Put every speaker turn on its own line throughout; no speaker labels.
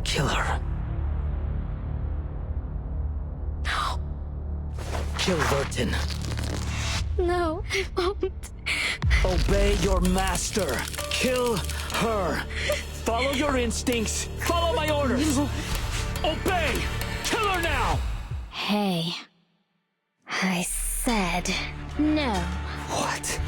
Kill her.
No.
Kill Vertin.
No, I won't.
Obey your master. Kill her. Follow your instincts. Follow my orders. Obey. Kill her now.
Hey. I said no.
What?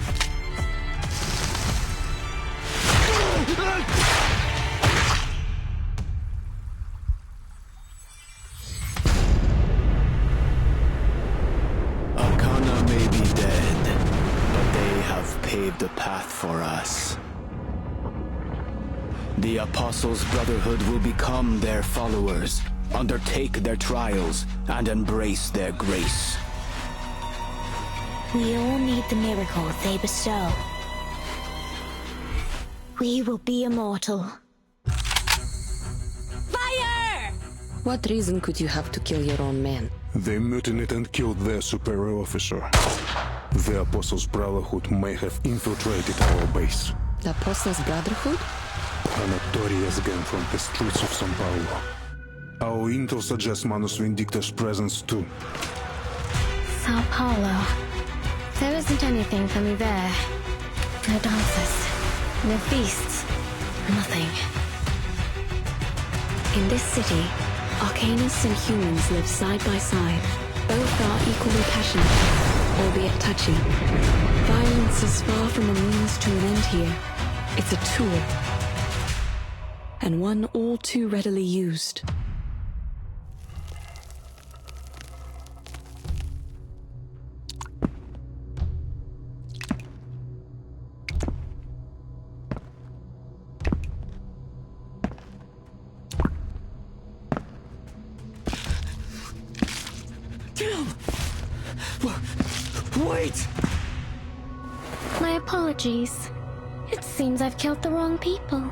Arcana may be dead, but they have paved a path for us. The Apostles' Brotherhood will become their followers, undertake their trials, and embrace their grace.
We all need the miracles they bestow. We will be immortal. Fire!
What reason could you have to kill your own men?
They mutinied and killed their superior officer. The Apostles' Brotherhood may have infiltrated our base.
The Apostles' Brotherhood?
A notorious gang from the streets of São Paulo. Our intel suggests Manus Vindicta's presence too.
Sao Paulo. There isn't anything for me there. No dances. No feasts. Nothing.
In this city, Arcanists and humans live side by side. Both are equally passionate, albeit touchy. Violence is far from a means to an end here. It's a tool. And one all too readily used.
Wait!
My apologies. It seems I've killed the wrong people.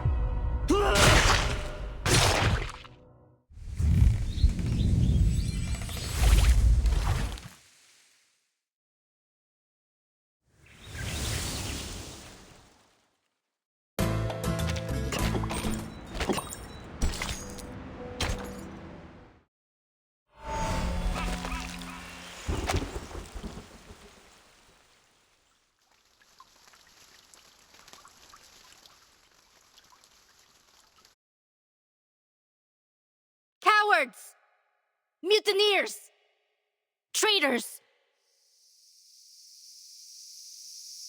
Cowards! Mutineers! Traitors!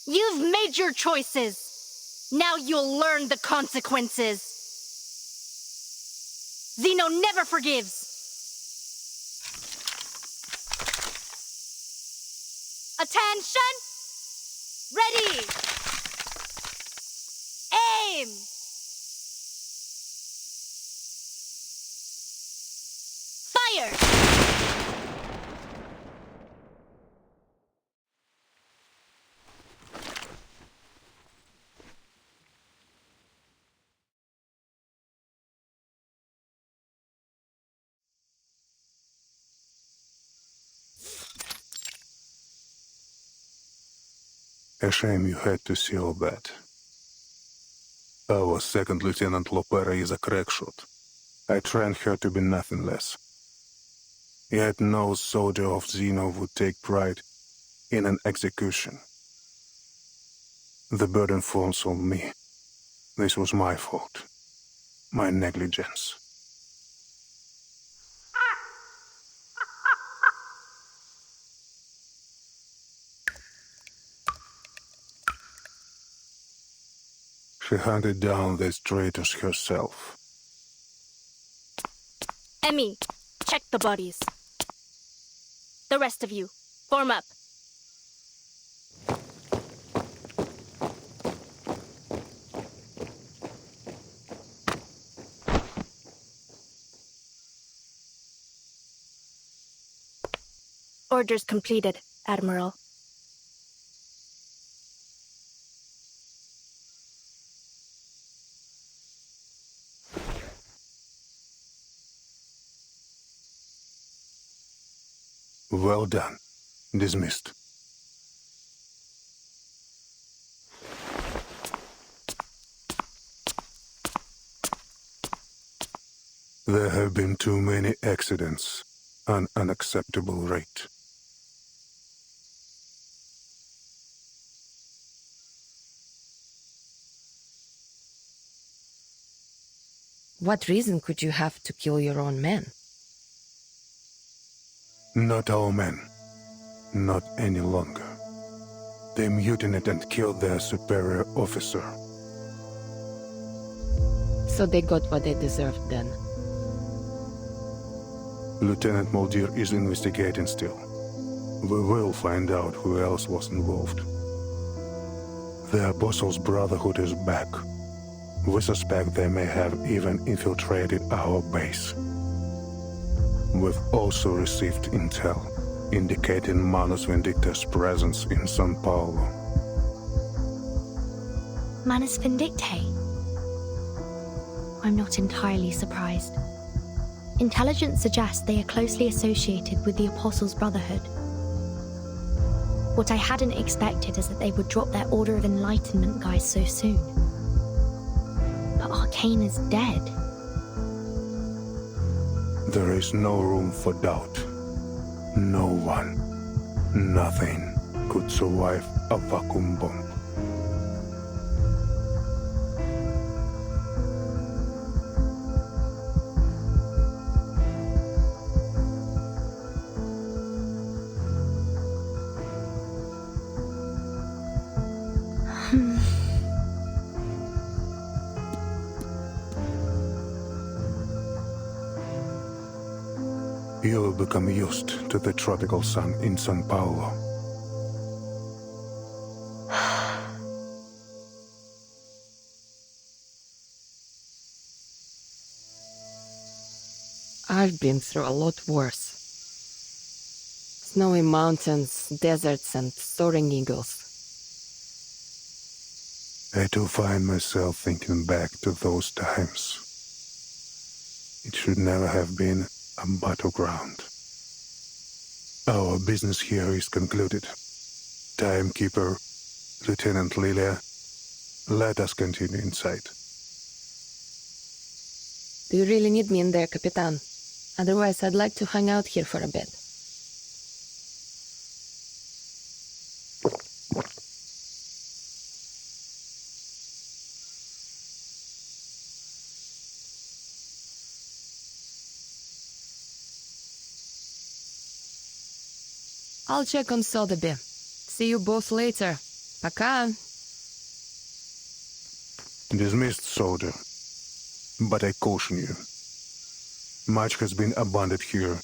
You've made your choices. Now you'll learn the consequences. Zeno never forgives. Attention! Ready! Aim! Fire!
A shame you had to see all that. Our second Lieutenant Lopera is a crackshot. I trained her to be nothing less. Yet no soldier of Zeno would take pride in an execution. The burden falls on me. This was my fault. My negligence. She hunted down these traitors herself.
Emmy, check the bodies. The rest of you, form up. Orders completed, Admiral.
Well done. Dismissed. There have been too many accidents, an unacceptable rate.
What reason could you have to kill your own men?
Not our men. Not any longer. They mutinied and killed their superior officer.
So they got what they deserved then.
Lieutenant Muldir is investigating still. We will find out who else was involved. The Apostles' Brotherhood is back. We suspect they may have even infiltrated our base. We've also received intel indicating Manus Vindicta's presence in San Paulo.
Manus Vindictae? I'm not entirely surprised. Intelligence suggests they are closely associated with the Apostles' Brotherhood. What I hadn't expected is that they would drop their Order of Enlightenment guys so soon. But Arcane is dead.
There is no room for doubt. No one, nothing could survive a vacuum bomb. You will become used to the tropical sun in San Paulo.
I've been through a lot worse. Snowy mountains, deserts, and soaring eagles.
I do find myself thinking back to those times. It should never have been a battleground. Our business here is concluded. Timekeeper, Lieutenant Lilia, let us continue inside.
Do you really need me in there, Capitan? Otherwise, I'd like to hang out here for a bit. I'll check on Sotheby. See you both later. Пока.
Dismissed, soldier. But I caution you. Much has been abandoned here.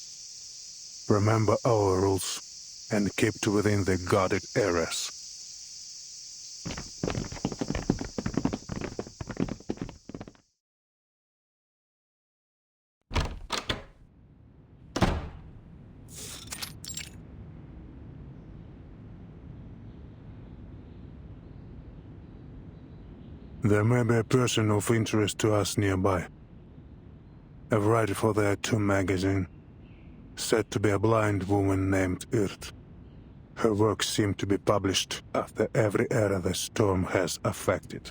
Remember our rules and keep to within the guarded areas. There may be a person of interest to us nearby. A writer for their Tomb magazine, said to be a blind woman named Irt. Her works seem to be published after every era the storm has affected.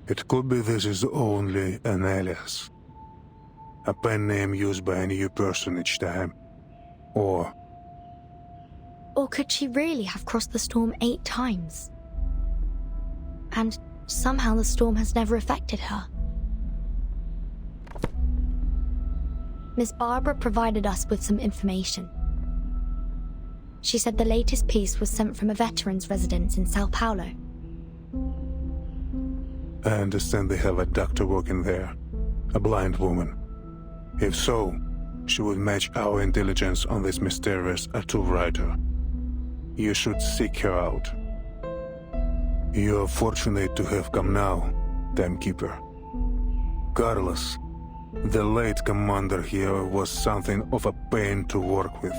It could be this is only an alias. A pen name used by a new person each time. Or
could she really have crossed the storm 8 times? And somehow the storm has never affected her. Miss Barbara provided us with some information. She said the latest piece was sent from a veteran's residence in Sao Paulo.
I understand they have a doctor working there, a blind woman. If so, she would match our intelligence on this mysterious tattoo writer. You should seek her out. You are fortunate to have come now, Timekeeper. Carlos, the late commander here, was something of a pain to work with.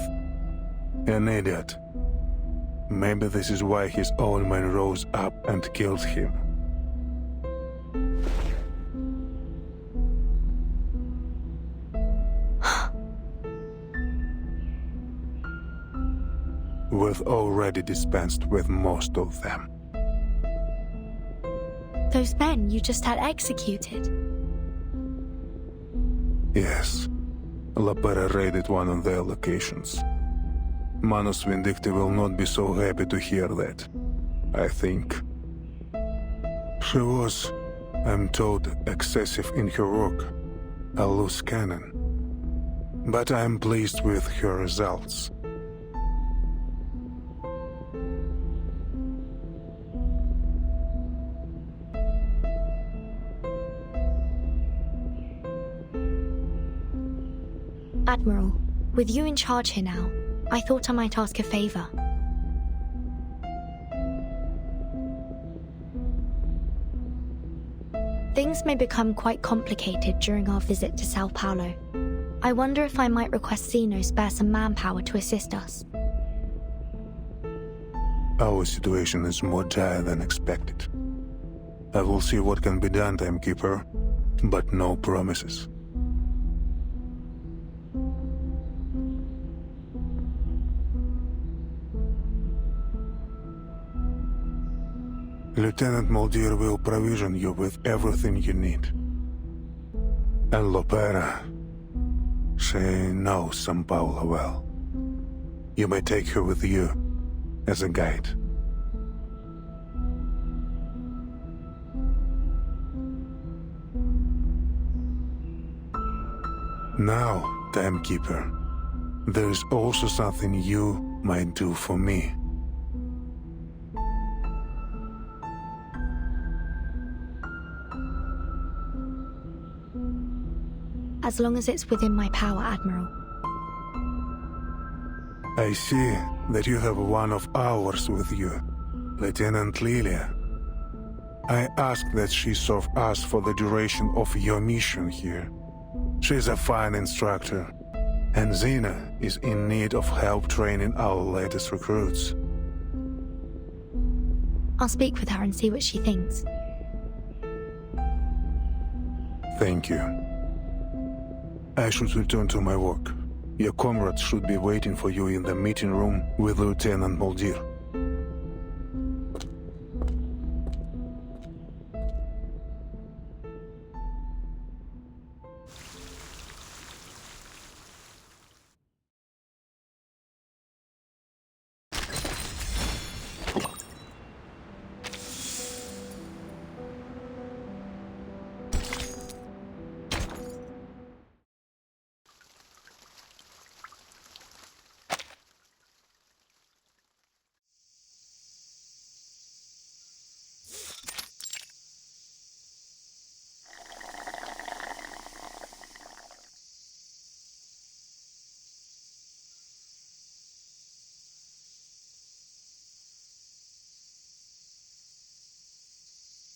An idiot. Maybe this is why his own men rose up and killed him. We've already dispensed with most of them.
Those men you just had executed.
Yes. La Pera raided one of their locations. Manus Vindicti will not be so happy to hear that, I think. She was, I'm told, excessive in her work, a loose cannon. But I'm pleased with her results.
Admiral, with you in charge here now, I thought I might ask a favor. Things may become quite complicated during our visit to Sao Paulo. I wonder if I might request Zeno spare some manpower to assist us.
Our situation is more dire than expected. I will see what can be done, Timekeeper, but no promises. Lieutenant Muldir will provision you with everything you need. And Lopera, she knows São Paulo well. You may take her with you as a guide. Now, Timekeeper, there is also something you might do for me.
As long as it's within my power, Admiral.
I see that you have one of ours with you, Lieutenant Lilia. I ask that she serve us for the duration of your mission here. She's a fine instructor, and Xena is in need of help training our latest recruits.
I'll speak with her and see what she thinks.
Thank you. I should return to my work. Your comrades should be waiting for you in the meeting room with Lieutenant Muldir.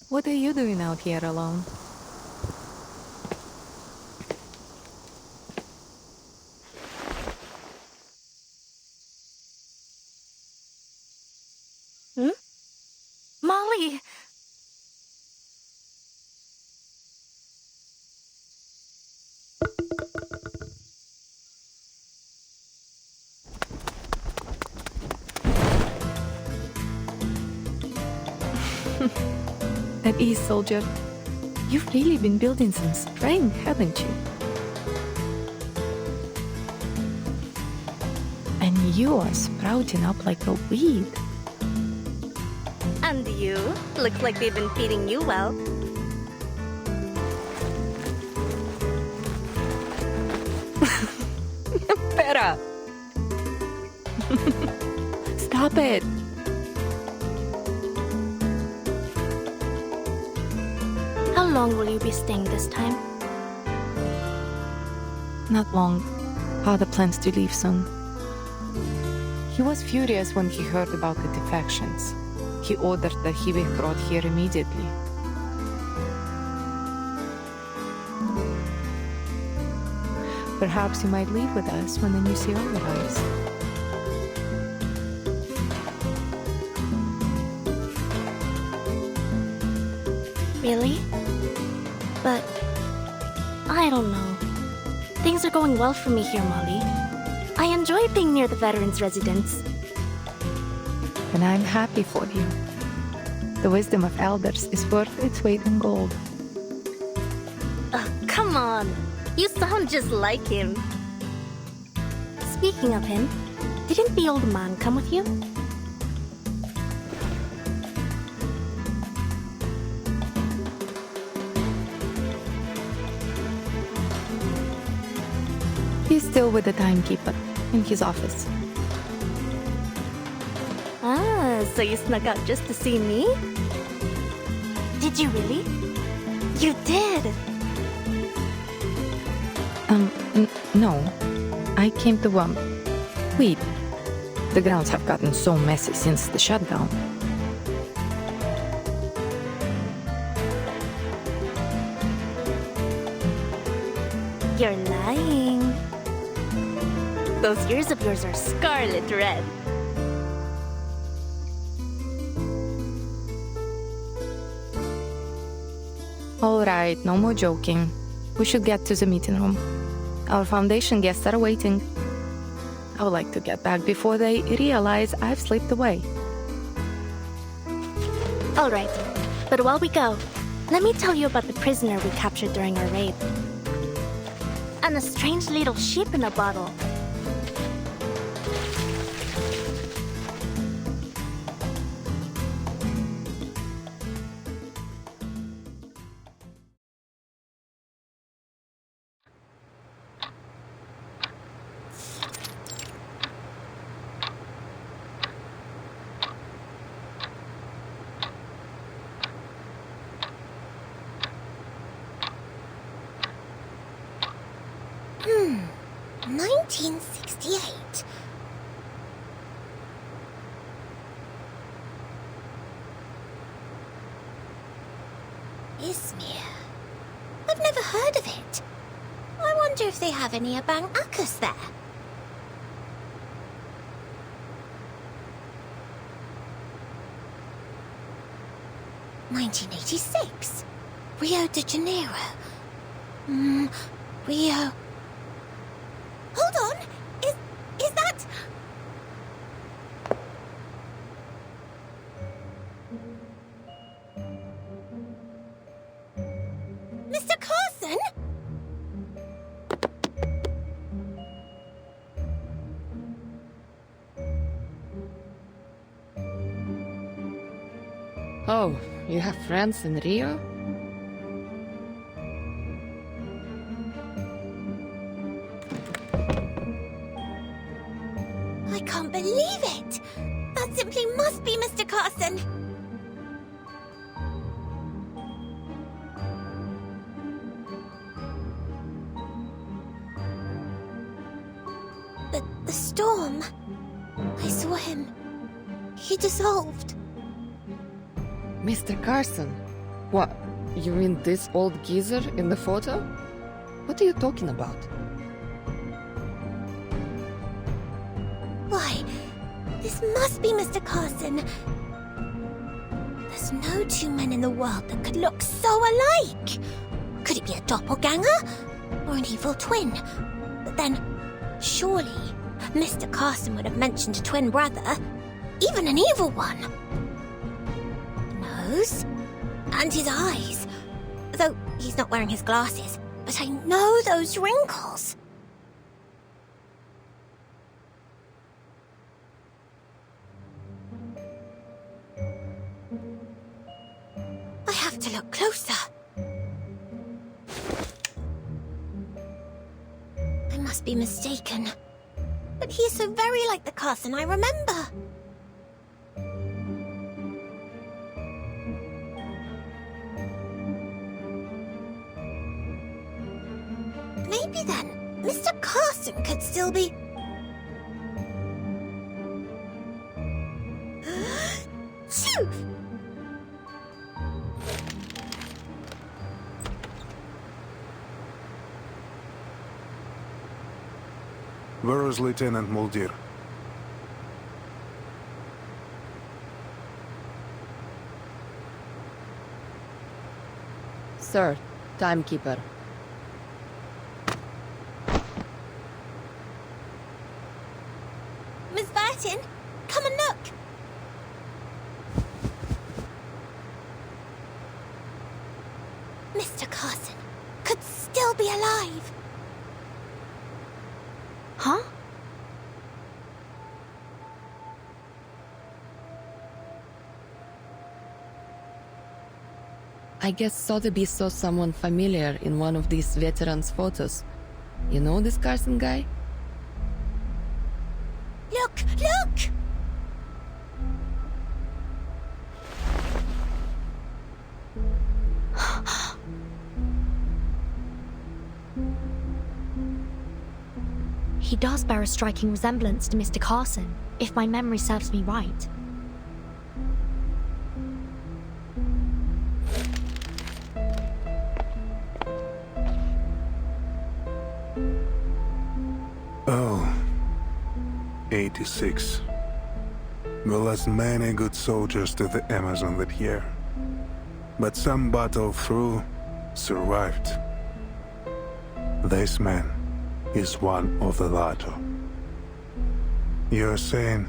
What are you doing out here alone?
Molly!
At ease, soldier. You've really been building some strength, haven't you? And you are sprouting up like a weed.
And you? Looks like they've been feeding you well.
Pera! Stop it!
How long will you be staying this time?
Not long. Father plans to leave soon. He was furious when he heard about the defections. He ordered that he be brought here immediately. Perhaps you might leave with us when the new CEO arrives.
Really? But I don't know. Things are going well for me here, Molly. I enjoy being near the veterans' residence.
And I'm happy for you. The wisdom of elders is worth its weight in gold.
Oh, come on. You sound just like him. Speaking of him, didn't the old man come with you?
He's still with the timekeeper, in his office.
Ah, so you snuck out just to see me? Did you really? You did!
No. I came to, weed. The grounds have gotten so messy since the shutdown.
You're lying. Those ears of yours are scarlet red.
All right, no more joking. We should get to the meeting room. Our foundation guests are waiting. I would like to get back before they realize I've slipped away.
All right, but while we go, let me tell you about the prisoner we captured during our raid. And a strange little ship in a bottle.
Hmm, 1968. Izmir. I've never heard of it. I wonder if they have any Abang Akas there. '86. Rio de Janeiro. Rio. Hold on! Is that... Mr. Carson?
Oh, you have friends in Rio?
I can't believe it! That simply must be Mr. Carson! But the storm... I saw him. He dissolved.
Mr. Carson? What? You mean this old geezer in the photo? What are you talking about?
Why, this must be Mr. Carson. There's no two men in the world that could look so alike. Could it be a doppelganger? Or an evil twin? But then, surely, Mr. Carson would have mentioned a twin brother. Even an evil one. The nose? And his eyes. Though he's not wearing his glasses. But I know those wrinkles. I have to look closer. I must be mistaken. But he's so very like the Carson I remember. Maybe then, Mr. Carson could still be... Phew!
Where is Lieutenant Muldir?
Sir, timekeeper.
Miss Burton, come and look.
I guess Sotheby saw someone familiar in one of these veterans' photos. You know this Carson guy?
Look! Look!
He does bear a striking resemblance to Mr. Carson, if my memory serves me right.
Oh, 86. We lost many good soldiers to the Amazon that year. But some battled through, survived. This man is one of the latter. You're saying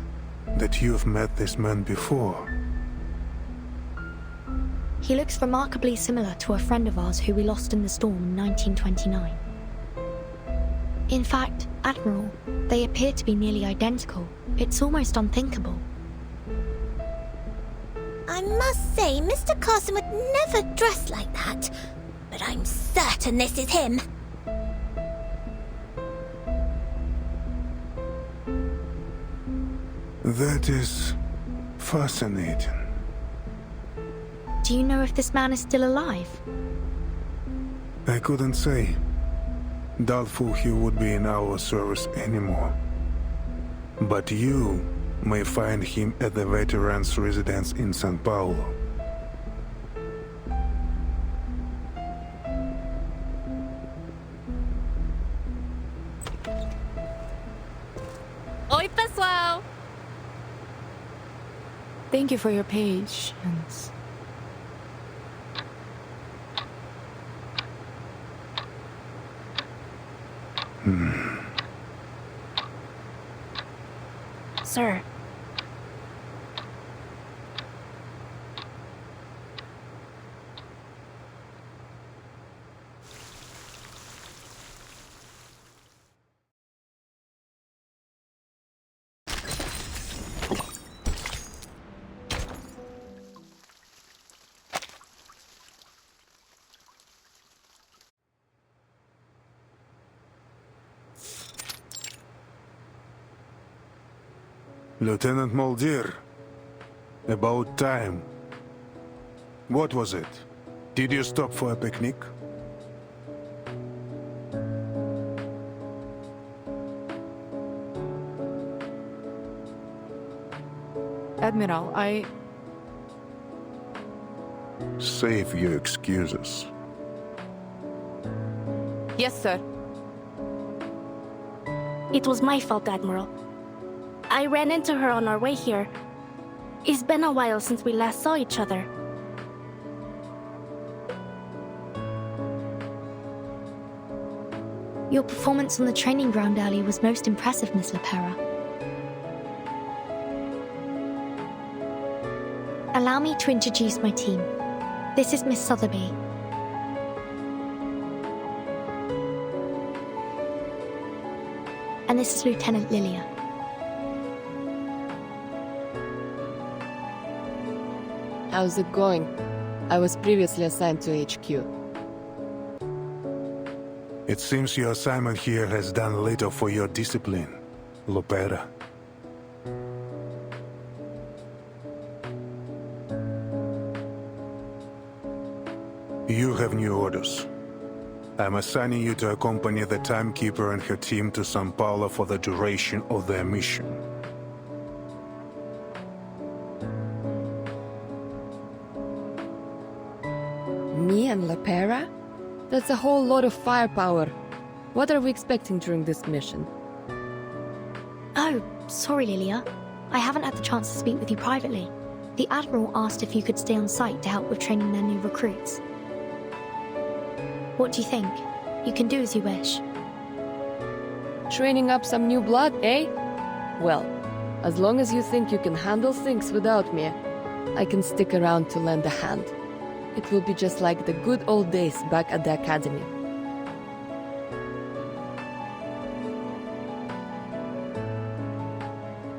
that you've met this man before?
He looks remarkably similar to a friend of ours who we lost in the storm in 1929. In fact, Admiral, they appear to be nearly identical. It's almost unthinkable.
I must say, Mr. Carson would never dress like that. But I'm certain this is him.
That is fascinating.
Do you know if this man is still alive?
I couldn't say. Doubtful he would be in our service anymore. But you may find him at the veterans' residence in São Paulo.
Oi, pessoal! Thank you for your patience.
Sir,
Lieutenant Muldir, about time. What was it? Did you stop for a picnic?
Admiral,
Save your excuses.
Yes, sir.
it was my fault, Admiral. I ran into her on our way here. It's been a while since we last saw each other.
Your performance on the training ground earlier was most impressive, Miss Lepera. Allow me to introduce my team. This is Miss Sotheby. And this is Lieutenant Lilia.
How's it going? I was previously assigned to HQ.
It seems your assignment here has done little for your discipline, Lopera. You have new orders. I'm assigning you to accompany the timekeeper and her team to São Paulo for the duration of their mission.
Me and Lepera? That's a whole lot of firepower. What are we expecting during this mission?
Oh, sorry, Lilia. I haven't had the chance to speak with you privately. The Admiral asked if you could stay on site to help with training their new recruits. What do you think? You can do as you wish.
Training up some new blood, eh? Well, as long as you think you can handle things without me, I can stick around to lend a hand. It will be just like the good old days back at the academy.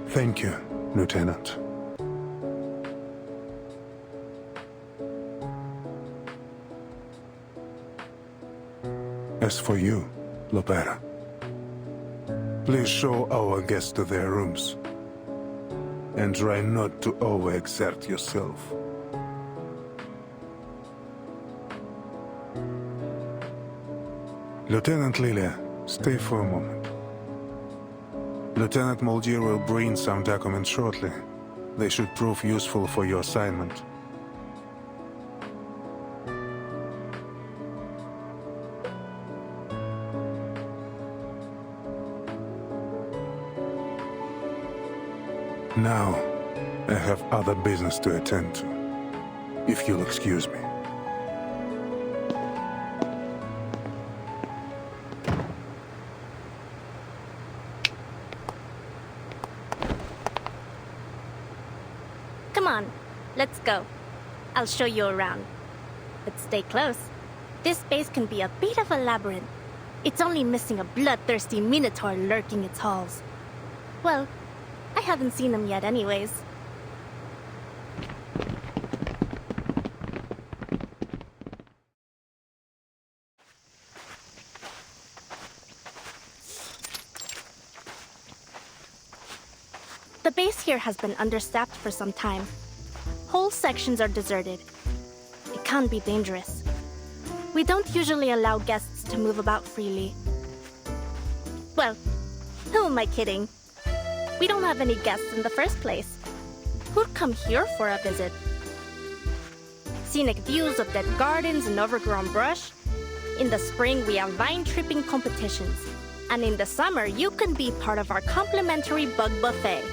Thank you, Lieutenant. As for you, Lopera, please show our guests to their rooms. And try not to overexert yourself. Lieutenant Lilia, stay for a moment. Lieutenant Muldier will bring some documents shortly. They should prove useful for your assignment. Now, I have other business to attend to. If you'll excuse me.
Come on, let's go. I'll show you around. But stay close. This base can be a bit of a labyrinth. It's only missing a bloodthirsty minotaur lurking its halls. Well, I haven't seen him yet anyways. The base here has been understaffed for some time. Whole sections are deserted. It can be dangerous. We don't usually allow guests to move about freely. Well, who am I kidding? We don't have any guests in the first place. Who'd come here for a visit? Scenic views of dead gardens and overgrown brush. In the spring, we have vine-tripping competitions. And in the summer, you can be part of our complimentary bug buffet.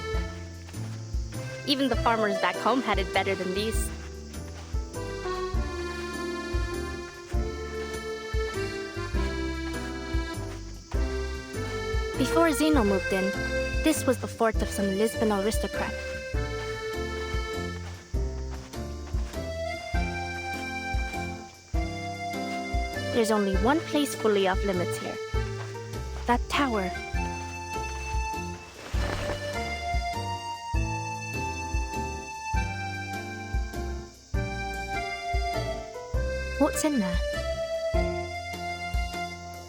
Even the farmers back home had it better than these. Before Zeno moved in, this was the fort of some Lisbon aristocrat. There's only one place fully off limits here. That tower.
What's in there?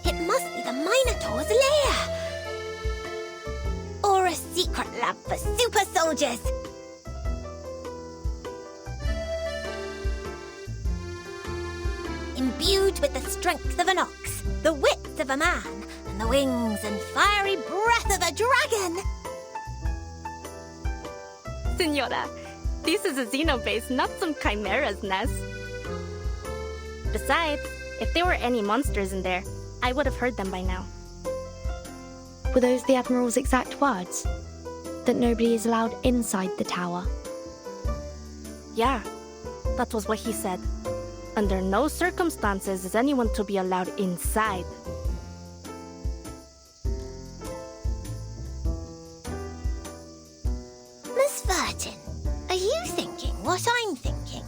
It must be the Minotaur's lair! Or a secret lab for super soldiers! Imbued with the strength of an ox, the wits of a man, and the wings and fiery breath of a dragon!
Senora, this is a Xenobase, not some chimera's nest. Besides, if there were any monsters in there, I would have heard them by now.
Were those the Admiral's exact words? That nobody is allowed inside the tower?
Yeah, that was what he said. Under no circumstances is anyone to be allowed inside.
Miss Vertin, are you thinking what I'm thinking?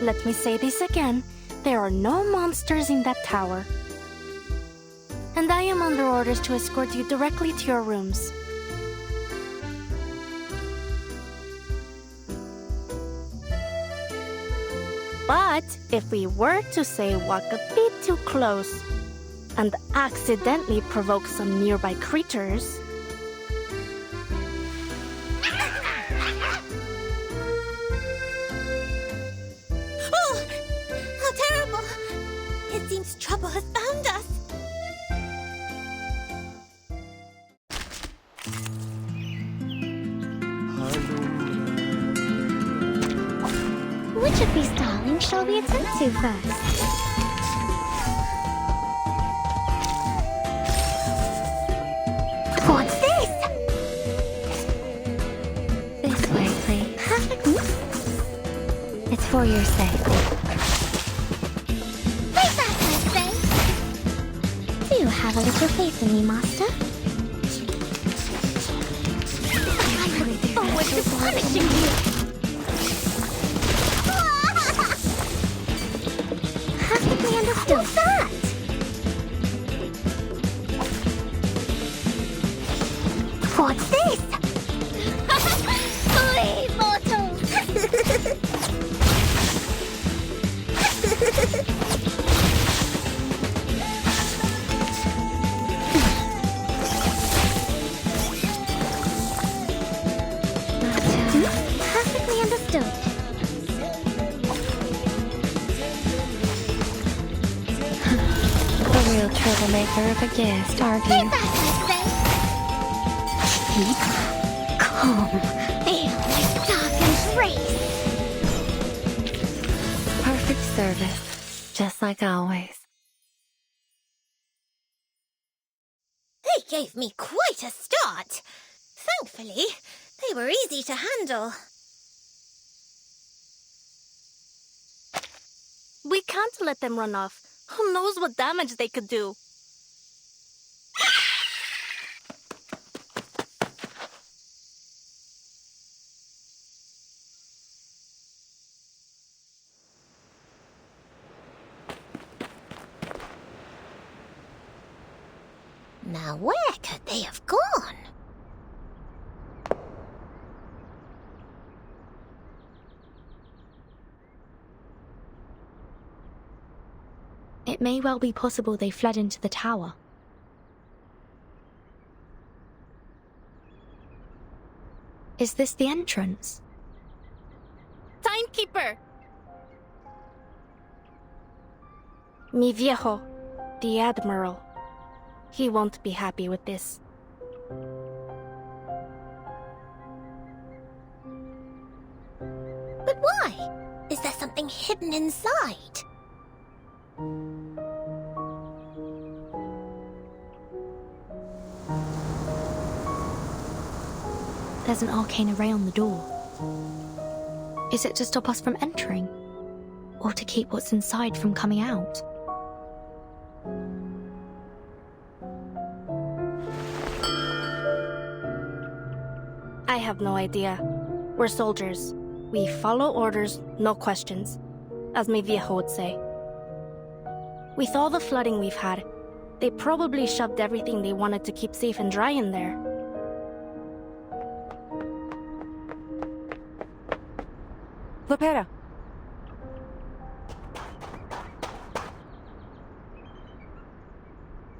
Let me say this again. There are no monsters in that tower. And I am under orders to escort you directly to your rooms. But if we were to say walk a bit too close and accidentally provoke some nearby creatures,
Oh! How terrible! It seems trouble has found us.
which of these darlings shall we attend to first?
What's this?
This way, please. It's for your sake.
Where's that, I say?
Do you have a little faith in me, Master?
I look forward to punishing you.
Perfectly understood.
What's that? What's this? Flee, mortals!
the maker of a gift, are you?
Back, I say. Keep calm. Feel my darkened race.
Perfect service, just like always.
They gave me quite a start. Thankfully, they were easy to handle.
We can't let them run off. Who knows what damage they could do?
Now where could they have gone?
It may well be possible they fled into the tower. Is this the entrance?
Timekeeper! Mi viejo, the Admiral. He won't be happy with this.
But why? Is there something hidden inside?
There's an arcane array on the door. Is it to stop us from entering? Or to keep what's inside from coming out?
I have no idea. We're soldiers. We follow orders, no questions, as mi viejo would say. With all the flooding we've had, they probably shoved everything they wanted to keep safe and dry in there.
Lopera.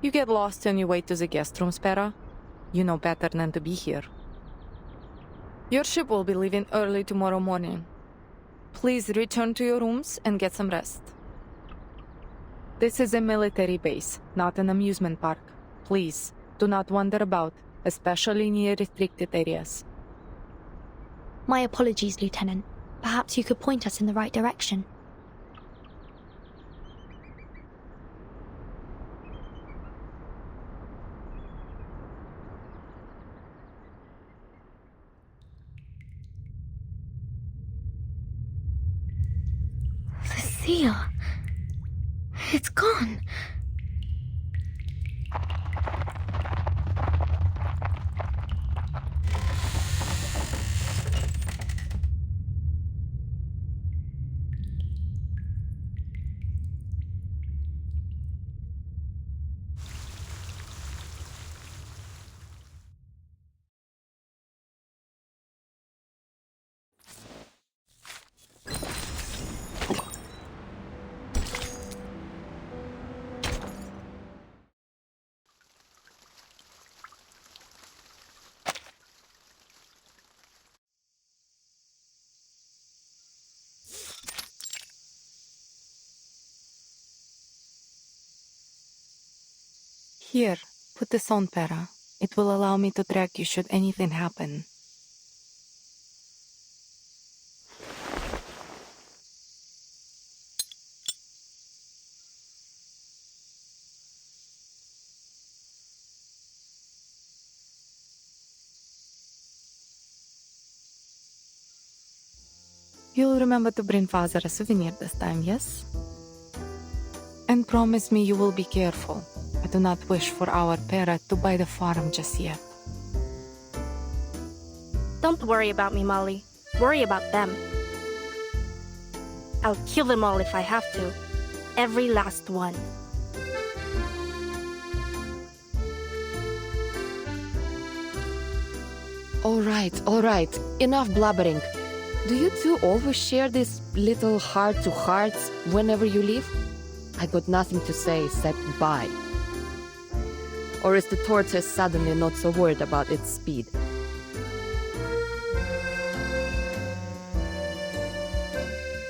You get lost on your way to the guest room, Spera. You know better than to be here. Your ship will be leaving early tomorrow morning. Please return to your rooms and get some rest. This is a military base, not an amusement park. Please, do not wander about, especially near restricted areas.
My apologies, Lieutenant. Perhaps you could point us in the right direction. The seal. It's gone.
Here, put this on, Pera. It will allow me to track you should anything happen. You'll remember to bring Father a souvenir this time, yes? And promise me you will be careful. I do not wish for our Pera to buy the farm just yet.
Don't worry about me, Molly. Worry about them. I'll kill them all if I have to. Every last one.
All right. Enough blabbering. Do you two always share these little heart-to-hearts whenever you leave? I got nothing to say except bye. Or is the tortoise suddenly not so worried about its speed?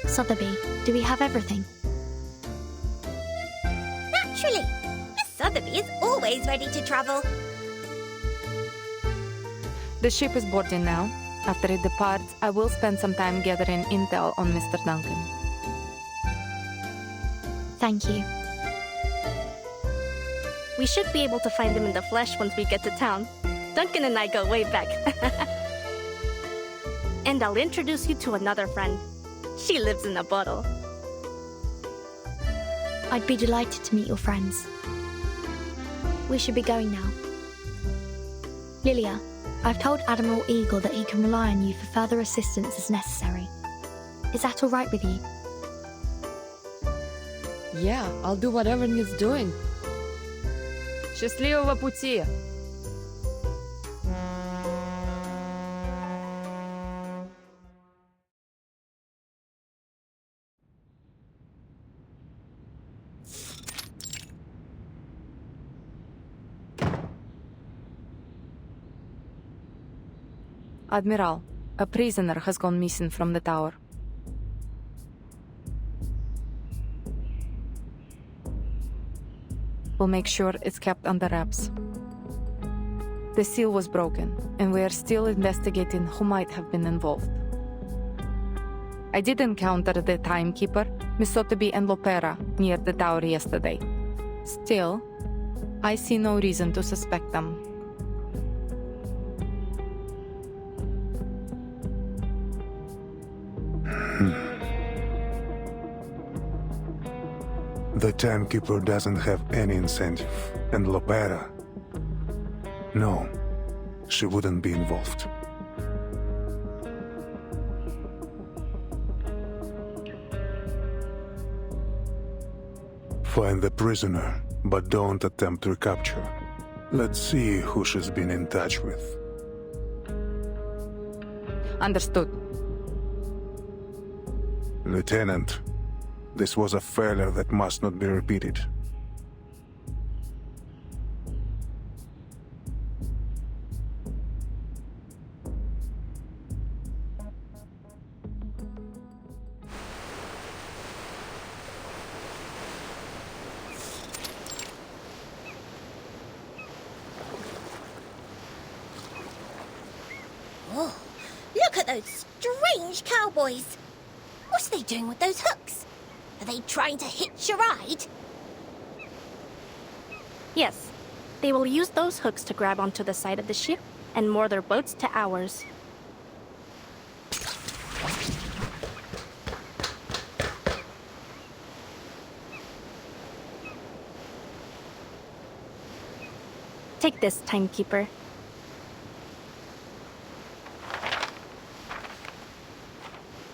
Sotheby, do we have everything?
Naturally. Yes, sir. Huckabee is always ready to travel.
The ship is boarding now. After it departs, I will spend some time gathering intel on Mr. Duncan.
Thank you.
We should be able to find him in the flesh once we get to town. Duncan and I go way back. And I'll introduce you to another friend. She lives in a bottle.
I'd be delighted to meet your friends. We should be going now. Lilia, I've told Admiral Eagle that he can rely on you for further assistance as necessary. Is that all right with you?
Yeah, I'll do whatever needs doing.
Счастливого пути! Admiral, a prisoner has gone missing from the tower. We'll make sure it's kept under wraps. The seal was broken, and we are still investigating who might have been involved. I did encounter the timekeeper, Miss Sotheby and Lopera, near the tower yesterday. Still, I see no reason to suspect them.
The timekeeper doesn't have any incentive, and Lopera... No, she wouldn't be involved. Find the prisoner, but don't attempt recapture. Let's see who she's been in touch with.
Understood.
Lieutenant, this was a failure that must not be repeated.
Oh, look at those strange cowboys. What are they doing with those hooks? Are they trying to hitch a ride?
Yes, they will use those hooks to grab onto the side of the ship and moor their boats to ours. Take this, timekeeper.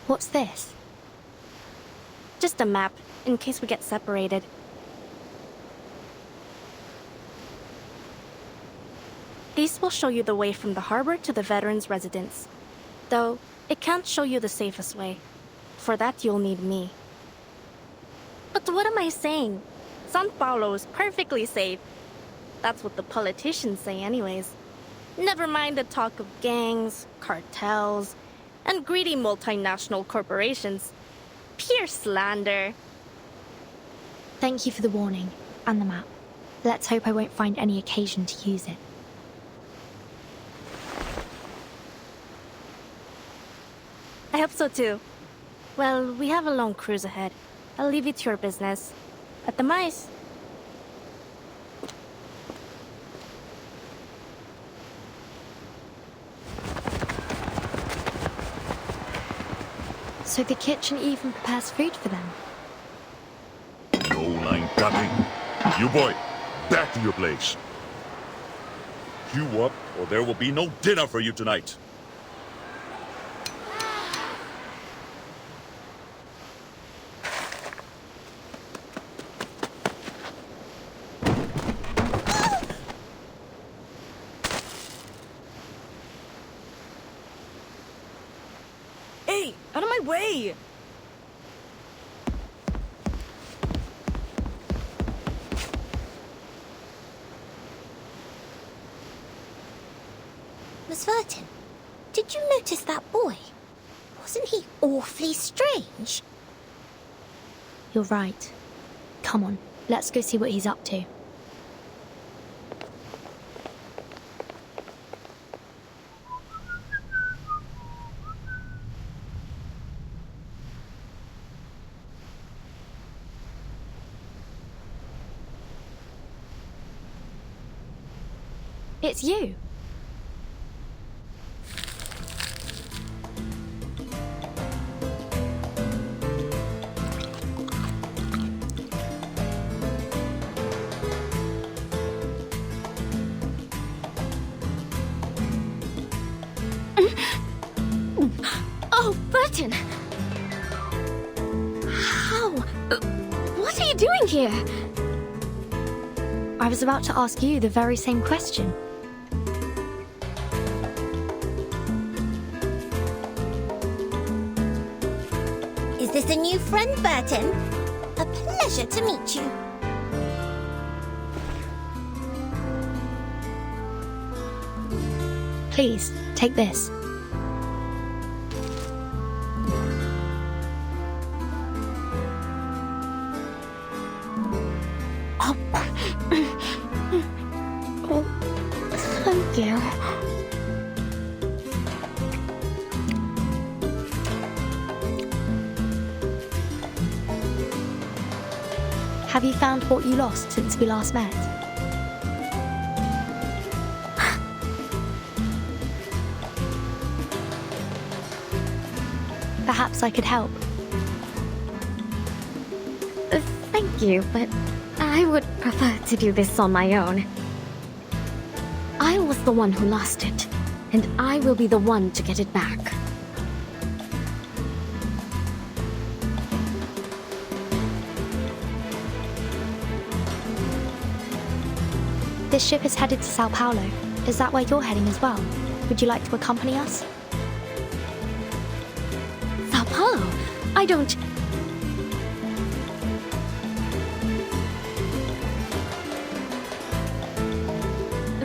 What's this?
Just a map, in case we get separated. These will show you the way from the harbor to the veterans' residence. Though, it can't show you the safest way. For that, you'll need me. But what am I saying? San Paulo is perfectly safe. That's what the politicians say anyways. Never mind the talk of gangs, cartels, and greedy multinational corporations. Pure slander.
Thank you for the warning, and the map. Let's hope I won't find any occasion to use it.
I hope so too. Well, we have a long cruise ahead. I'll leave it to your business. At the mice.
So the kitchen even prepares food for them?
No line cutting. You boy, back to your place. You up, or there will be no dinner for you tonight.
Hey, out of my way!
Miss Vertin, did you notice that boy? Wasn't he awfully strange?
You're right. Come on, let's go see what he's up to. It's you.
Oh, Burton! How? What are you doing here?
I was about to ask you the very same question.
Is this a new friend, Burton? A pleasure to meet you.
Please, take this.
Oh, thank you.
Have you found what you lost since we last met? Perhaps I could help.
Thank you, but I would prefer to do this on my own. I was the one who lost it, and I will be the one to get it back.
This ship is headed to Sao Paulo. Is that where you're heading as well? Would you like to accompany us?
Sao Paulo? I don't...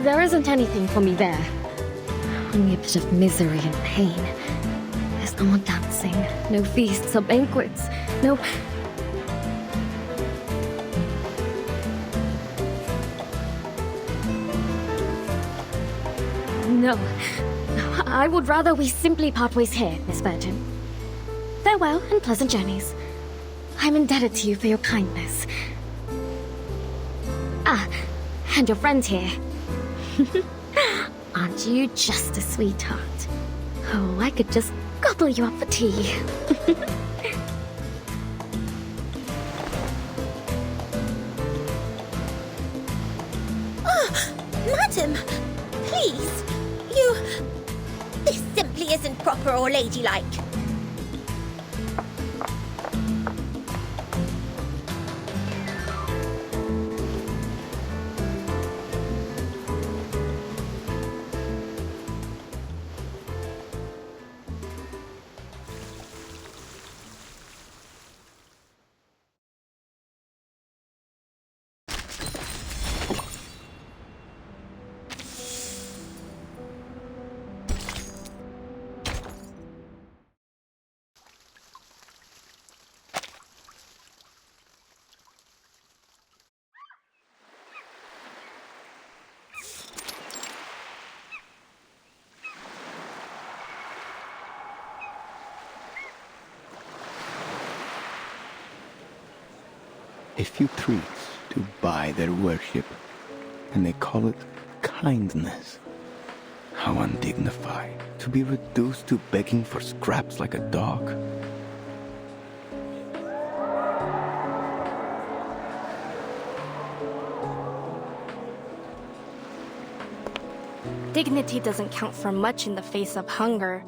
There isn't anything for me there. Only a bit of misery and pain. There's no more dancing, no feasts or banquets, no... No. I would rather we simply part ways here, Miss Burton. Farewell and pleasant journeys. I'm indebted to you for your kindness. Ah, and your friend here. Aren't you just a sweetheart? Oh, I could just gobble you up for tea.
Madam, please, you... This simply isn't proper or ladylike.
A few treats to buy their worship, and they call it kindness. How undignified to be reduced to begging for scraps like a dog.
Dignity doesn't count for much in the face of hunger.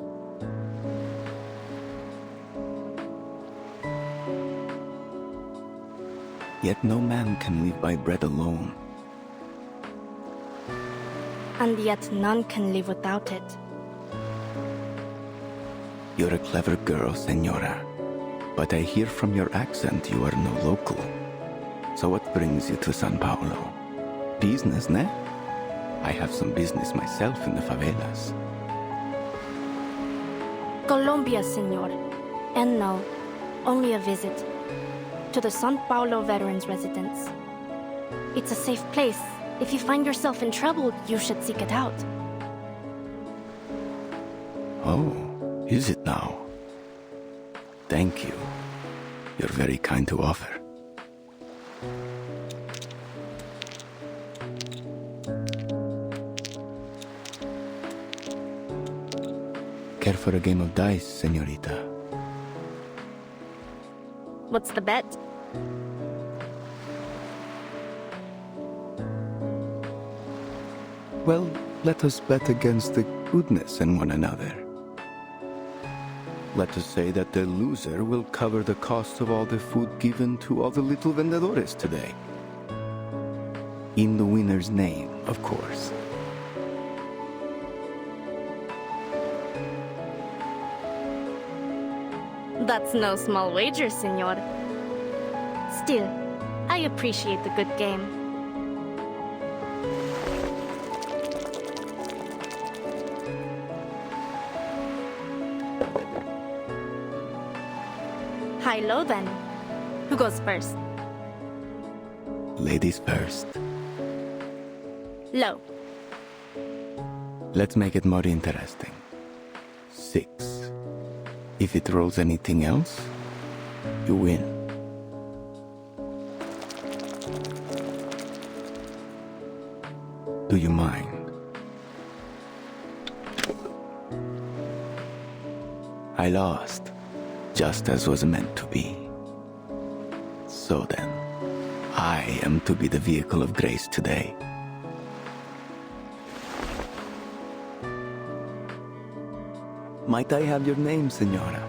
Yet no man can live by bread alone.
And yet none can live without it.
You're a clever girl, Senora. But I hear from your accent you are no local. So what brings you to São Paulo? Business, ne? I have some business myself in the favelas.
Colombia, senor. And no, only a visit. To the São Paulo Veterans Residence. It's a safe place. If you find yourself in trouble, you should seek it out.
Oh, is it now? Thank you. You're very kind to offer. Care for a game of dice, señorita?
What's the bet?
Well, let us bet against the goodness in one another. Let us say that the loser will cover the cost of all the food given to all the little vendedores today. In the winner's name, of course.
That's no small wager, senor. Still, I appreciate the good game. High-low then. Who goes first?
Ladies first.
Low.
Let's make it more interesting. 6. If it rolls anything else, you win. Do you mind? I lost, just as was meant to be. So then, I am to be the vehicle of grace today. Might I have your name, Senora?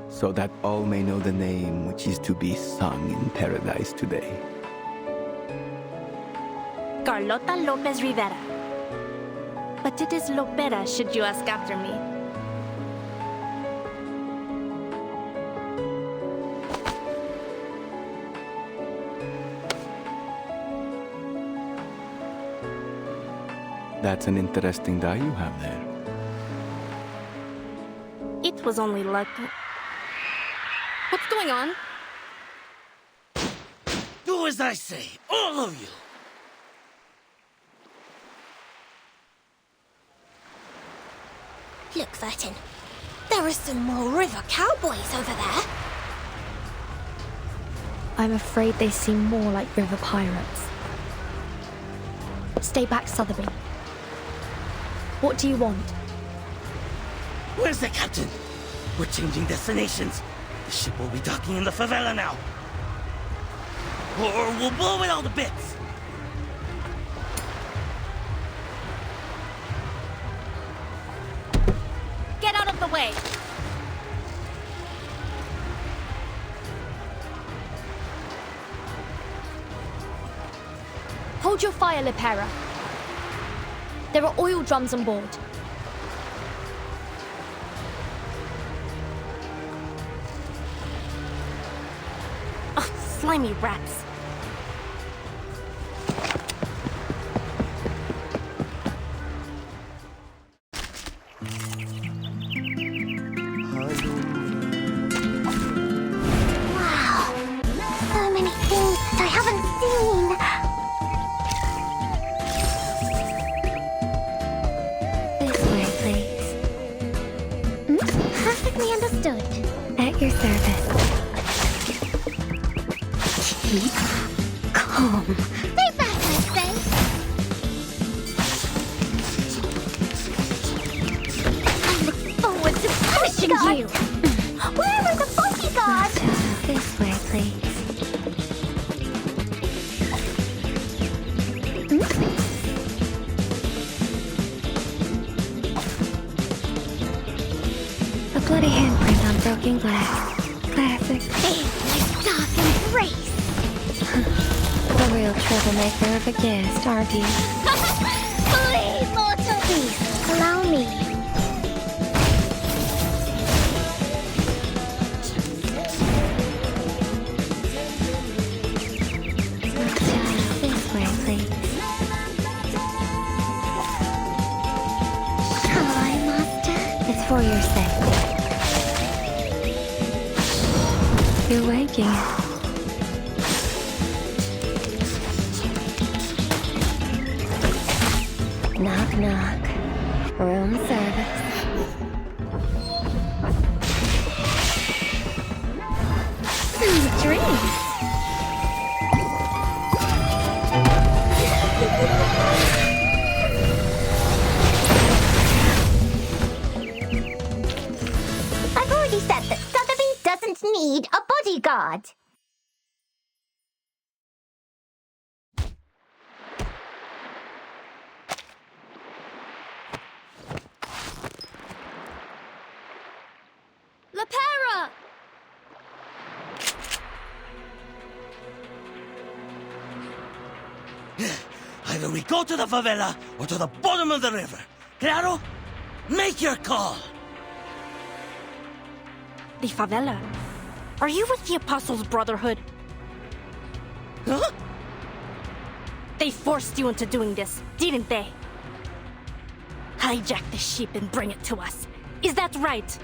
So that all may know the name which is to be sung in paradise today.
Carlota Lopez Rivera. But it is Lopera should you ask after me.
That's an interesting die you have there.
It was only luck. What's going on?
Do as I say, all of you!
Look, Vertin. There are some more river cowboys over there.
I'm afraid they seem more like river pirates. Stay back, Sotheby. What do you want?
Where's the captain? We're changing destinations. The ship will be docking in the favela now. Or we'll blow it all to bits.
Get out of the way!
Hold your fire, Lipera. There are oil drums on board.
Ugh, slimy rats.
Wow. So many things that I haven't seen.
This way, please.
Perfectly understood.
At your service.
Keep calm. Stay back, I say. I look forward to punishing you. Where are the bodyguards?
This way, please. A bloody handprint on broken glass. Classic.
Big, dark embrace.
The real troublemaker of a guest, aren't you?
Please, mortal. Please, allow me.
This way, please.
Shall I, master?
It's for your sake. You're waking. Knock, knock. Room service.
Sweet dreams. God.
La Para!
Either we go to the favela or to the bottom of the river. Claro? Make your call.
The favela? Are you with the Apostles' Brotherhood?
Huh?
They forced you into doing this, didn't they? Hijack the sheep and bring it to us. Is that right?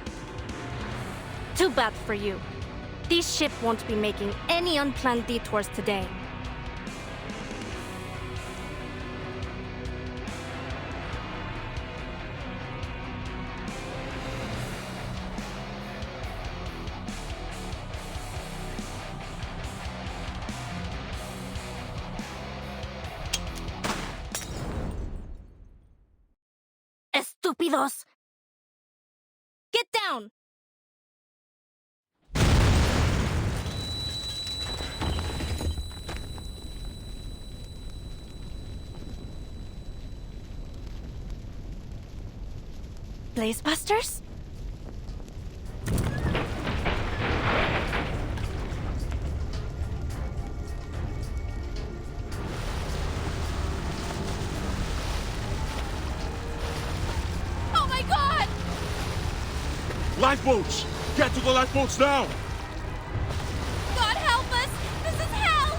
Too bad for you. These ship won't be making any unplanned detours today. Estúpidos! Get down! Blazebusters? Oh my god!
Lifeboats! Get to the lifeboats now!
God help us! This is hell!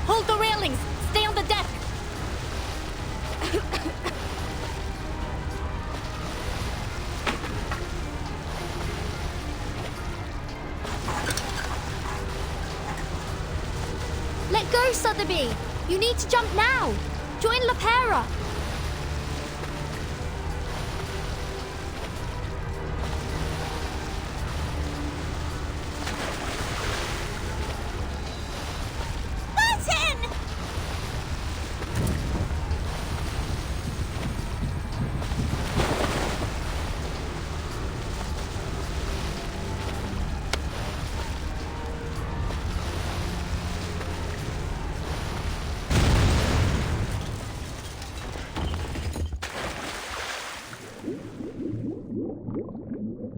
Hold the railings! Stay on the deck!
Let go, Sotheby! You need to jump now! Join La Para!
Martin!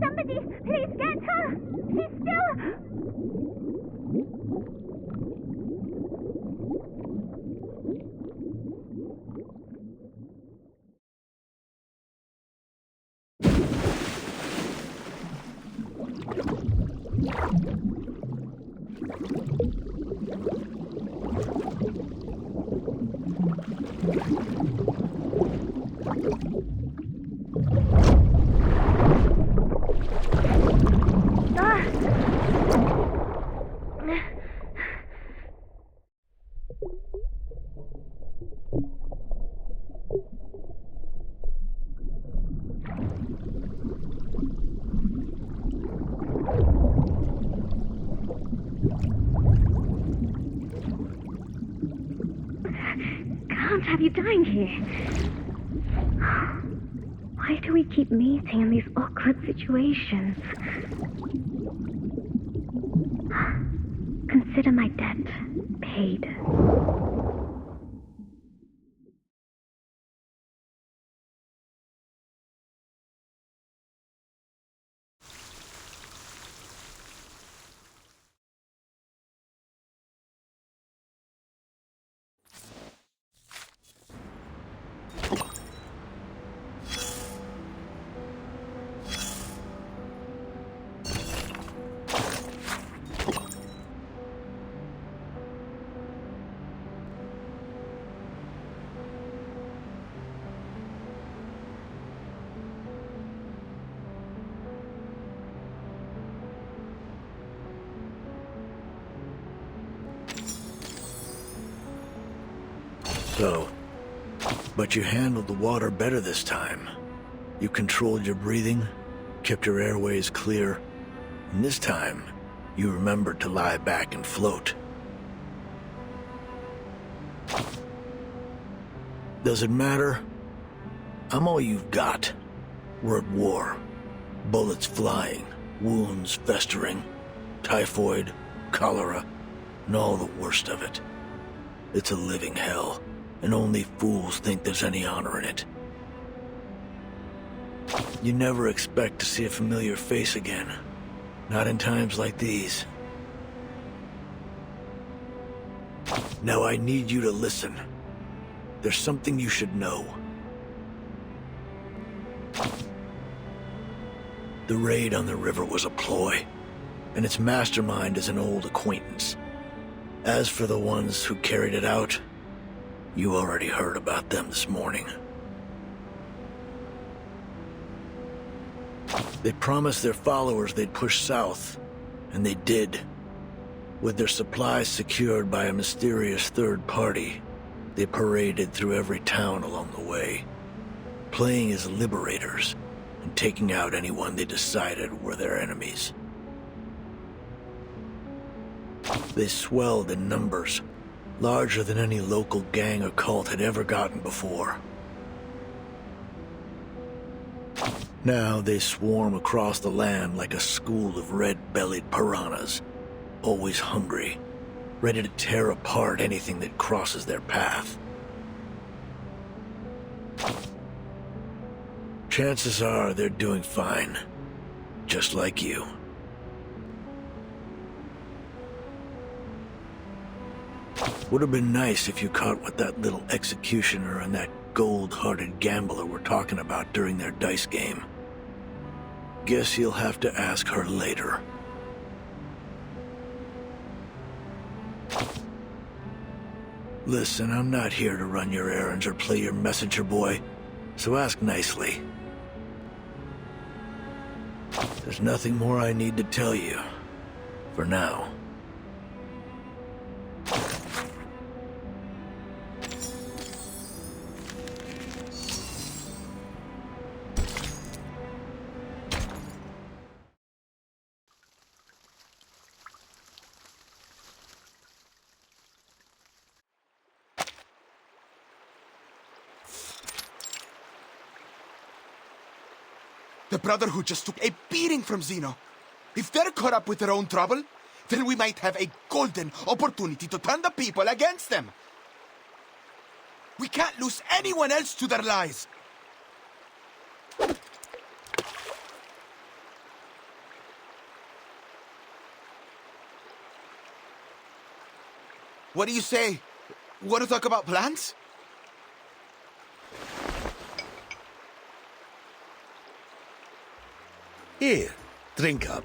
Somebody, please get her! She's still...
Can't have you dying here. Why do we keep meeting in these awkward situations? Consider my debt paid.
So, but you handled the water better this time. You controlled your breathing, kept your airways clear, and this time, you remembered to lie back and float. Does it matter? I'm all you've got. We're at war. Bullets flying, wounds festering, typhoid, cholera, and all the worst of it. It's a living hell, and only fools think there's any honor in it. You never expect to see a familiar face again. Not in times like these. Now I need you to listen. There's something you should know. The raid on the river was a ploy, and its mastermind is an old acquaintance. As for the ones who carried it out, you already heard about them this morning. They promised their followers they'd push south, and they did. With their supplies secured by a mysterious third party, they paraded through every town along the way, playing as liberators and taking out anyone they decided were their enemies. They swelled in numbers, larger than any local gang or cult had ever gotten before. Now they swarm across the land like a school of red-bellied piranhas, always hungry, ready to tear apart anything that crosses their path. Chances are they're doing fine, just like you. Would have been nice if you caught what that little executioner and that gold-hearted gambler were talking about during their dice game. Guess you'll have to ask her later. Listen, I'm not here to run your errands or play your messenger boy, so ask nicely. There's nothing more I need to tell you, for now.
The Brotherhood just took a beating from Zeno. If they're caught up with their own trouble, then we might have a golden opportunity to turn the people against them. We can't lose anyone else to their lies. What do you say? Want to talk about plans?
Here, drink up.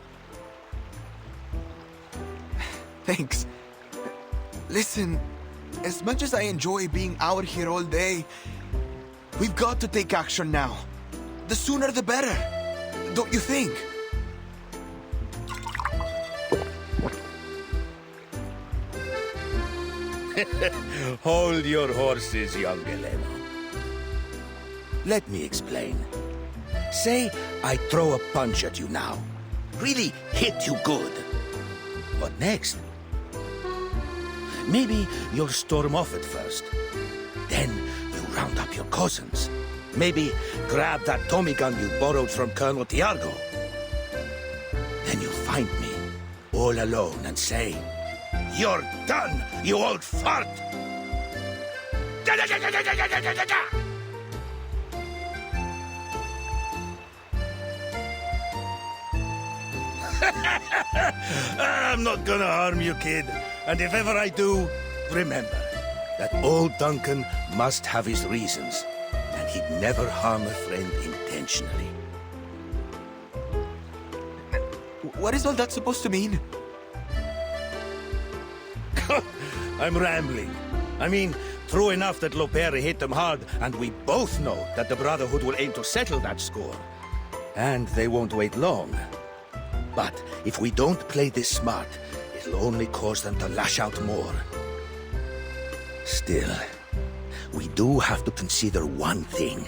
Thanks. Listen, as much as I enjoy being out here all day, we've got to take action now. The sooner the better, don't you think?
Hold your horses, young Elena. Let me explain. Say I throw a punch at you now. Really hit you good. What next? Maybe you'll storm off at first. Then you round up your cousins. Maybe grab that Tommy gun you borrowed from Colonel Tiago. Then you'll find me, all alone, and say, "You're done, you old fart!" I'm not gonna harm you, kid. And if ever I do, remember that old Duncan must have his reasons, and he'd never harm a friend intentionally.
What is all that supposed to mean?
I'm rambling. I mean, true enough that Lopere hit them hard, and we both know that the Brotherhood will aim to settle that score. And they won't wait long. But if we don't play this smart, it'll only cause them to lash out more. Still, we do have to consider one thing.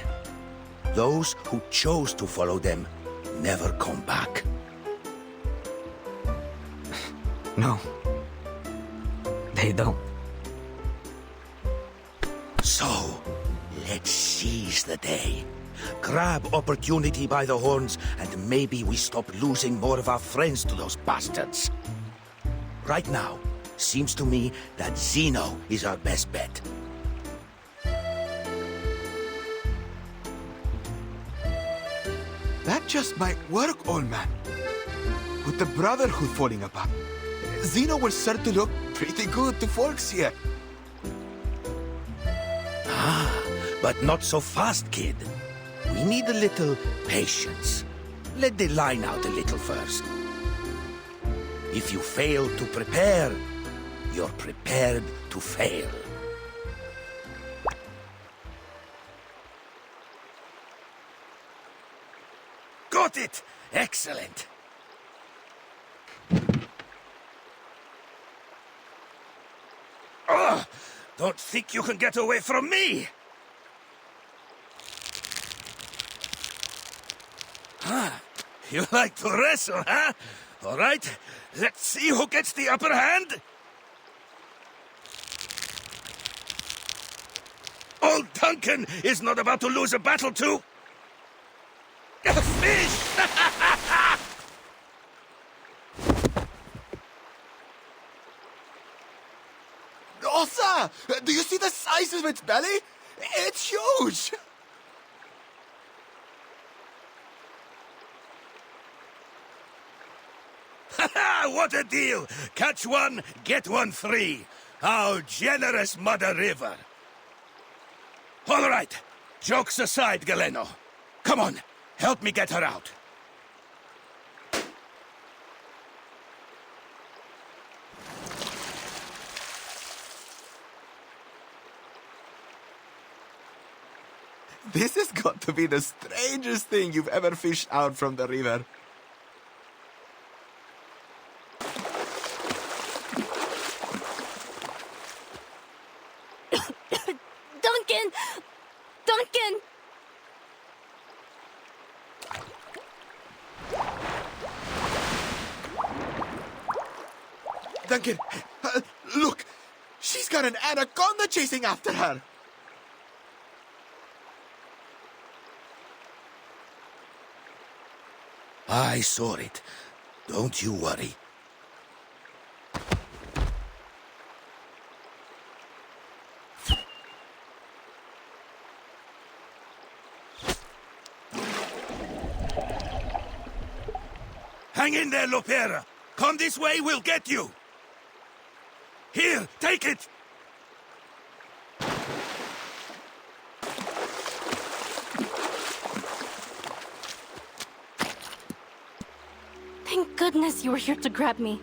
Those who chose to follow them never come back.
No. They don't.
So, Let's seize the day. Grab opportunity by the horns, and maybe we stop losing more of our friends to those bastards. Right now, seems to me that Zeno is our best bet.
That just might work, old man. With the Brotherhood falling apart, Zeno will start to look pretty good to folks here.
But not so fast, kid. We need a little patience. Let the line out a little first. If you fail to prepare, you're prepared to fail. Got it! Excellent! Oh, don't think you can get away from me! You like to wrestle, huh? All right, let's see who gets the upper hand. Old Duncan is not about to lose a battle to a fish!
Oh, sir! Do you see the size of its belly? It's huge!
What a deal! Catch one, get one free. How generous, Mother River. All right, jokes aside, Galeno. Come on, help me get her out.
This has got to be the strangest thing you've ever fished out from the river.
Duncan! Duncan!
Duncan, look! She's got an anaconda chasing after her!
I saw it. Don't you worry. Hang in there, Lopera. Come this way, we'll get you. Here, take it.
Thank goodness you were here to grab me.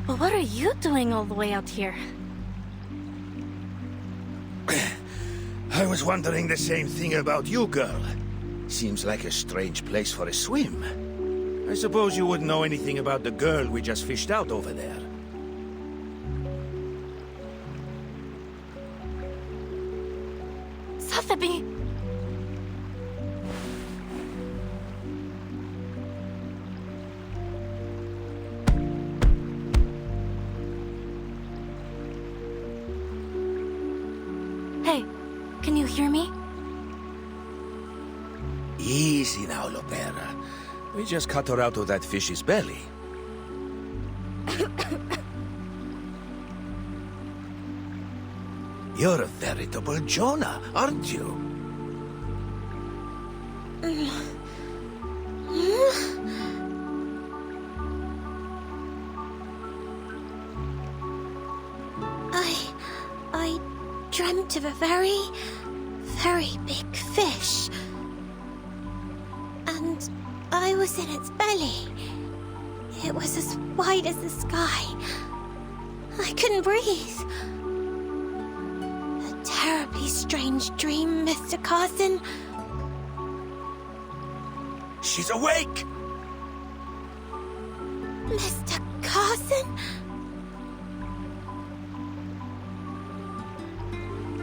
But what are you doing all the way out here?
I was wondering the same thing about you, girl. Seems like a strange place for a swim. I suppose you wouldn't know anything about the girl we just fished out over there.
Sotheby! Hey, can you hear me?
Easy now, Lopera. We just cut her out of that fish's belly. You're a veritable Jonah, aren't you?
I dreamt of a very, very big fish. And I was in its belly. It was as wide as the sky. I couldn't breathe. A terribly strange dream, Mr. Carson.
She's awake!
Mr. Carson?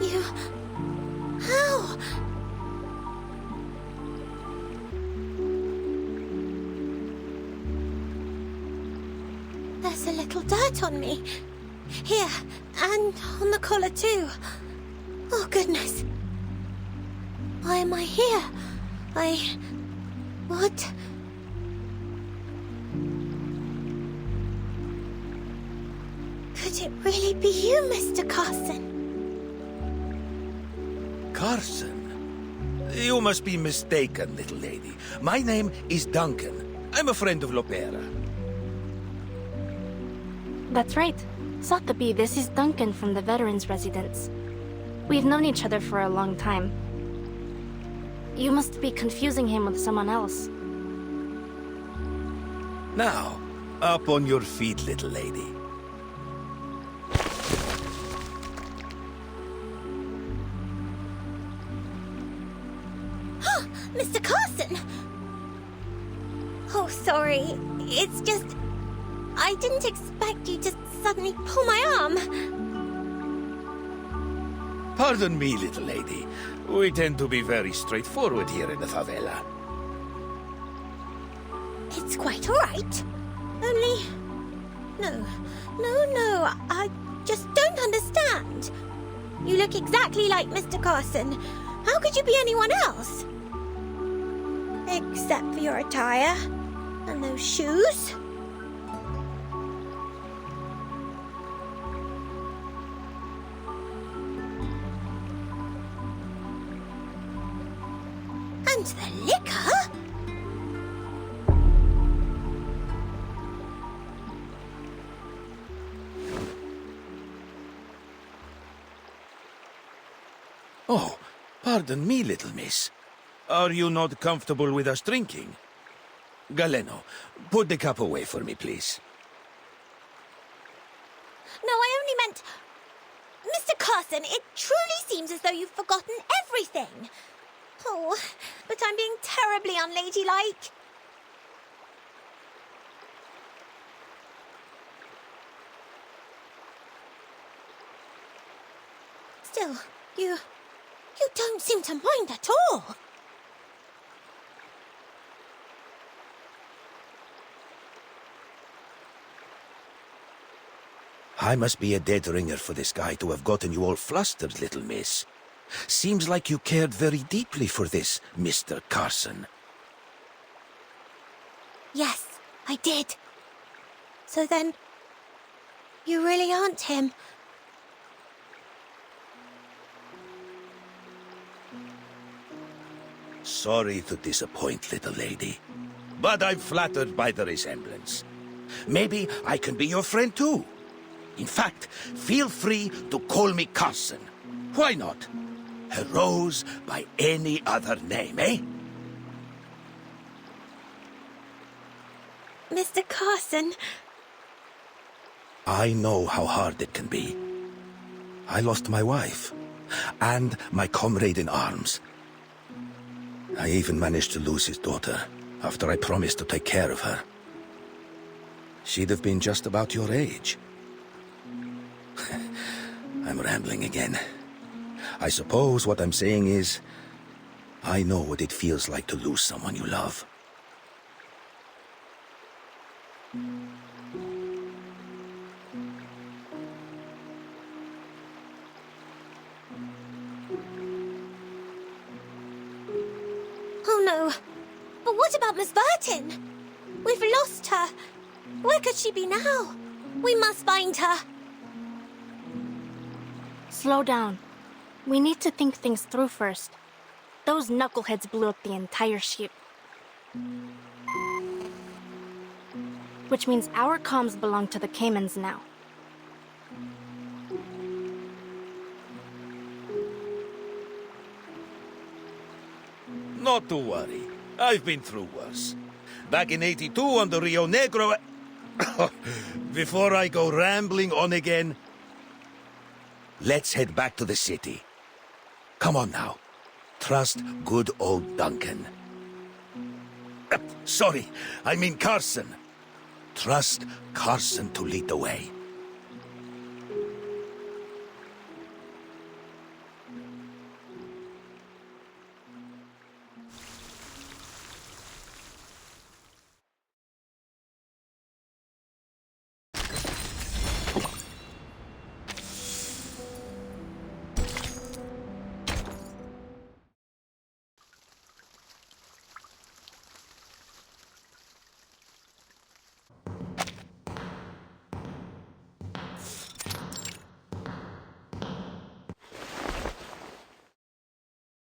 You... How? There's a little dirt on me. Here, and on the collar too. Oh, goodness. Why am I here? What? Could it really be you, Mr. Carson?
Carson? You must be mistaken, little lady. My name is Duncan. I'm a friend of Lopera.
That's right. Sotheby, this is Duncan from the Veterans Residence. We've known each other for a long time. You must be confusing him with someone else.
Now, up on your feet, little lady.
Mr. Carson! Oh, sorry. It's just... I didn't expect you to suddenly pull my arm.
Pardon me, little lady. We tend to be very straightforward here in the favela.
It's quite all right. Only... No, I just don't understand. You look exactly like Mr. Carson. How could you be anyone else? Except for your attire and those shoes. And the liquor?
Oh, pardon me, little miss. Are you not comfortable with us drinking? Galeno, put the cup away for me, please.
No, I only meant... Mr. Carson, it truly seems as though you've forgotten everything. Oh, but I'm being terribly unladylike. Still, you don't seem to mind at all.
I must be a dead ringer for this guy to have gotten you all flustered, little miss. Seems like you cared very deeply for this, Mr. Carson.
Yes, I did. So then, you really aren't him.
Sorry to disappoint, little lady. But I'm flattered by the resemblance. Maybe I can be your friend too. In fact, feel free to call me Carson. Why not? A rose by any other name, eh?
Mr. Carson.
I know how hard it can be. I lost my wife, and my comrade in arms. I even managed to lose his daughter, after I promised to take care of her. She'd have been just about your age. I'm rambling again. I suppose what I'm saying is, I know what it feels like to lose someone you love.
Oh no. But what about Miss Burton? We've lost her. Where could she be now? We must find her.
Slow down. We need to think things through first. Those knuckleheads blew up the entire ship. Which means our comms belong to the Caymans now.
Not to worry. I've been through worse. Back in '82 on the Rio Negro... Before I go rambling on again, let's head back to the city. Come on now. Trust good old Duncan. Sorry, I mean Carson. Trust Carson to lead the way.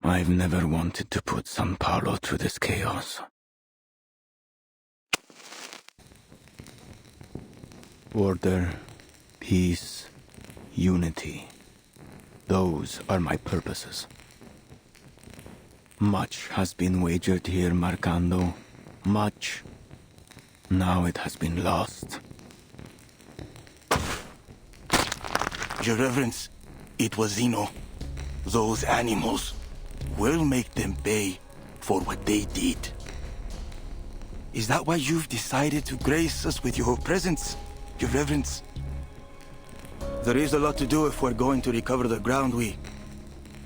I've never wanted to put San Paulo through this chaos. Order, peace, unity. Those are my purposes. Much has been wagered here, Marcando. Much. Now it has been lost.
Your Reverence, it was Zeno. Those animals. We'll make them pay for what they did. Is that why you've decided to grace us with your presence, Your Reverence? There is a lot to do if we're going to recover the ground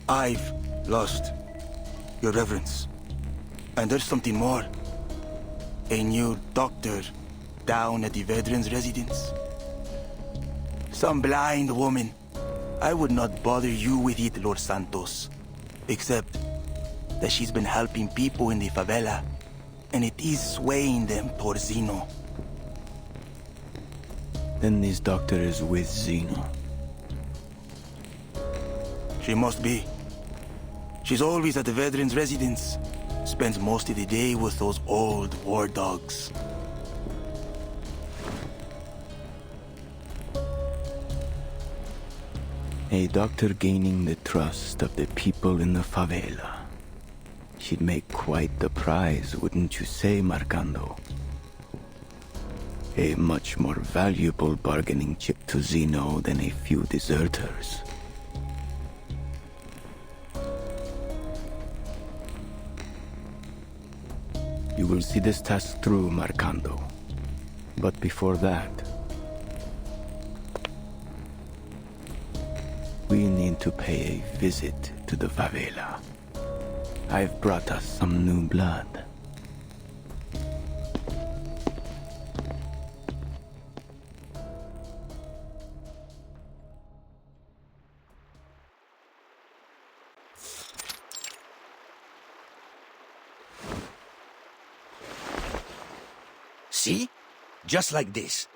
I've lost, Your Reverence. And there's something more. A new doctor down at the veterans' residence. Some blind woman. I would not bother you with it, Lord Santos. Except that she's been helping people in the favela, and it is swaying them towards Zeno.
Then this doctor is with Zeno.
She must be. She's always at the veterans' residence. Spends most of the day with those old war dogs.
A doctor gaining the trust of the people in the favela. She'd make quite the prize, wouldn't you say, Marcando? A much more valuable bargaining chip to Zeno than a few deserters. You will see this task through, Marcando. But before that, we need to pay a visit to the favela. I've brought us some new blood.
See? Just like this.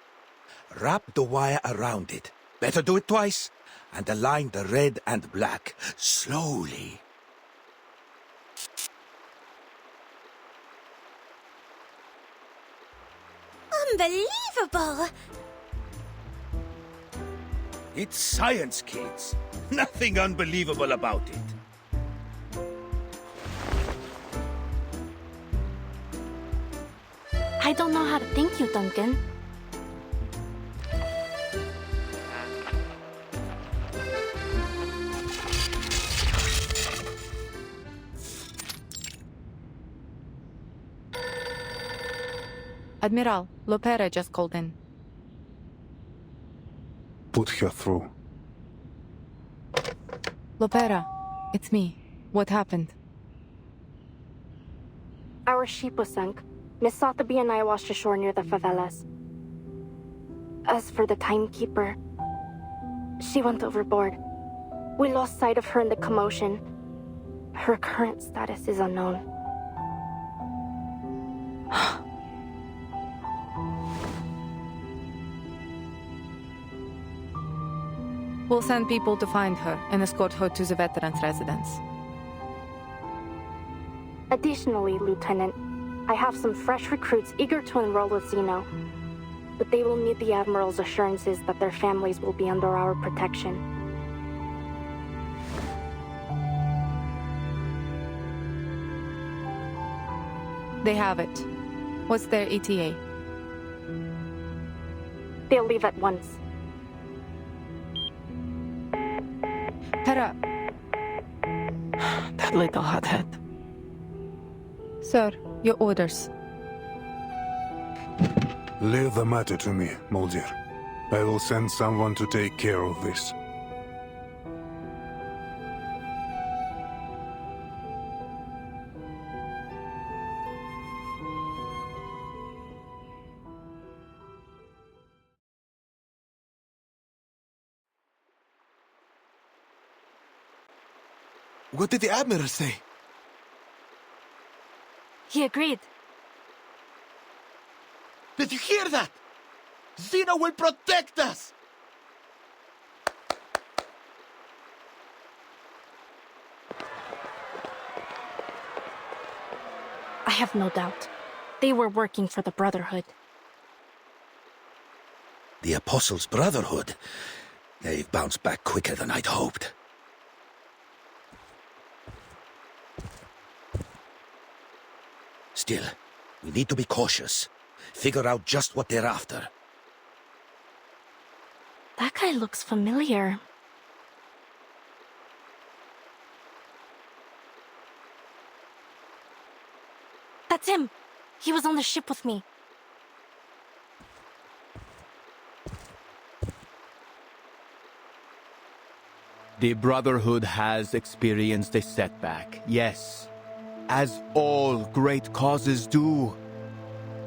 Wrap the wire around it. Better do it twice. And align the red and black. Slowly.
Unbelievable!
It's science, kids. Nothing unbelievable about it.
I don't know how to thank you, Duncan.
Admiral, Lopera just called in.
Put her through.
Lopera, it's me. What happened?
Our ship was sunk. Miss Sotheby and I washed ashore near the favelas. As for the timekeeper, she went overboard. We lost sight of her in the commotion. Her current status is unknown.
We'll send people to find her and escort her to the veterans' residence.
Additionally, Lieutenant, I have some fresh recruits eager to enroll with Zeno. But they will need the Admiral's assurances that their families will be under our protection.
They have it. What's their ETA?
They'll leave at once.
Hera! That little hothead. Sir, your orders.
Leave the matter to me, Mulder. I will send someone to take care of this.
What did the Admiral say?
He agreed.
Did you hear that? Zeno will protect us!
have no doubt. They were working for the Brotherhood.
The Apostles' Brotherhood? They've bounced back quicker than I'd hoped. Still, we need to be cautious. Figure out just what they're after.
That guy looks familiar. That's him! He was on the ship with me.
The Brotherhood has experienced a setback, yes, as all great causes do.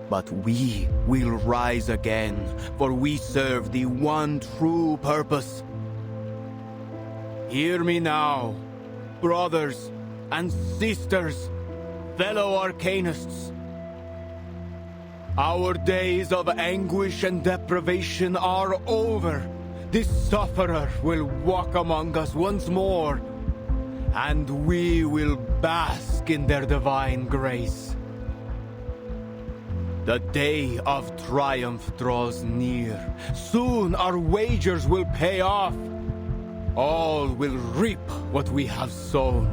But we will rise again, for we serve the one true purpose. Hear me now, brothers and sisters, fellow Arcanists. Our days of anguish and deprivation are over. The sufferer will walk among us once more, and we will bask in their divine grace. The day of triumph draws near. Soon our wagers will pay off. All will reap what we have sown.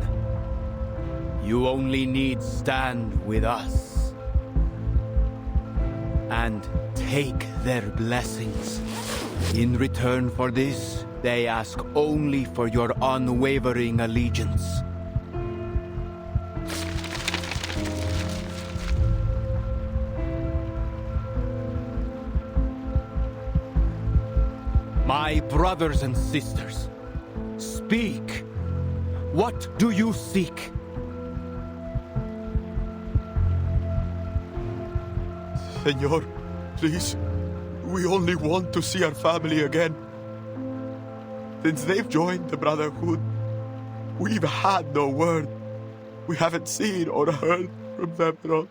You only need stand with us and take their blessings. In return for this, they ask only for your unwavering allegiance. My brothers and sisters, speak. What do you seek?
Senor, please. We only want to see our family again. Since they've joined the Brotherhood, we've had no word. We haven't seen or heard from them at all.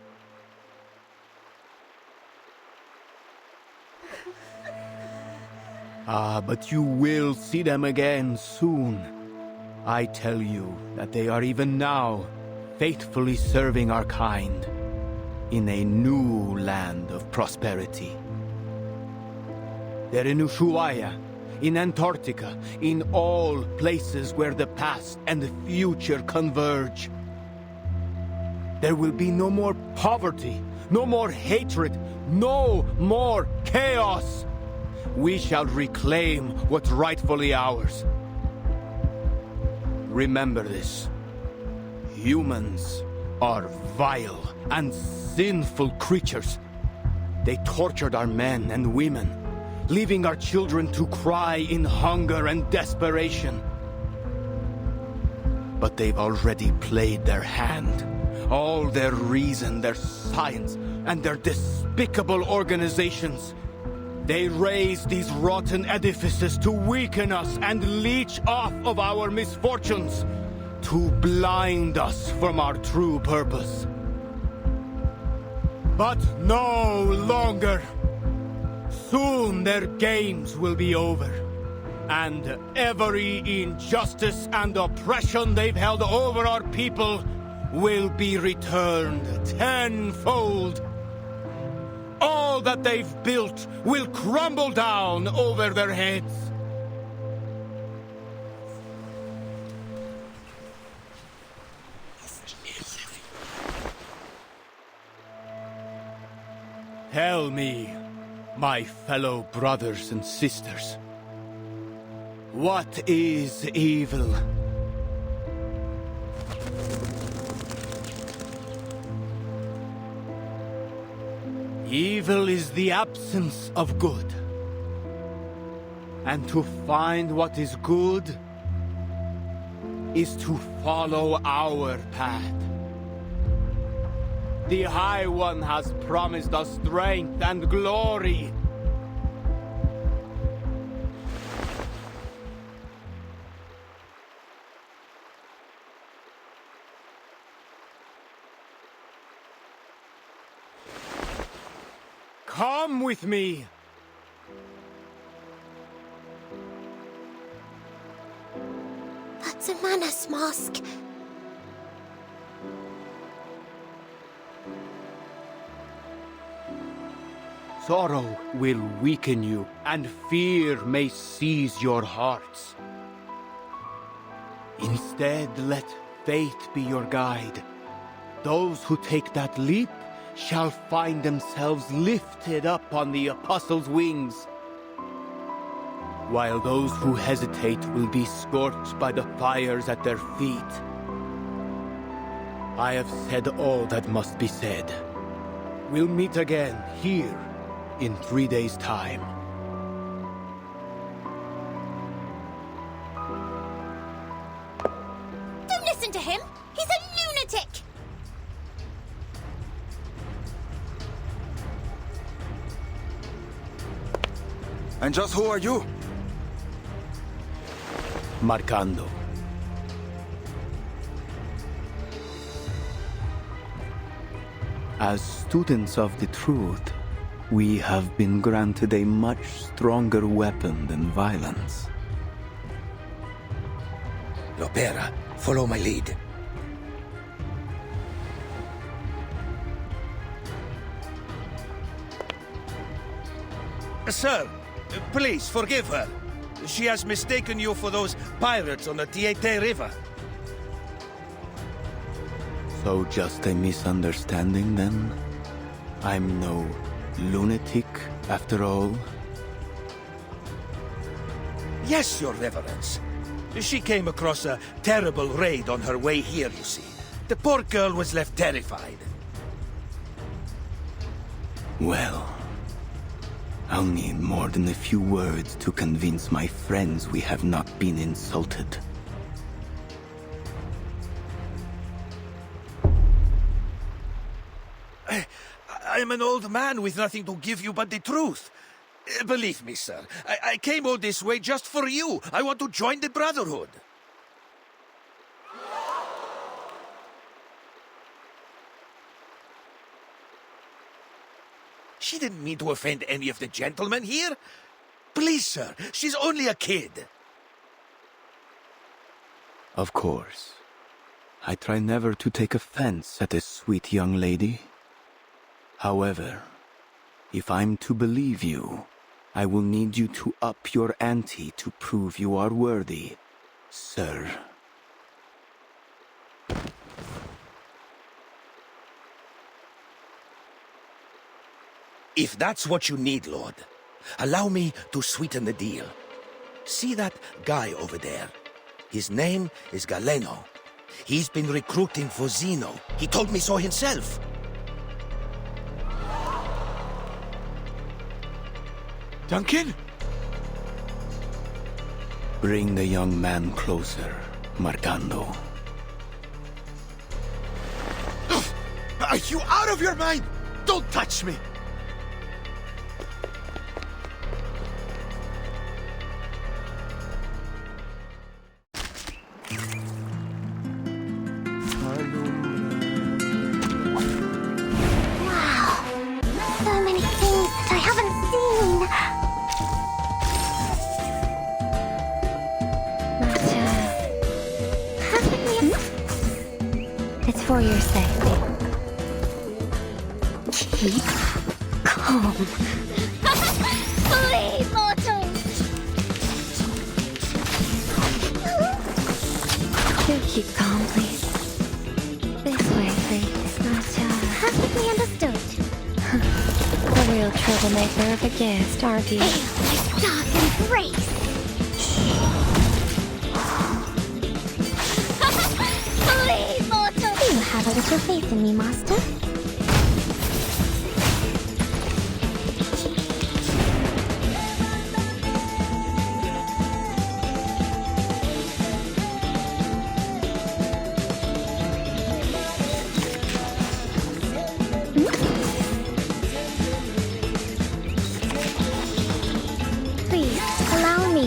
But you will see them again soon. I tell you that they are even now faithfully serving our kind in a new land of prosperity. They're in Ushuaia, in Antarctica, in all places where the past and the future converge. There will be no more poverty, no more hatred, no more chaos. We shall reclaim what's rightfully ours. Remember this. Humans are vile and sinful creatures. They tortured our men and women, leaving our children to cry in hunger and desperation. But they've already played their hand. All their reason, their science, and their despicable organizations. They raise these rotten edifices to weaken us and leech off of our misfortunes, to blind us from our true purpose. But no longer. Soon their games will be over, and every injustice and oppression they've held over our people will be returned tenfold. All that they've built will crumble down over their heads. Tell me, my fellow brothers and sisters, what is evil? Evil is the absence of good. And to find what is good is to follow our path. The High One has promised us strength and glory. Come with me.
That's a Manus mask.
sorrow will weaken you, and fear may seize your hearts. Instead, let faith be your guide. Those who take that leap shall find themselves lifted up on the Apostles' wings, while those who hesitate will be scorched by the fires at their feet. I have said all that must be said. We'll meet again here in 3 days' time.
Don't listen to him! He's a lunatic!
And just who are you?
Marcando. As students of the truth, we have been granted a much stronger weapon than violence.
Lopera, follow my lead. Sir, please forgive her. She has mistaken you for those pirates on the Tiete River.
So just a misunderstanding then? I'm no lunatic after all?
Yes, Your Reverence. She came across a terrible raid on her way here, you see. The poor girl was left terrified.
Well, I'll need more than a few words to convince my friends we have not been insulted.
I'm an old man with nothing to give you but the truth. Believe me, sir, I came all this way just for you. I want to join the Brotherhood. She didn't mean to offend any of the gentlemen here. Please, sir, she's only a kid.
Of course. I try never to take offense at a sweet young lady. However, if I'm to believe you, I will need you to up your ante to prove you are worthy, sir.
If that's what you need, Lord, allow me to sweeten the deal. See that guy over there? His name is Galeno. He's been recruiting for Zeno. He told me so himself.
Duncan?
Bring the young man closer, Marcando.
Are you out of your mind? Don't touch me!
So many things that I haven't seen!
It's for your safety. Keep calm.
Flee, mortals!
Do keep calm, please. This way, please.
Perfectly understood.
The real troublemaker of a guest, aren't you?
My dark embrace! Flee, mortals! You have a little faith in me, Master. Please, allow me.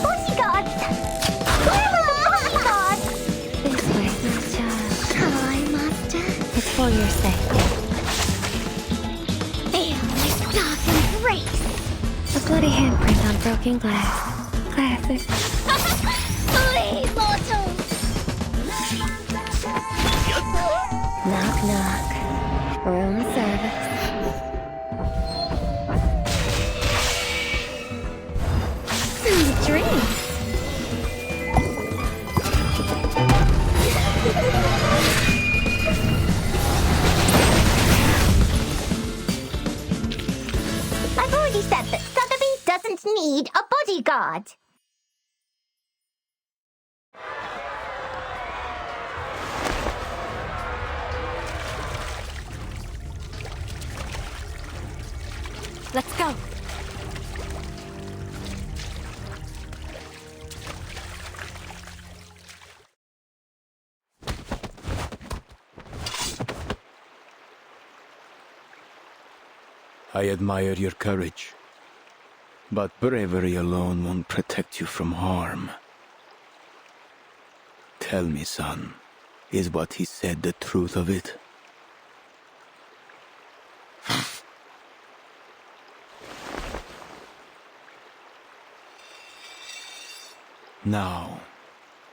Bodyguards! Where are the bodyguards?
This way, Master.
Hi, Master.
It's for your safety.
Feel my dark embrace!
A bloody handprint on broken glass. Classic.
Flee, mortals!
Knock, knock.
god.
Let's go.
I admire your courage. But bravery alone won't protect you from harm. Tell me, son, is what he said the truth of it? Now,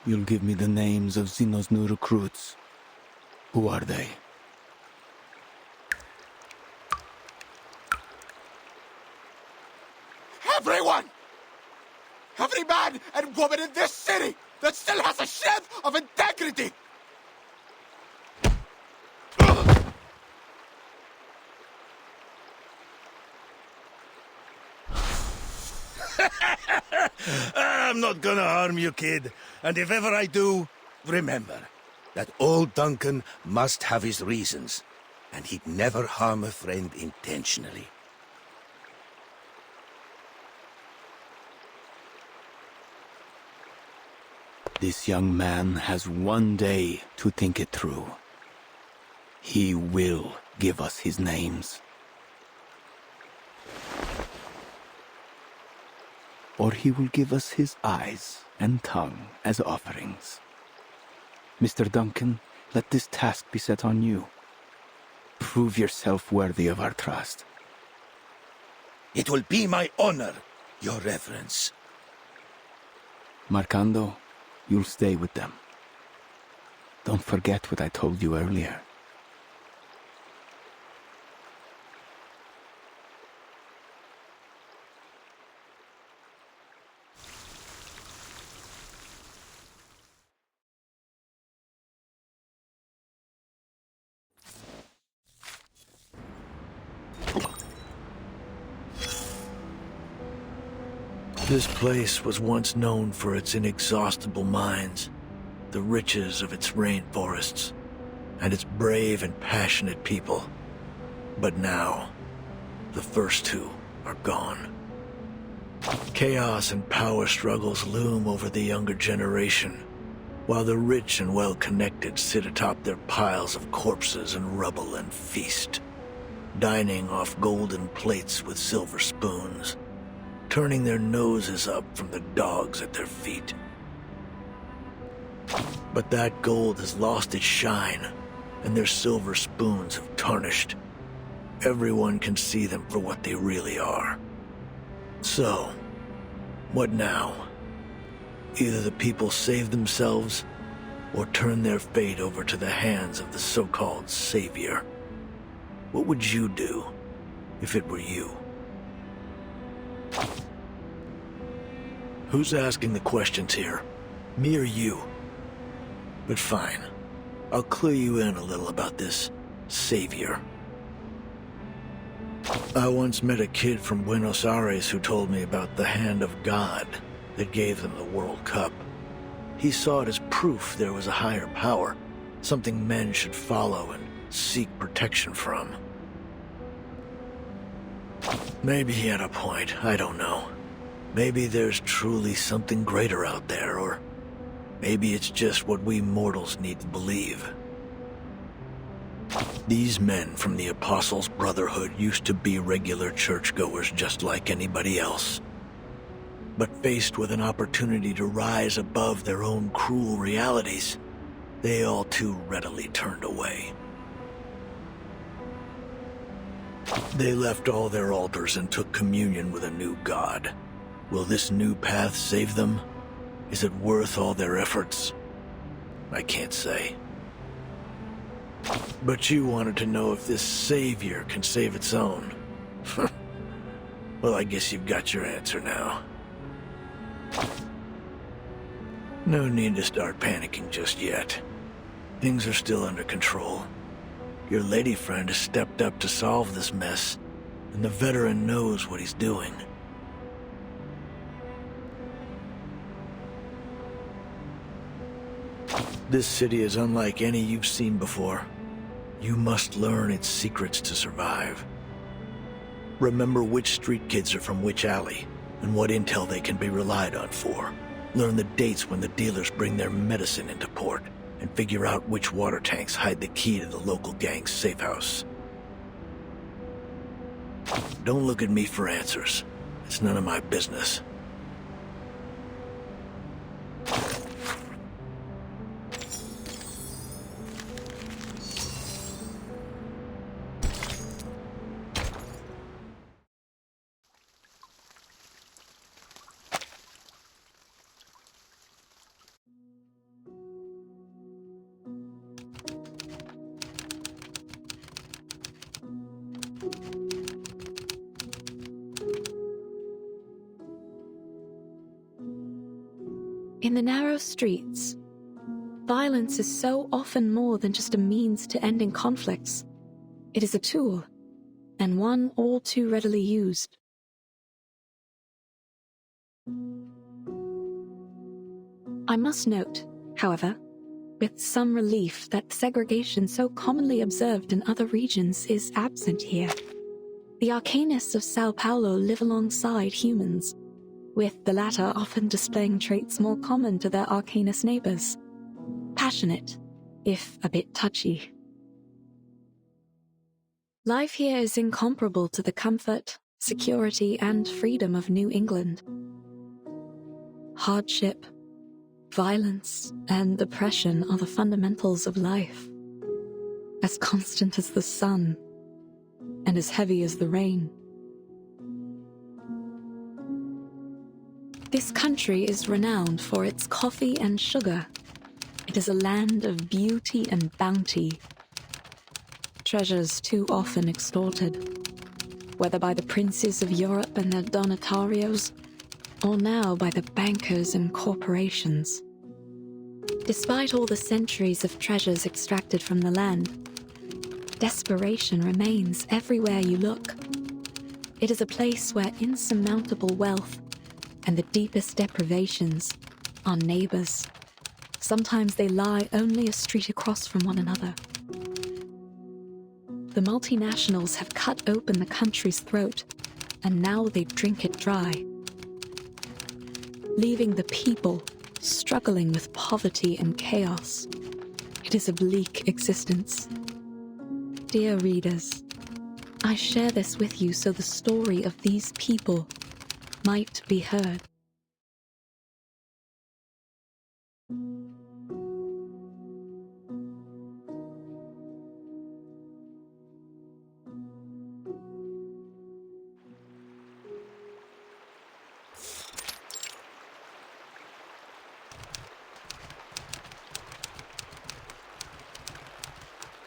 you'll give me the names of Zeno's new recruits. Who are they?
Everyone! Every man and woman in this city that still has a shred of integrity!
I'm not gonna harm you, kid. And if ever I do, remember that old Duncan must have his reasons, and he'd never harm a friend intentionally.
This young man has one day to think it through. He will give us his names. Or he will give us his eyes and tongue as offerings. Mr. Duncan, let this task be set on you. Prove yourself worthy of our trust.
It will be my honor, Your Reverence.
Marcando, you'll stay with them. Don't forget what I told you earlier.
This place was once known for its inexhaustible mines, the riches of its rainforests, and its brave and passionate people. But now, the first two are gone. Chaos and power struggles loom over the younger generation, while the rich and well-connected sit atop their piles of corpses and rubble and feast, dining off golden plates with silver spoons, turning their noses up from the dogs at their feet. But that gold has lost its shine, and their silver spoons have tarnished. Everyone can see them for what they really are. So, what now? Either the people save themselves, or turn their fate over to the hands of the so-called savior. What would you do if it were you? Who's asking the questions here? Me or you? But fine. I'll clue you in a little about this savior. I once met a kid from Buenos Aires who told me about the hand of God that gave them the World Cup. He saw it as proof there was a higher power, something men should follow and seek protection from. Maybe he had a point, I don't know. Maybe there's truly something greater out there, or maybe it's just what we mortals need to believe. These men from the Apostles' Brotherhood used to be regular churchgoers just like anybody else. But faced with an opportunity to rise above their own cruel realities, they all too readily turned away. They left all their altars and took communion with a new god. Will this new path save them? Is it worth all their efforts? I can't say. But you wanted to know if this savior can save its own. Well, I guess you've got your answer now. No need to start panicking just yet. Things are still under control. Your lady friend has stepped up to solve this mess, and the veteran knows what he's doing. This city is unlike any you've seen before. You must learn its secrets to survive. Remember which street kids are from which alley, and what intel they can be relied on for. Learn the dates when the dealers bring their medicine into port, and figure out which water tanks hide the key to the local gang's safe house. Don't look at me for answers. It's none of my business.
In the narrow streets, violence is so often more than just a means to ending conflicts. It is a tool, and one all too readily used. I must note, however, with some relief that segregation so commonly observed in other regions is absent here. The Arcanists of Sao Paulo live alongside humans, with the latter often displaying traits more common to their Arcanist neighbors. Passionate, if a bit touchy. Life here is incomparable to the comfort, security, and freedom of New England. Hardship, violence, and oppression are the fundamentals of life, as constant as the sun, and as heavy as the rain. This country is renowned for its coffee and sugar. It is a land of beauty and bounty. Treasures too often extorted, whether by the princes of Europe and their donatarios, or now by the bankers and corporations. Despite all the centuries of treasures extracted from the land, desperation remains everywhere you look. It is a place where insurmountable wealth and the deepest deprivations are neighbors. Sometimes they lie only a street across from one another. The multinationals have cut open the country's throat, and now they drink it dry, leaving the people struggling with poverty and chaos. It is a bleak existence. Dear readers, I share this with you so the story of these people might be heard.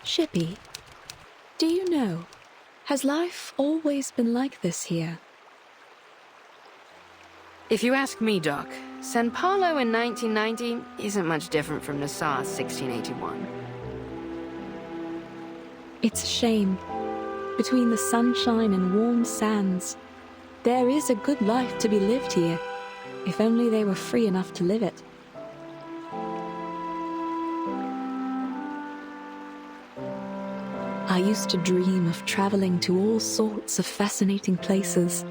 Shippy, do you know, has life always been like this here?
If you ask me, Doc, San Paulo in 1990 isn't much different from Nassau 1681.
It's a shame. Between the sunshine and warm sands, there is a good life to be lived here, if only they were free enough to live it. I used to dream of traveling to all sorts of fascinating places.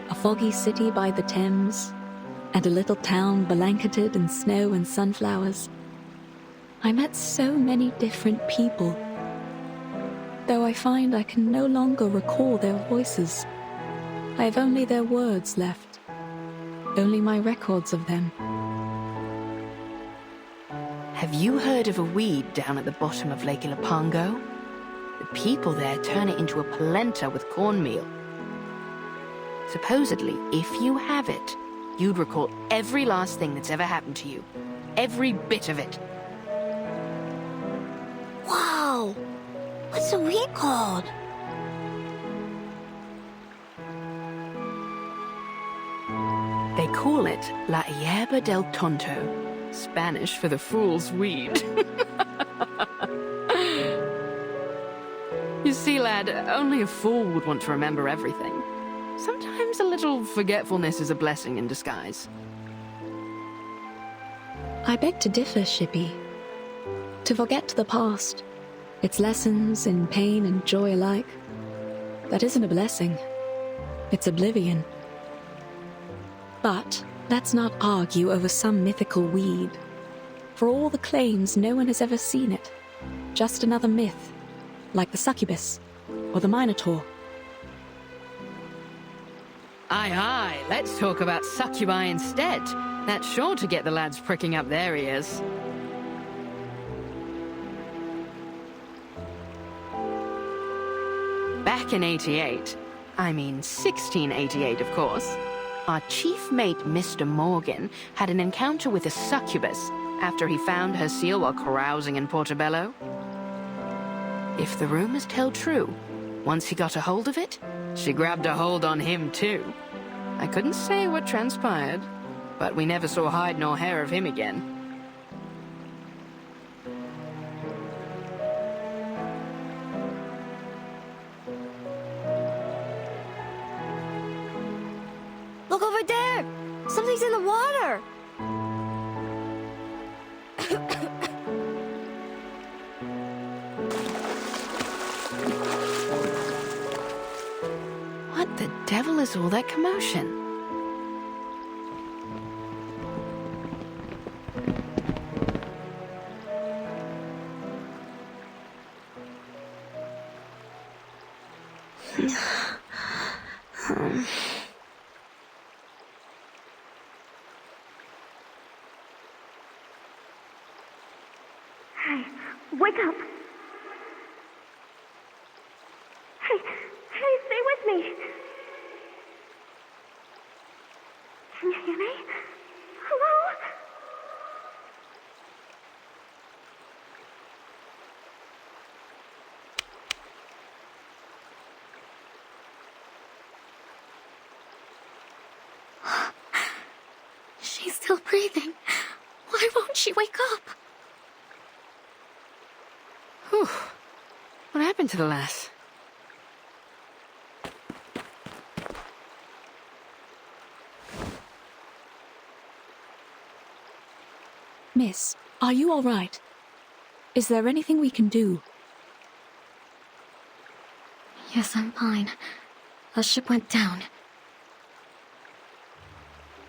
A foggy city by the Thames, and a little town blanketed in snow and sunflowers. I met so many different people, though I find I can no longer recall their voices. I have only their words left, only my records of them.
Have you heard of a weed down at the bottom of Lake Ilopango? The people there turn it into a polenta with cornmeal. Supposedly, if you have it, you'd recall every last thing that's ever happened to you. Every bit of it.
Wow! What's the weed called?
They call it La Hierba del Tonto, Spanish for the fool's weed. You see, lad, only a fool would want to remember everything. Sometimes a little forgetfulness is a blessing in disguise.
I beg to differ, Shippy. To forget the past, its lessons in pain and joy alike, that isn't a blessing. It's oblivion. But let's not argue over some mythical weed. For all the claims, no one has ever seen it. Just another myth, like the succubus or the minotaur.
Aye, aye, let's talk about succubi instead. That's sure to get the lads pricking up their ears. Back in 88, I mean 1688 of course, our chief mate Mr. Morgan had an encounter with a succubus after he found her seal while carousing in Portobello. If the rumors tell true, once he got a hold of it, she grabbed a hold on him too. I couldn't say what transpired, but we never saw hide nor hair of him again.
Look over there! Something's in the water!
What the devil is all that commotion?
Hey, wake up! Hey, stay with me! Can you hear me? Hello?
She's still breathing. Why won't she wake up?
Whew. What happened to the lass?
Miss, are you all right? Is there anything we can do?
Yes, I'm fine. The ship went down.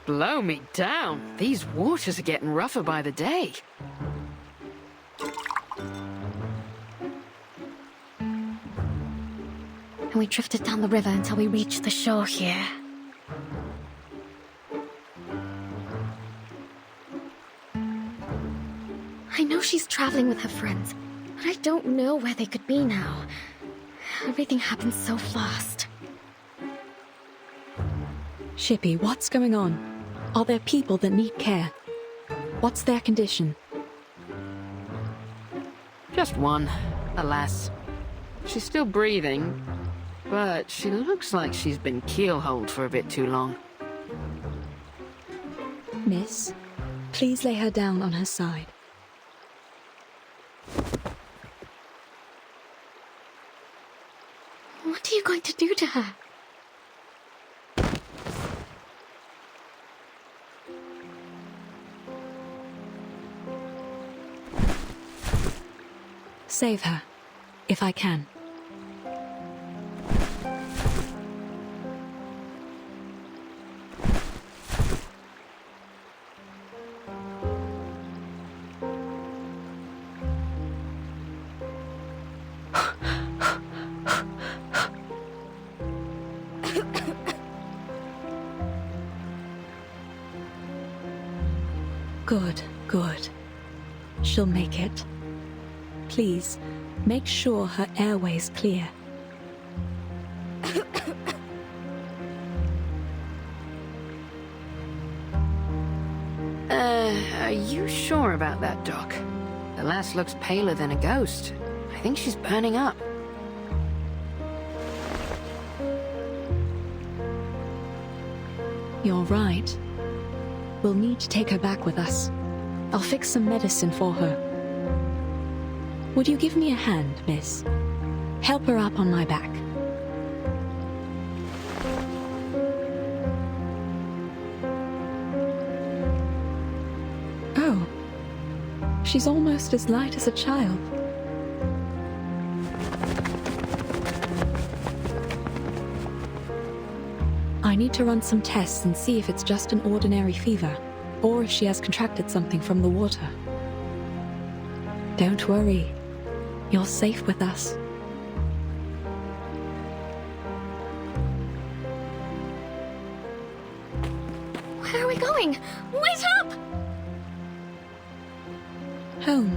Blow me down. These waters are getting rougher by the day.
And we drifted down the river until we reached the shore here. I know she's traveling with her friends, but I don't know where they could be now. Everything happened so fast.
Shippy, what's going on? Are there people that need care? What's their condition?
Just one, alas. She's still breathing, but she looks like she's been keelholed for a bit too long.
Miss, please lay her down on her side.
What are you going to do to her?
Save her, if I can. Good, good. She'll make it. Please, make sure her airway's clear.
Are you sure about that, Doc? The lass looks paler than a ghost. I think she's burning up.
You're right. We'll need to take her back with us. I'll fix some medicine for her. Would you give me a hand, miss? Help her up on my back. Oh,
She's almost as light as a child. I need to run some tests and see if it's just an ordinary fever, or if she has contracted something from the water. Don't worry. You're safe with us.
Where are we going? Wait up!
Home.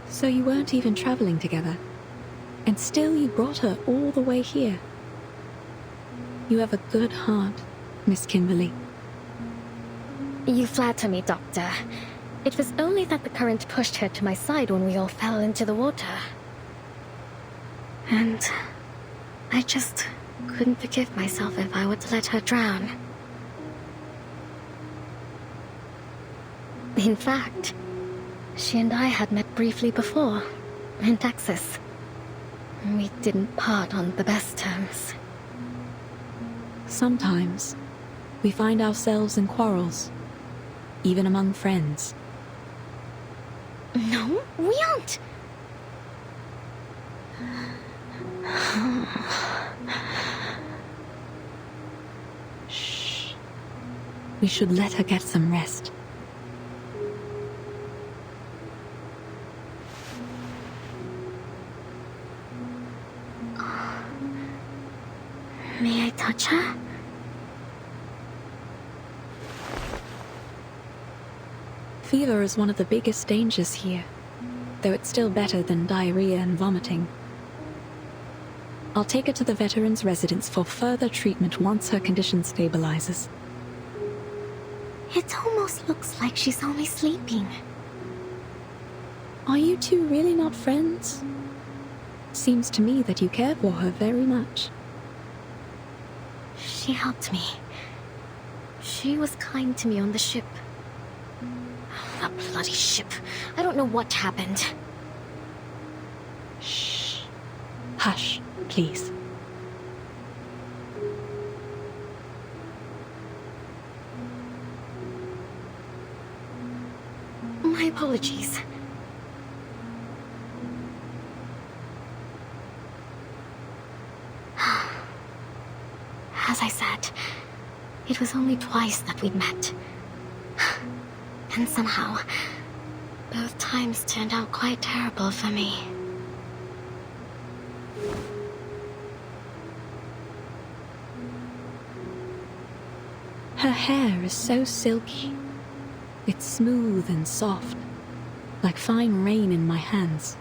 So you weren't even traveling together, and still you brought her all the way here. You have a good heart, Miss Kimberly.
You flatter me, Doctor. It was only that the current pushed her to my side when we all fell into the water. And I just couldn't forgive myself if I were to let her drown. In fact, she and I had met briefly before, in Texas. We didn't part on the best terms.
Sometimes we find ourselves in quarrels, even among friends.
No, we aren't.
Shh. We should let her get some rest.
May I touch her?
Fever is one of the biggest dangers here, though it's still better than diarrhea and vomiting. I'll take her to the veterans' residence for further treatment once her condition stabilizes.
It almost looks like she's only sleeping.
Are you two really not friends? Seems to me that you care for her very much.
She helped me. She was kind to me on the ship. That bloody ship. I don't know what happened.
Shh. Hush, please.
My apologies. As I said, it was only twice that we'd met. And somehow, both times turned out quite terrible for me.
Her hair is so silky. It's smooth and soft, like fine rain in my hands.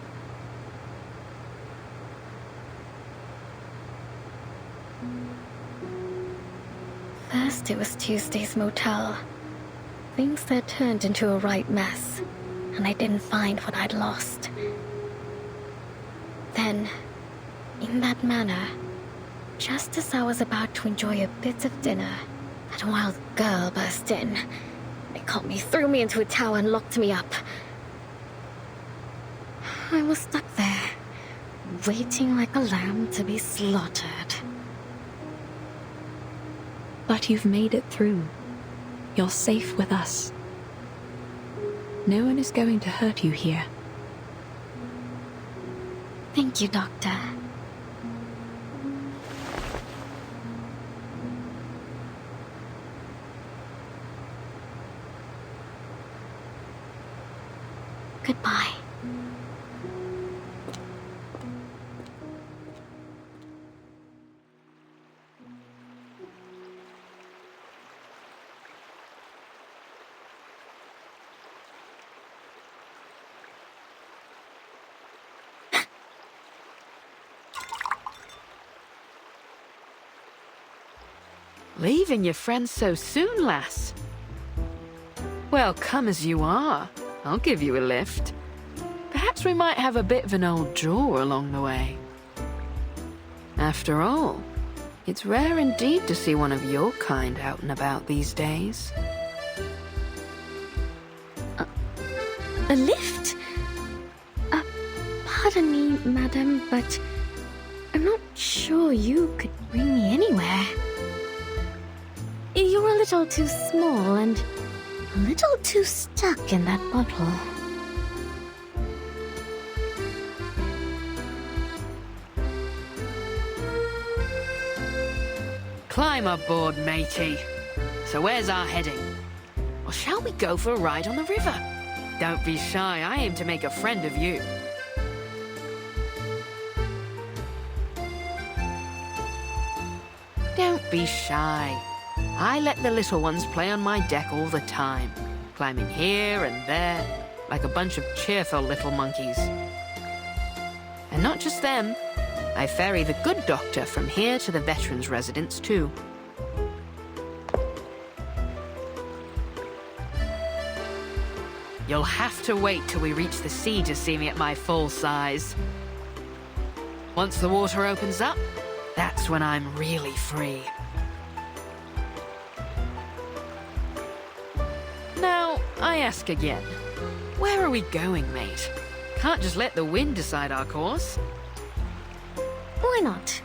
First it was Tuesday's motel. Things that turned into a right mess. and I didn't find what I'd lost. Then, in that manner, just as I was about to enjoy a bit of dinner, that wild girl burst in. They caught me, threw me into a tower, and locked me up. I was stuck there, waiting like a lamb to be slaughtered.
But you've made it through. You're safe with us. No one is going to hurt you here.
Thank you, Doctor. Goodbye.
Leaving your friends so soon, lass? Well, come as you are. I'll give you a lift. Perhaps we might have a bit of an old jaw along the way. After all, it's rare indeed to see one of your kind out and about these days.
A lift? Pardon me, madam, but I'm not sure you could bring me anywhere. You're a little too small and a little too stuck in that bottle.
Climb aboard, matey. So where's our heading? Or shall we go for a ride on the river? Don't be shy, I aim to make a friend of you. Don't be shy. I let the little ones play on my deck all the time, climbing here and there, like a bunch of cheerful little monkeys. And not just them, I ferry the good doctor from here to the veterans' residence too. You'll have to wait till we reach the sea to see me at my full size. Once the water opens up, that's when I'm really free. Now, I ask again, where are we going, mate? Can't just let the wind decide our course.
Why not?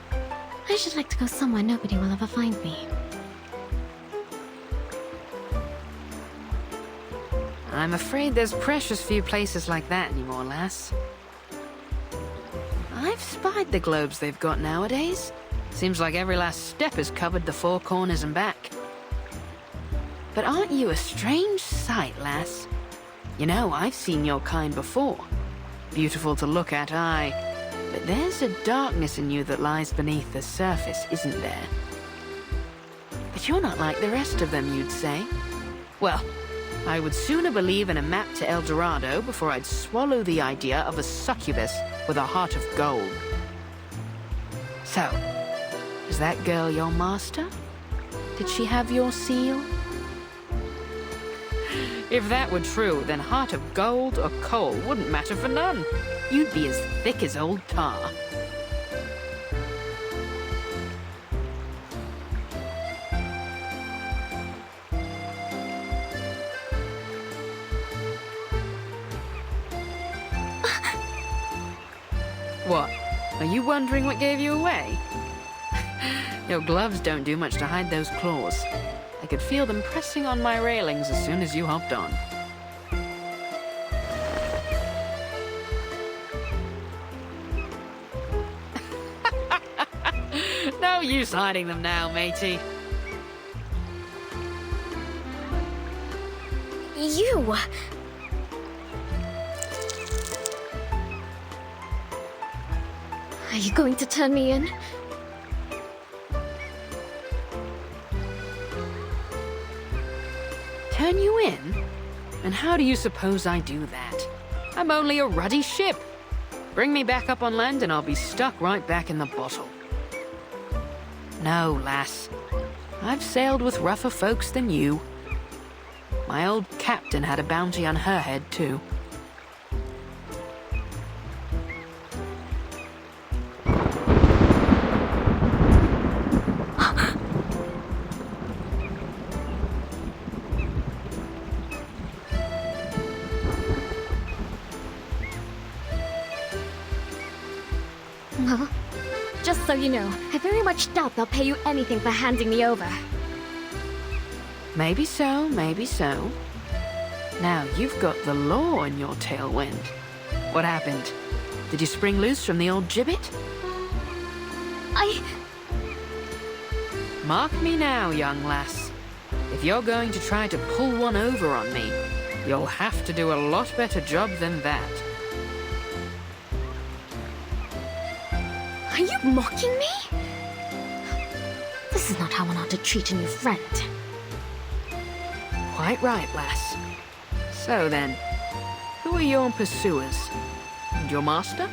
I should like to go somewhere nobody will ever find me.
I'm afraid there's precious few places like that anymore, lass. I've spied the globes they've got nowadays. Seems like every last step has covered the four corners and back. But aren't you a strange sight, lass? You know, I've seen your kind before. Beautiful to look at, aye. But there's a darkness in you that lies beneath the surface, isn't there? But you're not like the rest of them, you'd say. Well, I would sooner believe in a map to El Dorado before I'd swallow the idea of a succubus with a heart of gold. So, is that girl your master? Did she have your seal? If that were true, then heart of gold or coal wouldn't matter for none. You'd be as thick as old tar. What? Are you wondering what gave you away? Your gloves don't do much to hide those claws. I could feel them pressing on my railings as soon as you hopped on. No use hiding them now, matey.
You! Are you going to turn me in?
Turn you in? And how do you suppose I do that? I'm only a ruddy ship. Bring me back up on land and I'll be stuck right back in the bottle. No, lass. I've sailed with rougher folks than you. My old captain had a bounty on her head, too.
Huh? Just so you know, I very much doubt they'll pay you anything for handing me over.
Maybe so, maybe so. Now, you've got the law in your tailwind. What happened? Did you spring loose from the old gibbet? Mark me now, young lass. If you're going to try to pull one over on me, you'll have to do a lot better job than that.
Are you mocking me? This is not how one ought to treat a new friend.
Quite right, lass. So then, who are your pursuers? And your master?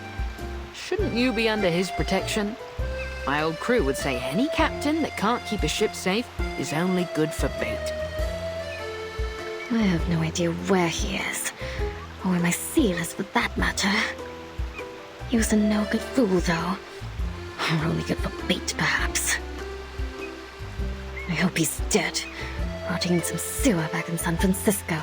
Shouldn't you be under his protection? My old crew would say any captain that can't keep a ship safe is only good for bait.
I have no idea where he is, or where my seal is for that matter. He was a no-good fool, though. Or only good for bait, perhaps. I hope he's dead, rotting in some sewer back in San Francisco.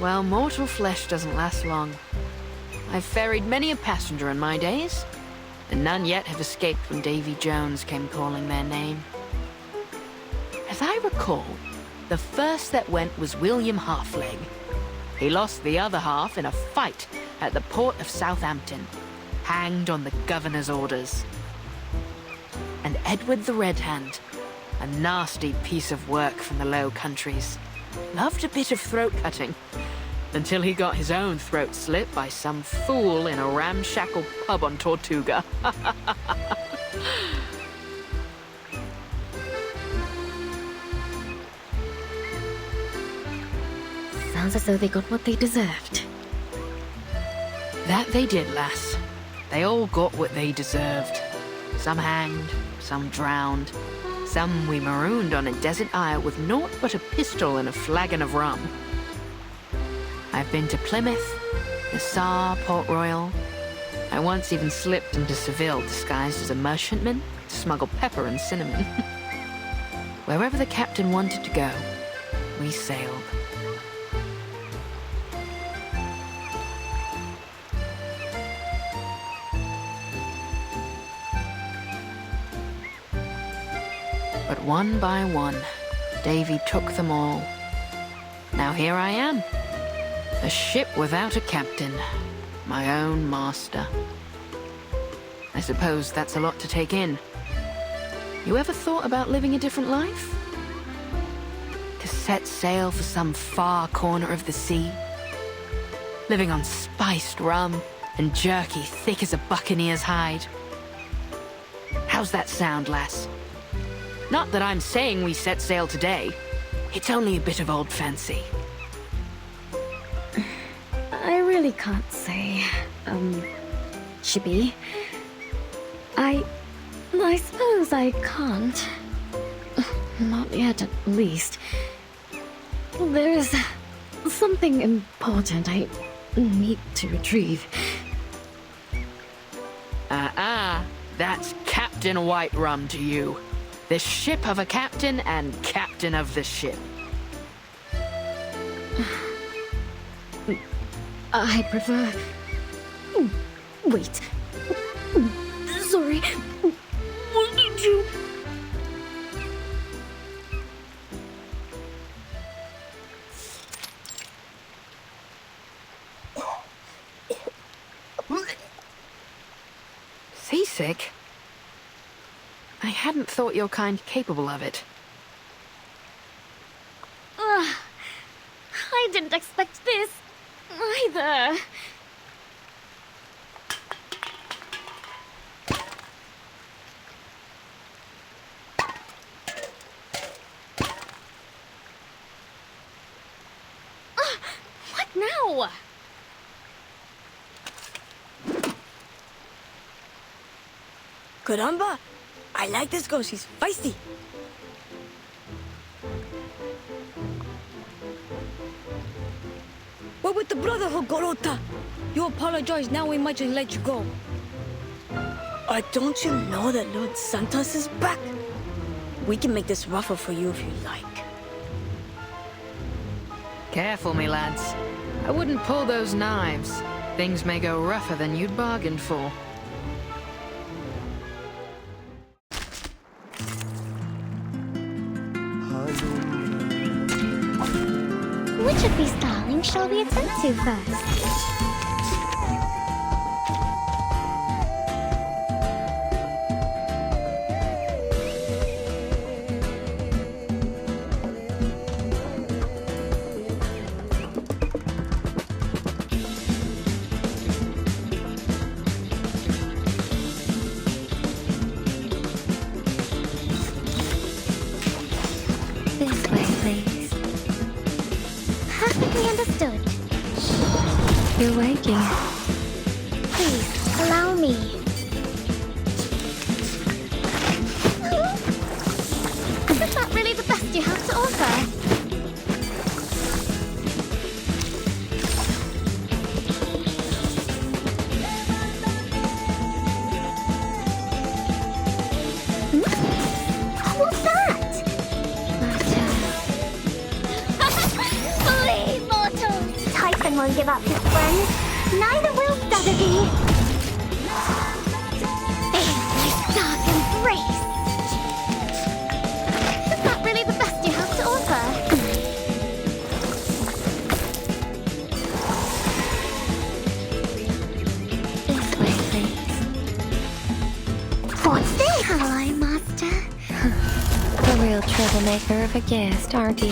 Well, mortal flesh doesn't last long. I've ferried many a passenger in my days, and none yet have escaped when Davy Jones came calling their name. As I recall, the first that went was William Halfleg. He lost the other half in a fight at the port of Southampton, hanged on the governor's orders. And Edward the Red Hand, a nasty piece of work from the Low Countries, loved a bit of throat-cutting, until he got his own throat slit by some fool in a ramshackle pub on Tortuga.
Sounds as though they got what they deserved.
That they did, lass. They all got what they deserved. Some hanged, some drowned, some we marooned on a desert isle with naught but a pistol and a flagon of rum. I've been to Plymouth, Nassau, Port Royal. I once even slipped into Seville disguised as a merchantman to smuggle pepper and cinnamon. Wherever the captain wanted to go, we sailed. But one by one, Davy took them all. Now here I am. A ship without a captain. My own master. I suppose that's a lot to take in. You ever thought about living a different life? To set sail for some far corner of the sea? Living on spiced rum and jerky thick as a buccaneer's hide? How's that sound, lass? Not that I'm saying we set sail today. It's only a bit of old fancy.
I really can't say, Chibi. I suppose I can't. Not yet, at least. There's something important I need to retrieve.
That's Captain Whiterum to you. The ship of a captain and captain of the ship.
I prefer... Wait. Sorry. What did you...
Seasick? I hadn't thought your kind capable of it.
I didn't expect this, either. What now?
Caramba! I like this girl, she's feisty. What with the Brotherhood, Gorota? You apologize, now we might just let you go. Don't you know that Lord Santos is back? We can make this rougher for you if you like.
Careful, me lads. I wouldn't pull those knives. Things may go rougher than you'd bargained for.
Which of these darlings shall we attend to first? This way, please. Perfectly understood.
You're waking.
Please, allow me. Is that really the best you have to offer? What's that? Flee, mortals! Typhon won't give up his friends. Neither will Sotheby. Feel my dark embrace. Is that really the best you have to offer? This way, please. What's this? Hello, Master.
A real troublemaker of a guest, aren't you?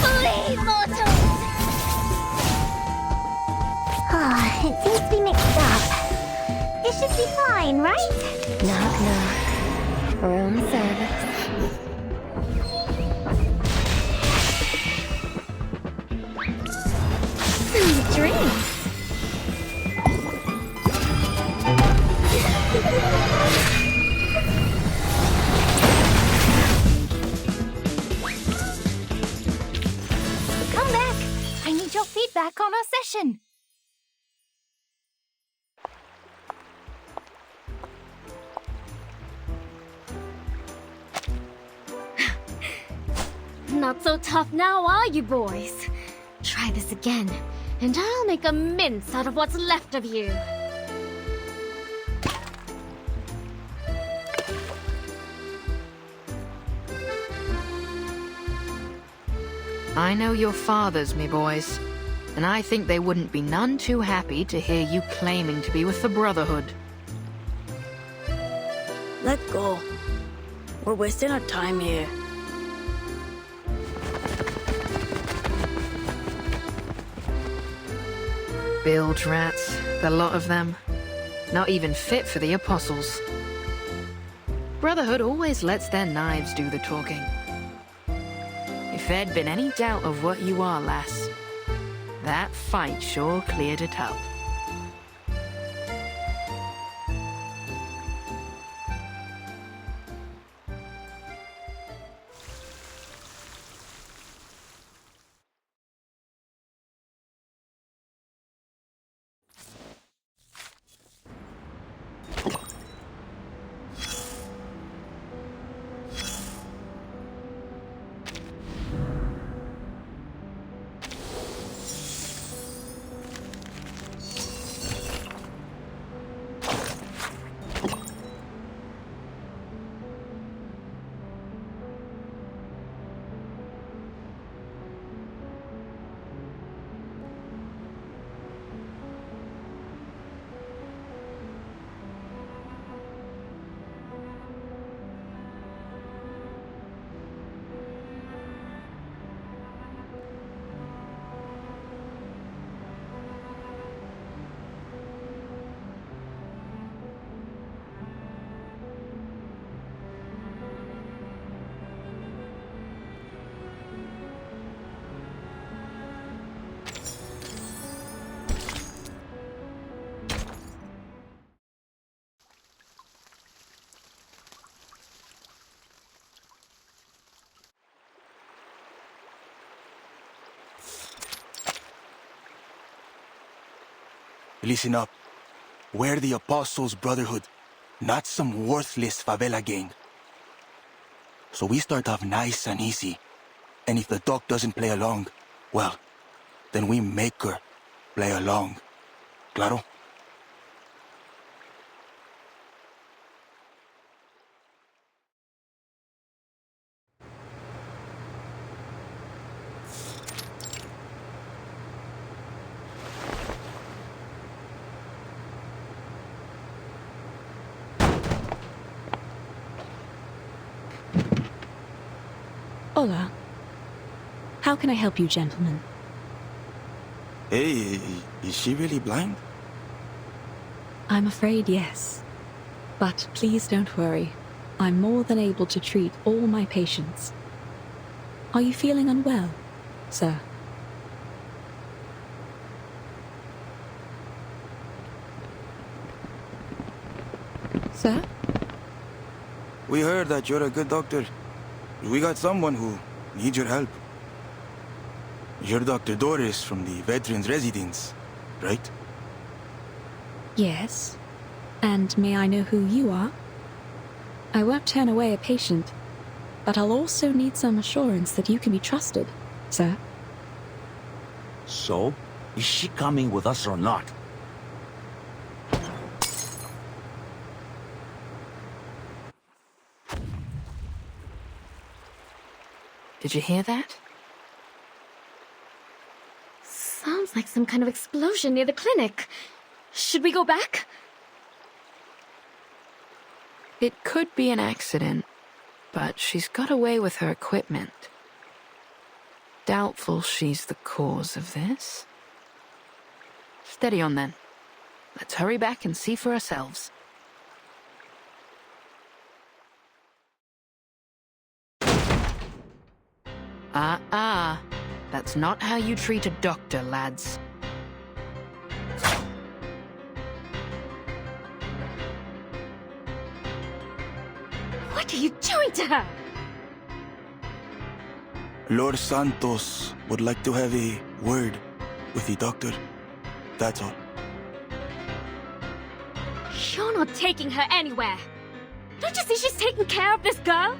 Flee, mortals! Ah, it seems to be mixed up. This should be fine, right?
Knock, knock. Room service.
Some drinks. Come back. I need your feedback on our session. Not so tough now, are you, boys? Try this again, and I'll make a mince out of what's left of you.
I know your fathers, me boys, and I think they wouldn't be none too happy to hear you claiming to be with the Brotherhood.
Let go. We're wasting our time here.
Bilge rats, the lot of them. Not even fit for the apostles. Brotherhood always lets their knives do the talking. If there'd been any doubt of what you are, lass, that fight sure cleared it up.
Listen up. We're the Apostles' Brotherhood, not some worthless favela gang. So we start off nice and easy. And if the doc doesn't play along, Well, then we make her play along. Claro?
Hola. How can I help you, gentlemen?
Hey, is she really blind?
I'm afraid yes. But please don't worry. I'm more than able to treat all my patients. Are you feeling unwell, sir? Sir?
We heard that you're a good doctor. We got someone who needs your help. You're Dr. Doris from the Veterans Residence, right?
Yes. And may I know who you are? I won't turn away a patient, but I'll also need some assurance that you can be trusted, sir.
So, is she coming with us or not?
Did you hear that?
Sounds like some kind of explosion near the clinic. Should we go back?
It could be an accident, but she's got away with her equipment. Doubtful she's the cause of this. Steady on then. Let's hurry back and see for ourselves. That's not how you treat a doctor, lads.
What are you doing to her?
Lord Santos would like to have a word with the doctor. That's all.
You're not taking her anywhere. Don't you see she's taking care of this girl?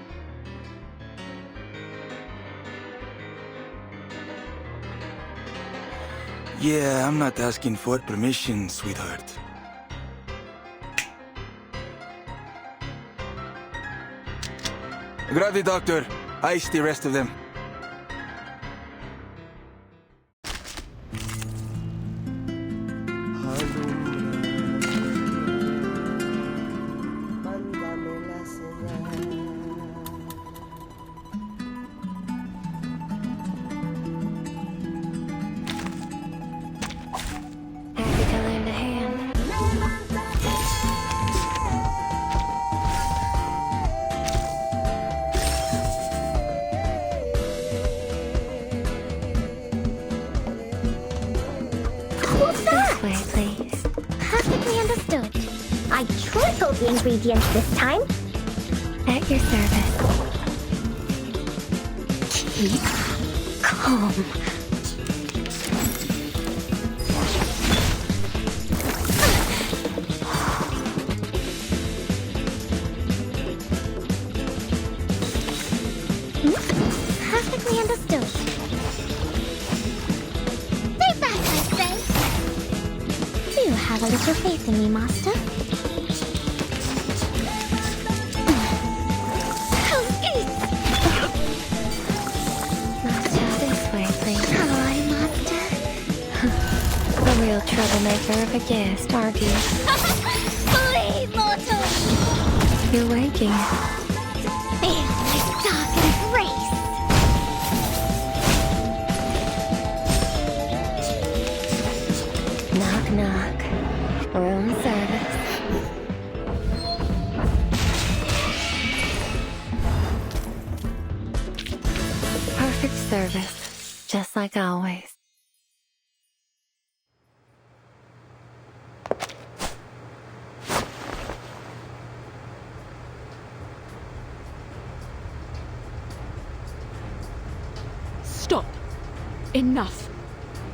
Yeah, I'm not asking for permission, sweetheart. Grab the doctor. Ice the rest of them.
The ingredients this time.
At your service.
Keep calm.
Perfectly understood. Stay back, I say.
Do have a little faith in me, Master.
Real troublemaker of a guest, aren't you?
Bleed, mortal!
You're waking.
Feel my dark embrace!
Knock, knock. Room service. Perfect service, just like always.
Stop! Enough!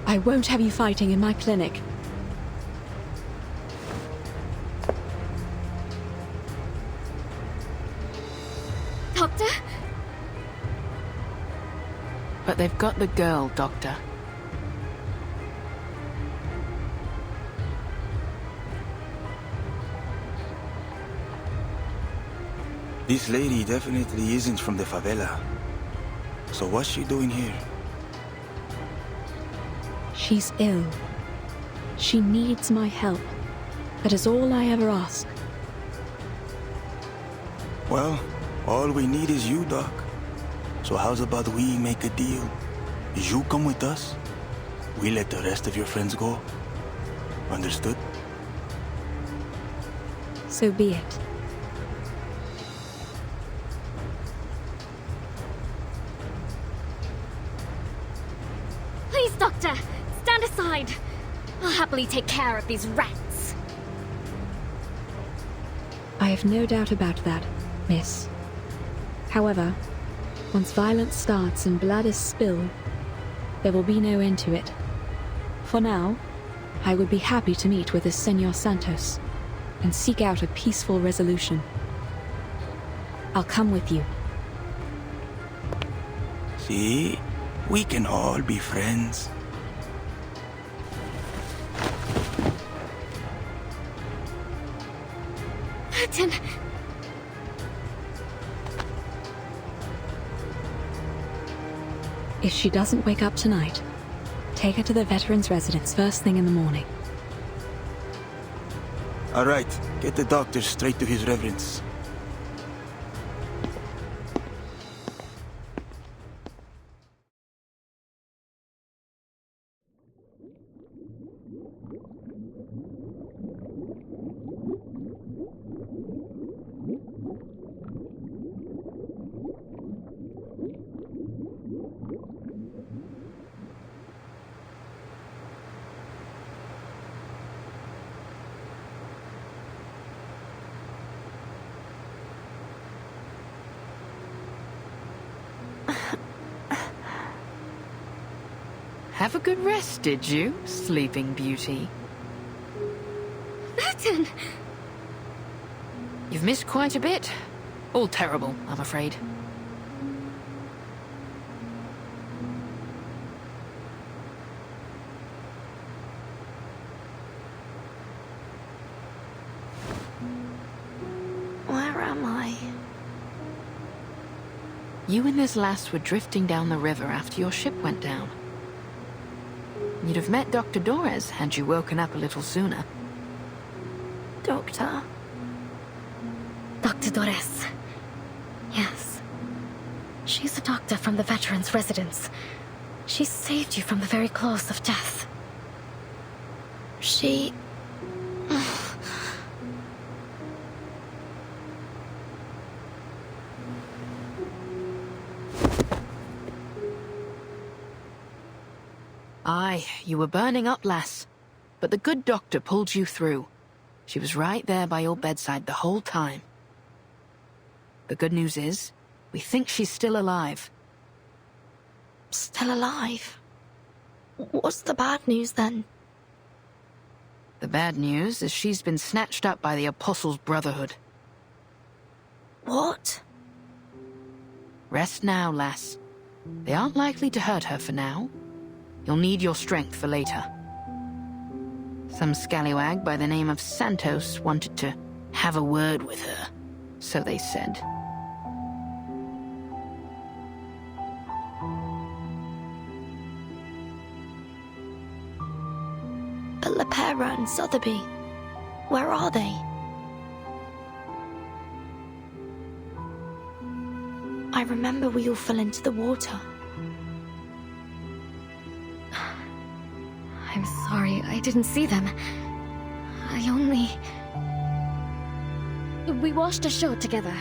I won't have you fighting in my clinic.
Doctor?
But they've got the girl, Doctor.
This lady definitely isn't from the favela. So what's she doing here?
She's ill. She needs my help. That is all I ever ask.
Well, all we need is you, Doc. So how's about we make a deal? You come with us, we let the rest of your friends go. Understood?
So be it.
Please, Doctor, stand aside. I'll happily take care of these rats.
I have no doubt about that, miss. However, once violence starts and blood is spilled, there will be no end to it. For now, I would be happy to meet with this Senor Santos and seek out a peaceful resolution. I'll come with you.
See? We can all be friends.
Martin!
If she doesn't wake up tonight, take her to the veterans' residence first thing in the morning.
All right, get the doctor straight to his reverence.
Have a good rest, did you, Sleeping Beauty?
Martin!
You've missed quite a bit. All terrible, I'm afraid.
Where am I?
You and this lass were drifting down the river after your ship went down. You'd have met Dr. Dorez had you woken up a little sooner.
Doctor?
Dr. Dorez. Yes. She's a doctor from the veterans' residence. She saved you from the very claws of death.
She...
Aye, you were burning up, lass. But the good doctor pulled you through. She was right there by your bedside the whole time. The good news is, we think she's still alive.
Still alive? What's the bad news then?
The bad news is she's been snatched up by the Apostles' Brotherhood.
What?
Rest now, lass. They aren't likely to hurt her for now. You'll need your strength for later. Some scallywag by the name of Santos wanted to have a word with her, so they said.
But Lepera and Sotheby, where are they? I remember we all fell into the water.
I'm sorry, I didn't see them. I only... We washed ashore together.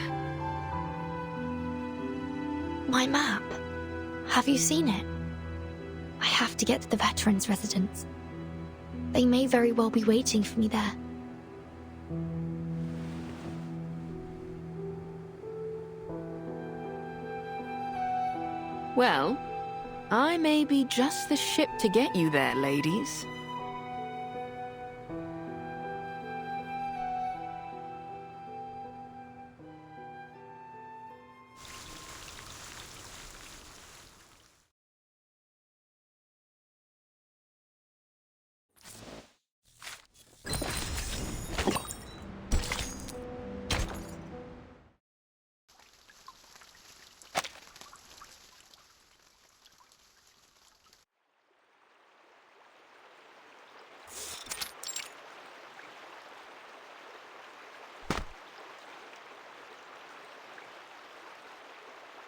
My map. Have you seen it? I have to get to the veterans' residence. They may very well be waiting for me there.
Well, I may be just the ship to get you there, ladies.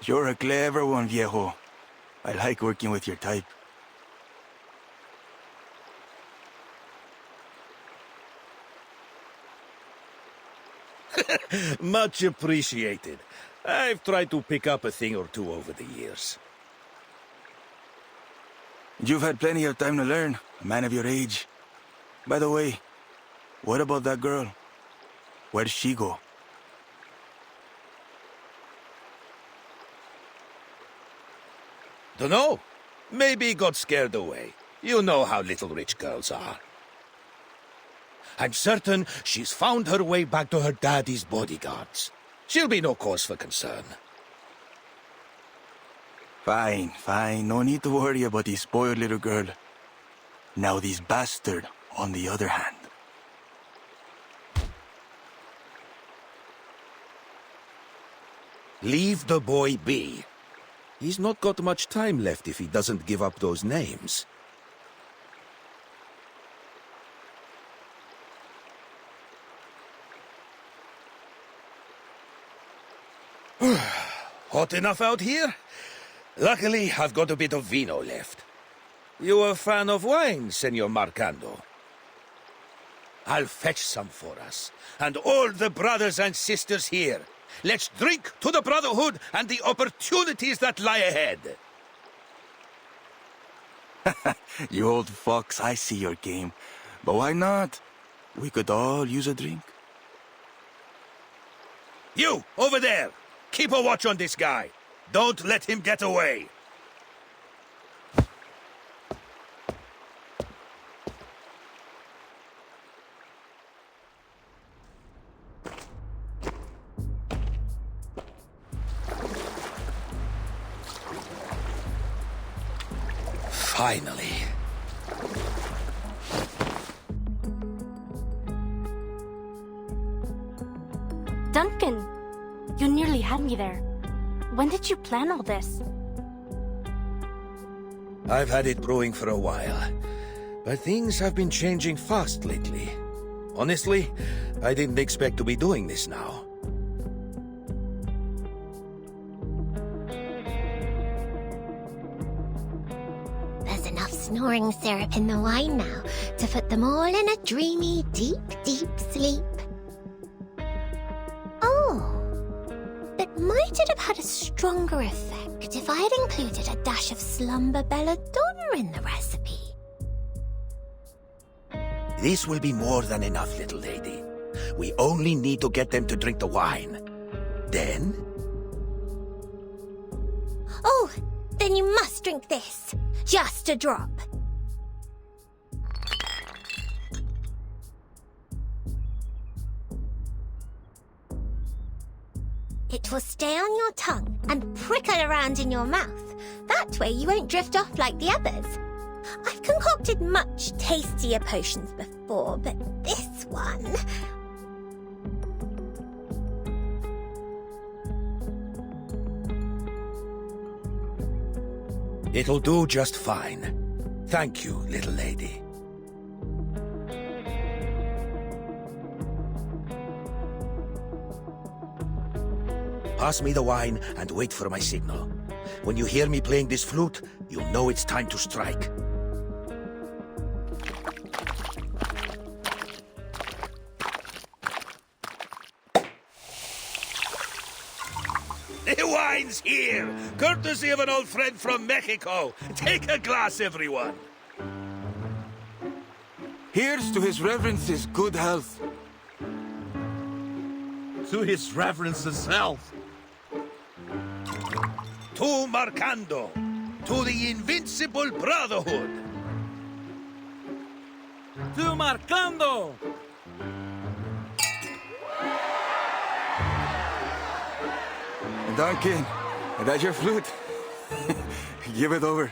You're a clever one, viejo. I like working with your type.
Much appreciated. I've tried to pick up a thing or two over the years.
You've had plenty of time to learn, a man of your age. By the way, what about that girl? Where'd she go?
Dunno. Maybe got scared away. You know how little rich girls are. I'm certain she's found her way back to her daddy's bodyguards. She'll be no cause for concern.
Fine, fine. No need to worry about this spoiled little girl. Now this bastard, on the other hand.
Leave the boy be. He's not got much time left if he doesn't give up those names. Hot enough out here? Luckily, I've got a bit of vino left. You a fan of wine, Senor Marcando? I'll fetch some for us, and all the brothers and sisters here. Let's drink to the Brotherhood and the opportunities that lie ahead.
You old fox, I see your game. But why not? We could all use a drink.
You, over there! Keep a watch on this guy. Don't let him get away. Finally.
Duncan, you nearly had me there. When did you plan all this?
I've had it brewing for a while, but things have been changing fast lately. Honestly, I didn't expect to be doing this now.
There's enough snoring syrup in the wine now to put them all in a dreamy, deep, deep sleep. Oh, but might it have had a stronger effect if I had included a dash of slumber belladonna in the recipe?
This will be more than enough, little lady. We only need to get them to drink the wine. Then...
Oh, then you must drink this. Just a drop. It will stay on your tongue and prickle around in your mouth. That way you won't drift off like the others. I've concocted much tastier potions before, but this one...
It'll do just fine. Thank you, little lady. Pass me the wine and wait for my signal. When you hear me playing this flute, you'll know it's time to strike. The wine's here! Courtesy of an old friend from Mexico. Take a glass, everyone.
Here's to His Reverence's good health.
To His Reverence's health.
To Marcando. To the Invincible Brotherhood.
To Marcando!
Duncan, that's your flute. Give it over.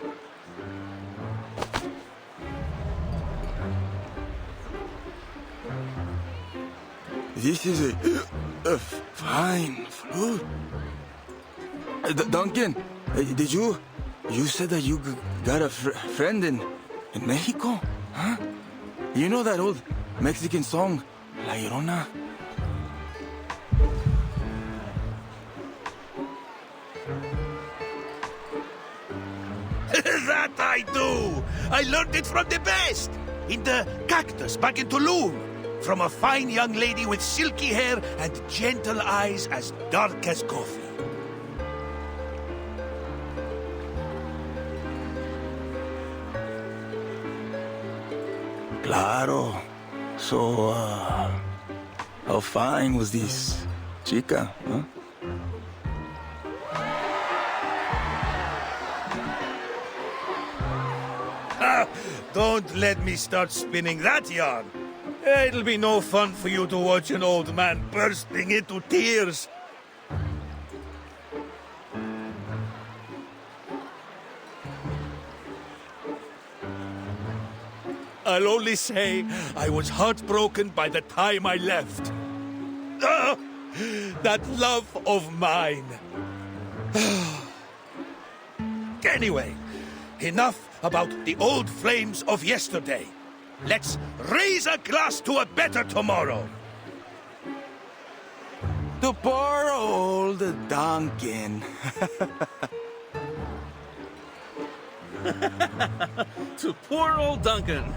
This is a fine flute. Duncan, did you said that you got a friend in Mexico? Huh? You know that old Mexican song, La Llorona?
I do! I learned it from the best! In the cactus back in Tulum. From a fine young lady with silky hair and gentle eyes as dark as coffee.
Claro. So, how fine was this chica, huh?
Don't let me start spinning that yarn. It'll be no fun for you to watch an old man bursting into tears. I'll only say I was heartbroken by the time I left. Ah, that love of mine. Anyway, enough about the old flames of yesterday. Let's raise a glass to a better tomorrow.
To poor old Duncan.
To poor old Duncan.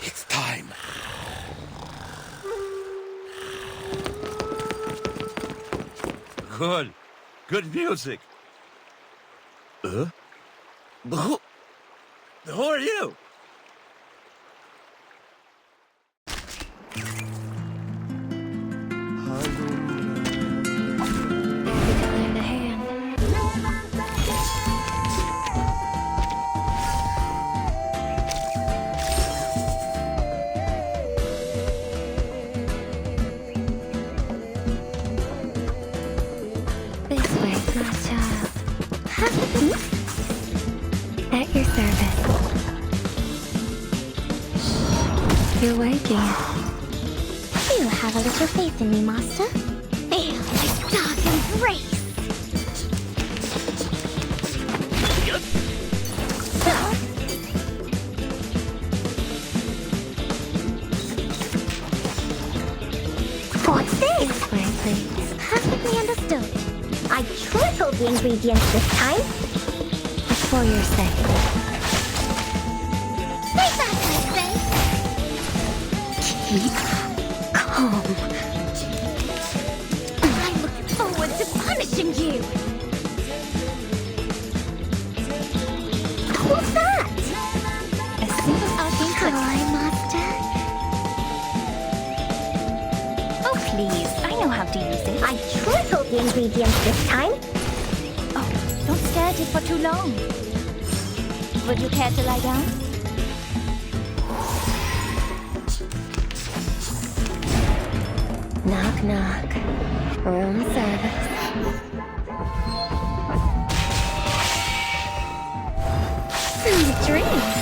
It's time.
Good. Good music.
Who?
Who are you?
This way, my child. At your service. You're waking.
You have a little faith in me, Master. Feel my dark embrace. What's this?
This way, please.
Perfectly understood. I tripled the ingredients this time.
It's for your sake.
Stay back, I say.
Keep calm.
I'm looking forward to punishing you. What's that?
As soon as Arcane clicks.
Hi, Master.
Oh, please. I know how to use it.
I tripled the ingredients this time.
Oh, don't stare at it for too long. Would you care to lie down?
Knock, knock. Room service. Sweet dreams.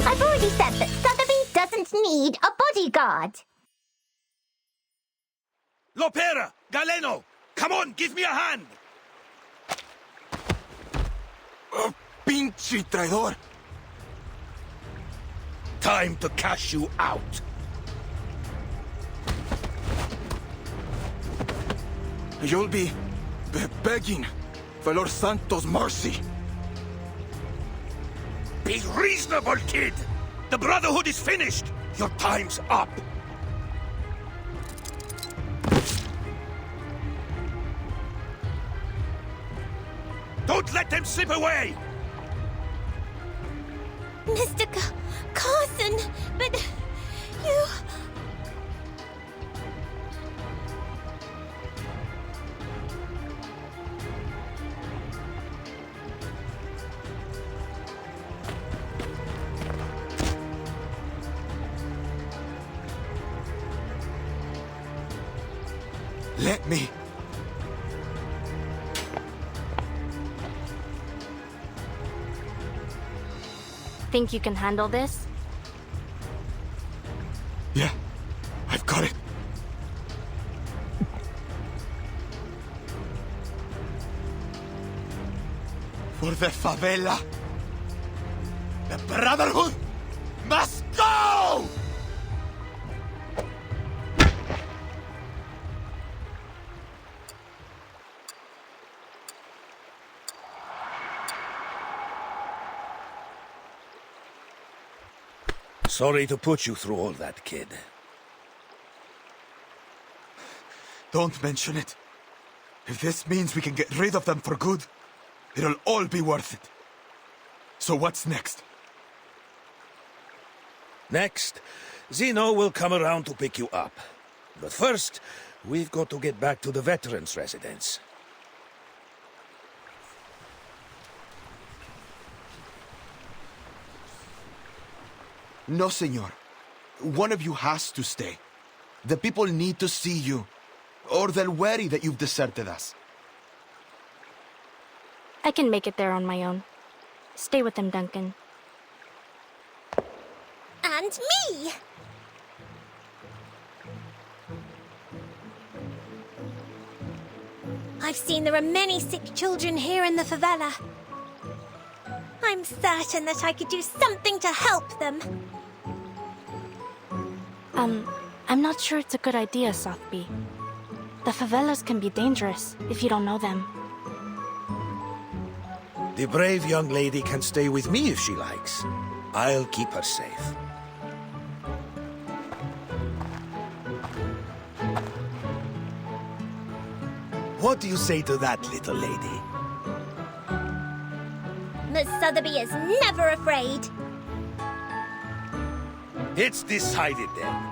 I've already said that Sotheby doesn't need a bodyguard.
Lopera! Galeno! Come on, give me a hand!
Pinche traidor!
Time to cash you out.
You'll be begging for Lord Santos' mercy.
Be reasonable, kid! The Brotherhood is finished! Your time's up! Don't let them slip away!
Mr. Carson, but you...
Let me
Think you can handle this?
Yeah, I've got it. For the favela, the Brotherhood must go!
Sorry to put you through all that, kid.
Don't mention it. If this means we can get rid of them for good, it'll all be worth it. So what's next?
Next, Zeno will come around to pick you up. But first, we've got to get back to the veterans' residence.
No, senor. One of you has to stay. The people need to see you, or they'll worry that you've deserted us.
I can make it there on my own. Stay with them, Duncan.
And me! I've seen there are many sick children here in the favela. I'm certain that I could do something to help them.
I'm not sure it's a good idea, Sotheby. The favelas can be dangerous if you don't know them.
The brave young lady can stay with me if she likes. I'll keep her safe. What do you say to that, little lady?
Miss Sotheby is never afraid.
It's decided then.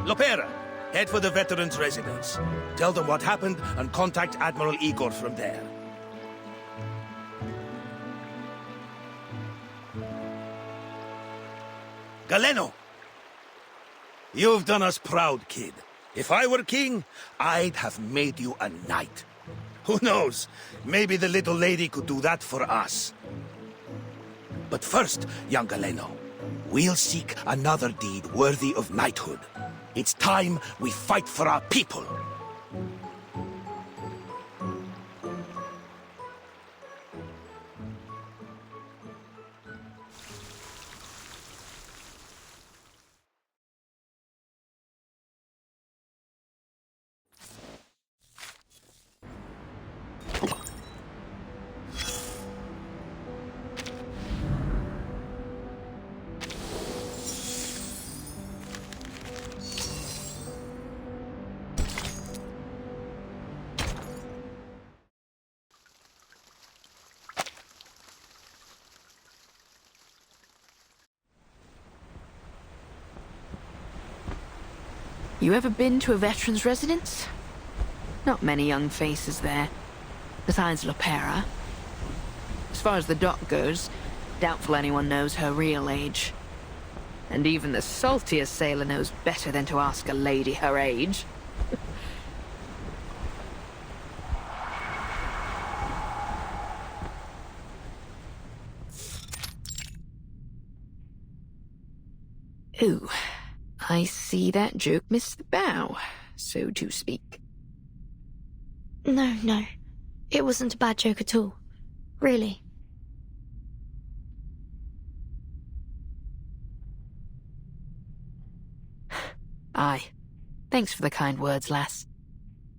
Lopera, head for the veterans' residence. Tell them what happened and contact Admiral Igor from there. Galeno! You've done us proud, kid. If I were king, I'd have made you a knight. Who knows? Maybe the little lady could do that for us. But first, young Galeno, we'll seek another deed worthy of knighthood. It's time we fight for our people.
You ever been to a veteran's residence? Not many young faces there, besides Lopera. As far as the doc goes, doubtful anyone knows her real age. And even the saltiest sailor knows better than to ask a lady her age. Ooh. I see that joke missed the bow, so to speak.
No. It wasn't a bad joke at all. Really.
Aye. Thanks for the kind words, lass.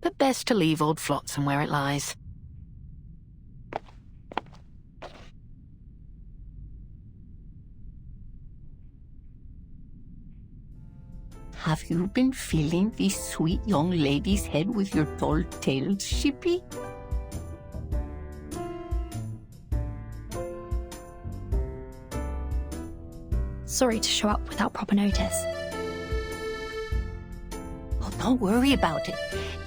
But best to leave old Flotsam where it lies.
Have you been feeling this sweet young lady's head with your dull tails, Shippy?
Sorry to show up without proper notice.
Oh, don't worry about it.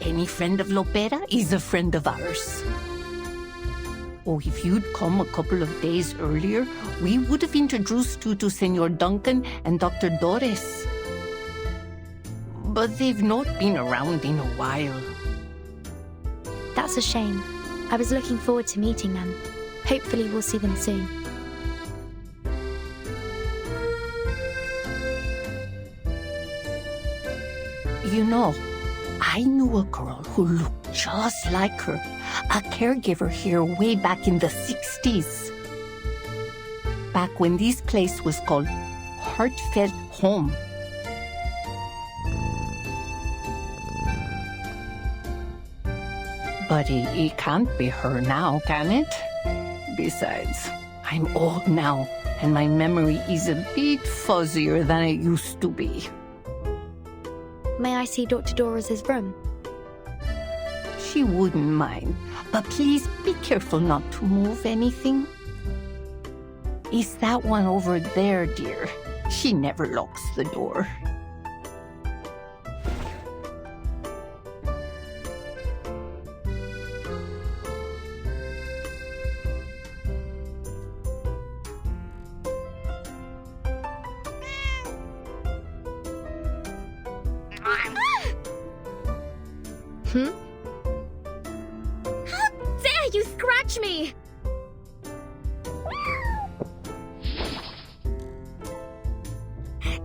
Any friend of Lopera is a friend of ours. Oh, if you'd come a couple of days earlier, we would have introduced you to Senor Duncan and Dr. Doris. But they've not been around in a while.
That's a shame. I was looking forward to meeting them. Hopefully we'll see them soon.
You know, I knew a girl who looked just like her, a caregiver here way back in the 60s. Back when this place was called Heartfelt Home. But it can't be her now, can it? Besides, I'm old now, and my memory is a bit fuzzier than it used to be.
May I see Dr. Doris's room?
She wouldn't mind, but please be careful not to move anything. It's that one over there, dear. She never locks the door.
How dare you scratch me!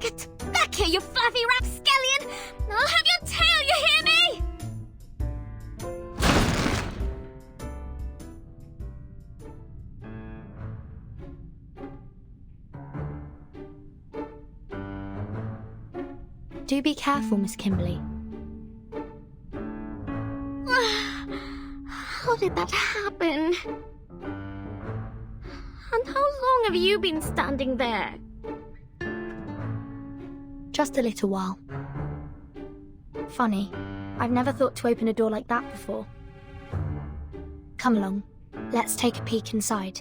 Get back here, you fluffy rapscallion! I'll have your tail, you hear me?
Do be careful, Miss Kimberly.
How did that happen? And how long have you been standing there?
Just a little while. Funny, I've never thought to open a door like that before. Come along, let's take a peek inside.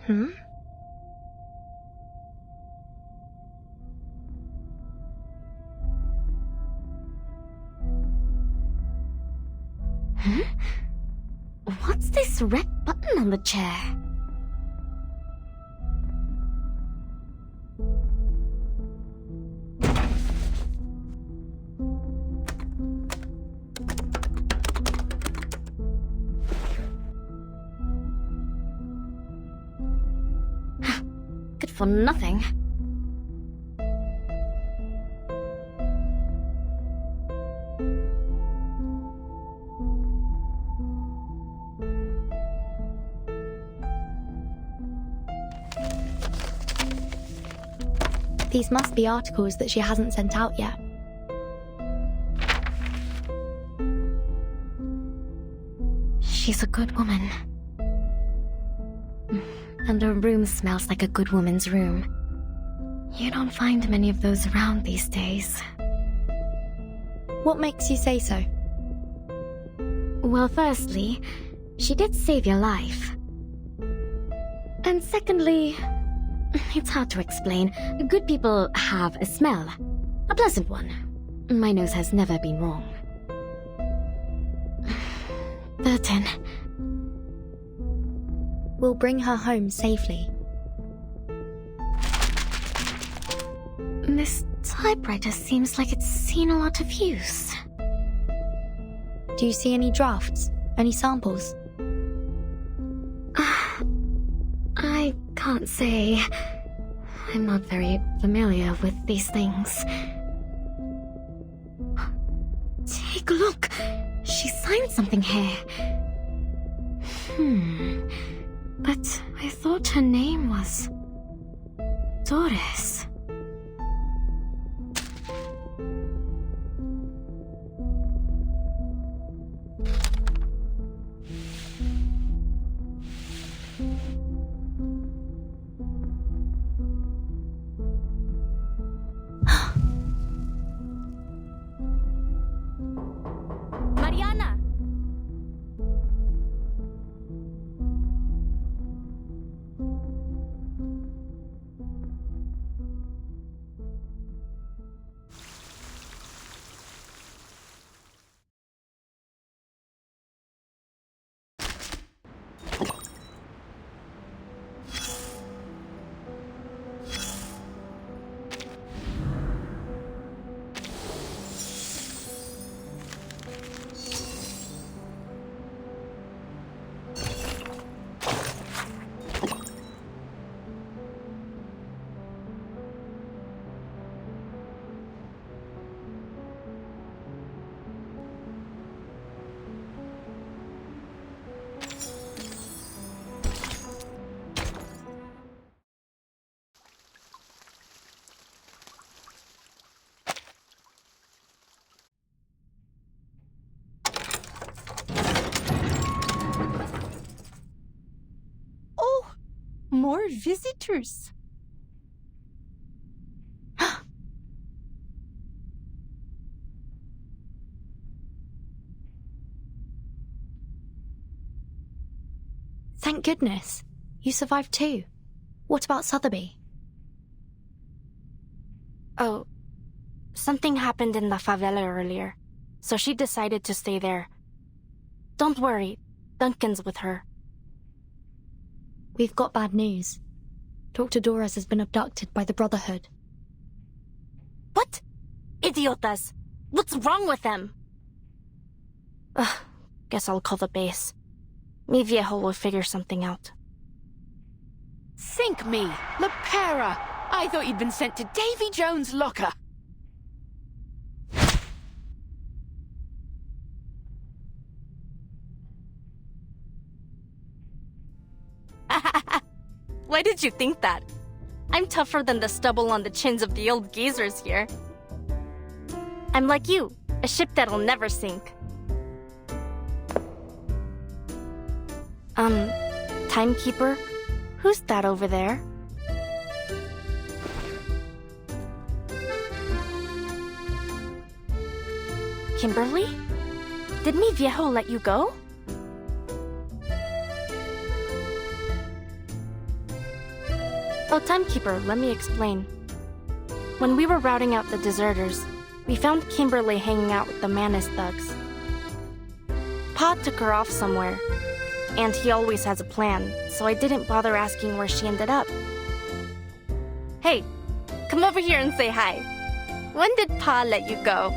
Hmm?
Huh? What's this red button on the chair? Good for nothing.
These must be articles that she hasn't sent out yet.
She's a good woman. And her room smells like a good woman's room. You don't find many of those around these days.
What makes you say so?
Well, firstly, she did save your life. And secondly, it's hard to explain. Good people have a smell. A pleasant one. My nose has never been wrong. Burton.
We'll bring her home safely.
This typewriter seems like it's seen a lot of use.
Do you see any drafts? Any samples?
I can't say. I'm not very familiar with these things. Take a look. She signed something here. But I thought her name was Doris.
Mariana!
more visitors.
Thank goodness. You survived too. What about Sotheby?
Oh, something happened in the favela earlier, so she decided to stay there. Don't worry, Duncan's with her.
We've got bad news. Dr. Doras has been abducted by the Brotherhood.
What? Idiotas! What's wrong with them? Ugh, guess I'll call the base. Mi viejo will figure something out.
Think me, Lepera! I thought you'd been sent to Davy Jones' locker.
Why did you think that? I'm tougher than the stubble on the chins of the old geezers here. I'm like you, a ship that'll never sink. Timekeeper? Who's that over there? Kimberly? Did mi viejo let you go? Oh, Timekeeper, let me explain. When we were routing out the deserters, we found Kimberly hanging out with the Manus thugs. Pa took her off somewhere, and he always has a plan, so I didn't bother asking where she ended up. Hey, come over here and say hi. When did Pa let you go?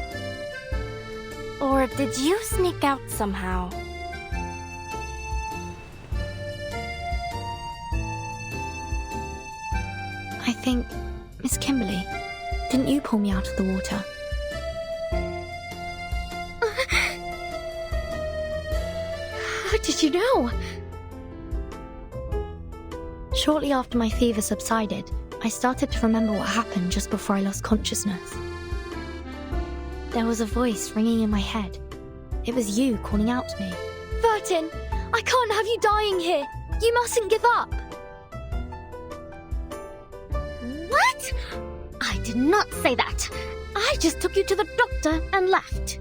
Or did you sneak out somehow?
I think, Miss Kimberly, didn't you pull me out of the water?
How did you know?
Shortly after my fever subsided, I started to remember what happened just before I lost consciousness. There was a voice ringing in my head. It was you calling out to me.
Vertin, I can't have you dying here. You mustn't give up. What? I did not say that. I just took you to the doctor and left.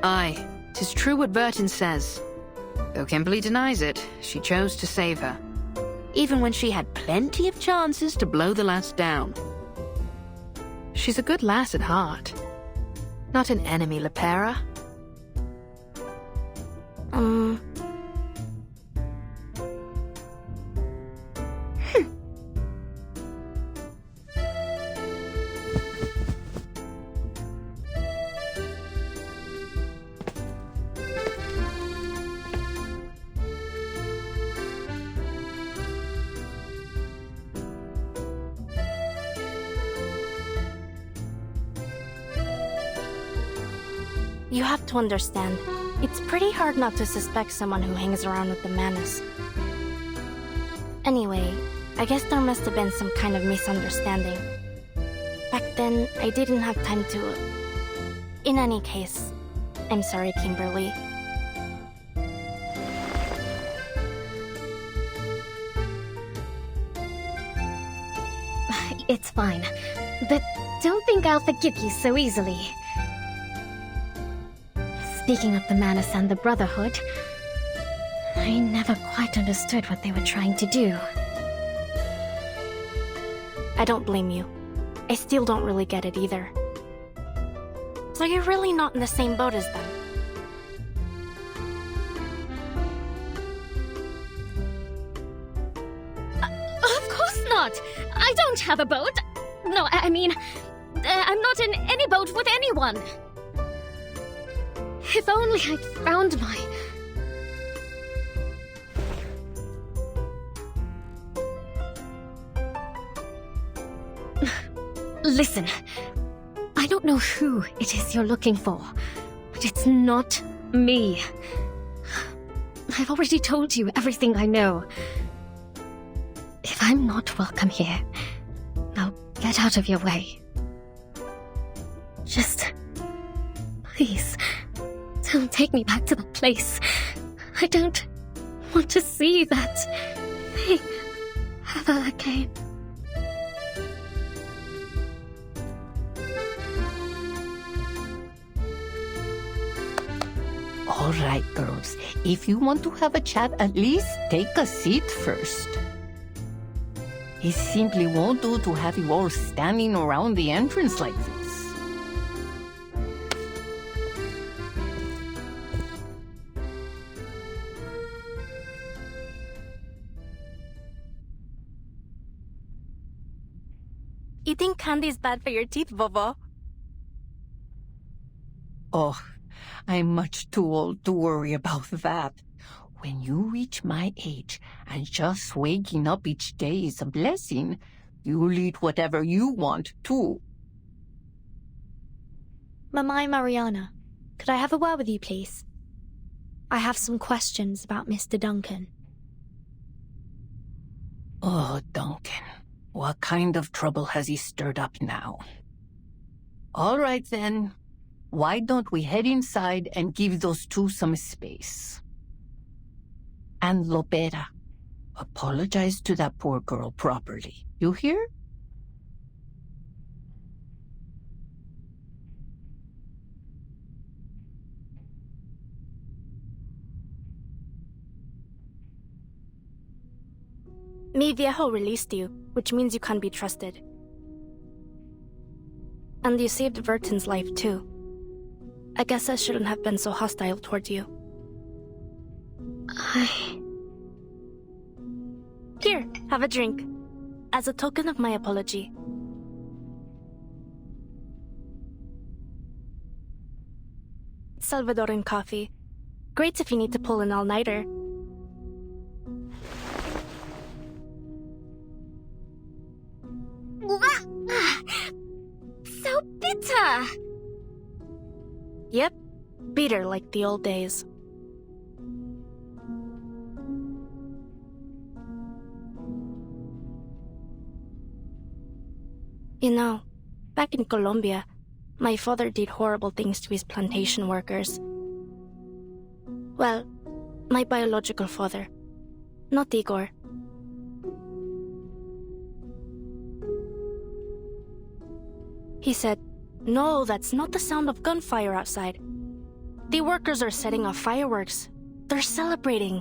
Aye, 'tis true what Burton says. Though Kimberly denies it, she chose to save her, even when she had plenty of chances to blow the lass down. She's a good lass at heart. Not an enemy, Lepera.
You have to understand, it's pretty hard not to suspect someone who hangs around with the Manus. Anyway, I guess there must have been some kind of misunderstanding. Back then, I didn't have time to... In any case, I'm sorry, Kimberly.
It's fine. But don't think I'll forgive you so easily. Speaking of the Manus and the Brotherhood, I never quite understood what they were trying to do.
I don't blame you. I still don't really get it either. So you're really not in the same boat as them?
Of course not! I don't have a boat! No, I mean, I'm not in any boat with anyone! If only I'd found my... Listen, I don't know who it is you're looking for, but it's not me. I've already told you everything I know. If I'm not welcome here, now get out of your way. Just... please... Don't take me back to that place. I don't want to see that thing ever again.
All right, girls. If you want to have a chat, at least take a seat first. It simply won't do to have you all standing around the entrance like this.
Eating candy is bad for your teeth, Bobo.
Oh, I'm much too old to worry about that. When you reach my age, and just waking up each day is a blessing, you'll eat whatever you want, too.
Mamai Mariana, could I have a word with you, please? I have some questions about Mr. Duncan.
Oh, Duncan. What kind of trouble has he stirred up now? All right, then. Why don't we head inside and give those two some space? And Lopera, apologize to that poor girl properly. You hear?
Mi Viejo released you, which means you can't be trusted. And you saved Verton's life, too. I guess I shouldn't have been so hostile towards you. Here, have a drink. As a token of my apology. Salvadoran coffee. Great if you need to pull an all-nighter.
So bitter!
Yep, bitter like the old days. You know, back in Colombia, my father did horrible things to his plantation workers. Well, my biological father, not Igor. He said, "No, that's not the sound of gunfire outside. The workers are setting off fireworks. They're celebrating."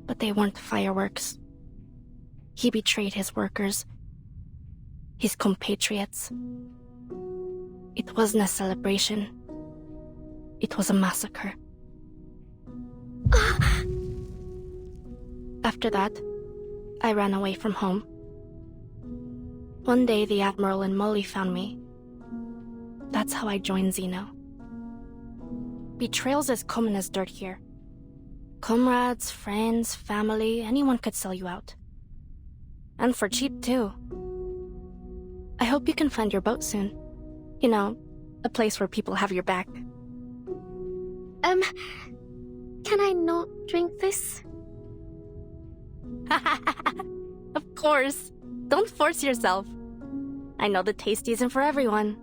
But they weren't fireworks. He betrayed his workers, his compatriots. It wasn't a celebration. It was a massacre. After that, I ran away from home. One day, the Admiral and Molly found me. That's how I joined Zeno. Betrayal's as common as dirt here. Comrades, friends, family, anyone could sell you out. And for cheap, too. I hope you can find your boat soon. You know, a place where people have your back.
Can I not drink this?
Of course. Don't force yourself. I know the taste isn't for everyone.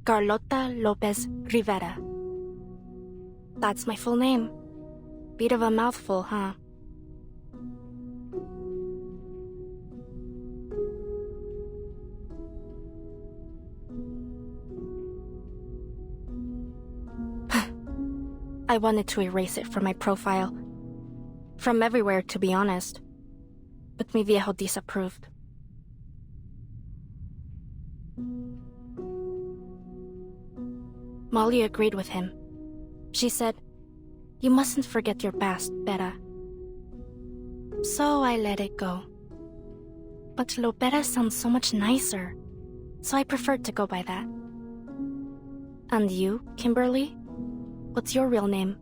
Carlota Lopez Rivera. That's my full name. Bit of a mouthful, huh? I wanted to erase it from my profile. From everywhere, to be honest. But mi viejo disapproved. Molly agreed with him. She said, "You mustn't forget your past, Beta." So I let it go. But Lopera sounds so much nicer, so I preferred to go by that. And you, Kimberly? What's your real name?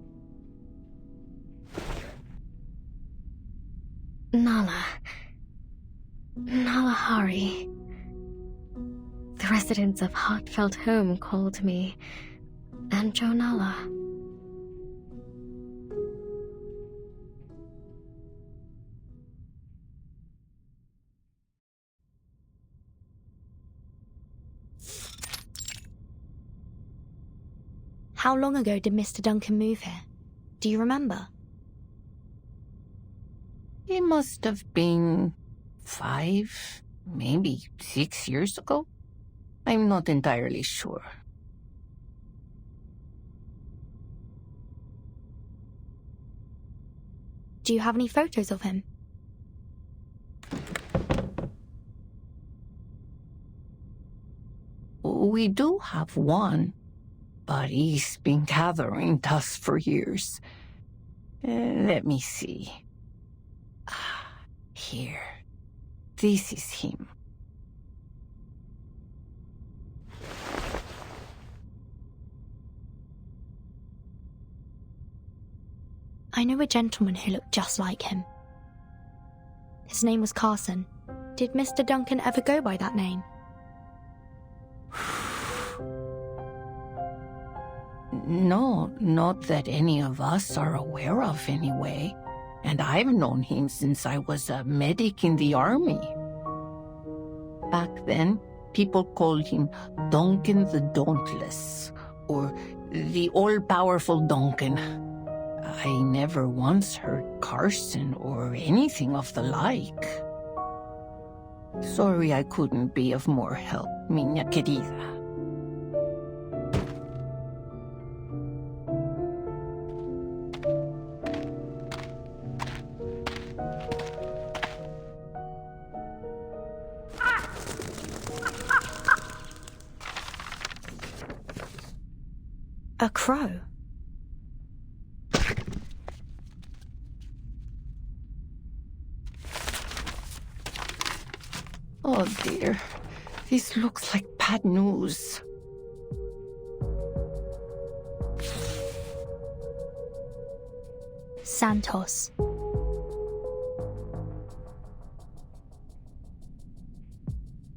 Nala. Nala Hari. The residents of Heartfelt Home called me Anjo Nala.
How long ago did Mr. Duncan move here? Do you remember?
It must have been 5, maybe 6 years ago. I'm not entirely sure.
Do you have any photos of him?
We do have one, but he's been gathering dust for years. Let me see. Here. This is him.
I know a gentleman who looked just like him. His name was Carson. Did Mr. Duncan ever go by that name?
No, not that any of us are aware of anyway. And I've known him since I was a medic in the army. Back then, people called him Duncan the Dauntless, or the all-powerful Duncan. I never once heard Carson or anything of the like. Sorry I couldn't be of more help, minha querida.
A crow?
Oh dear, this looks like bad news.
Santos.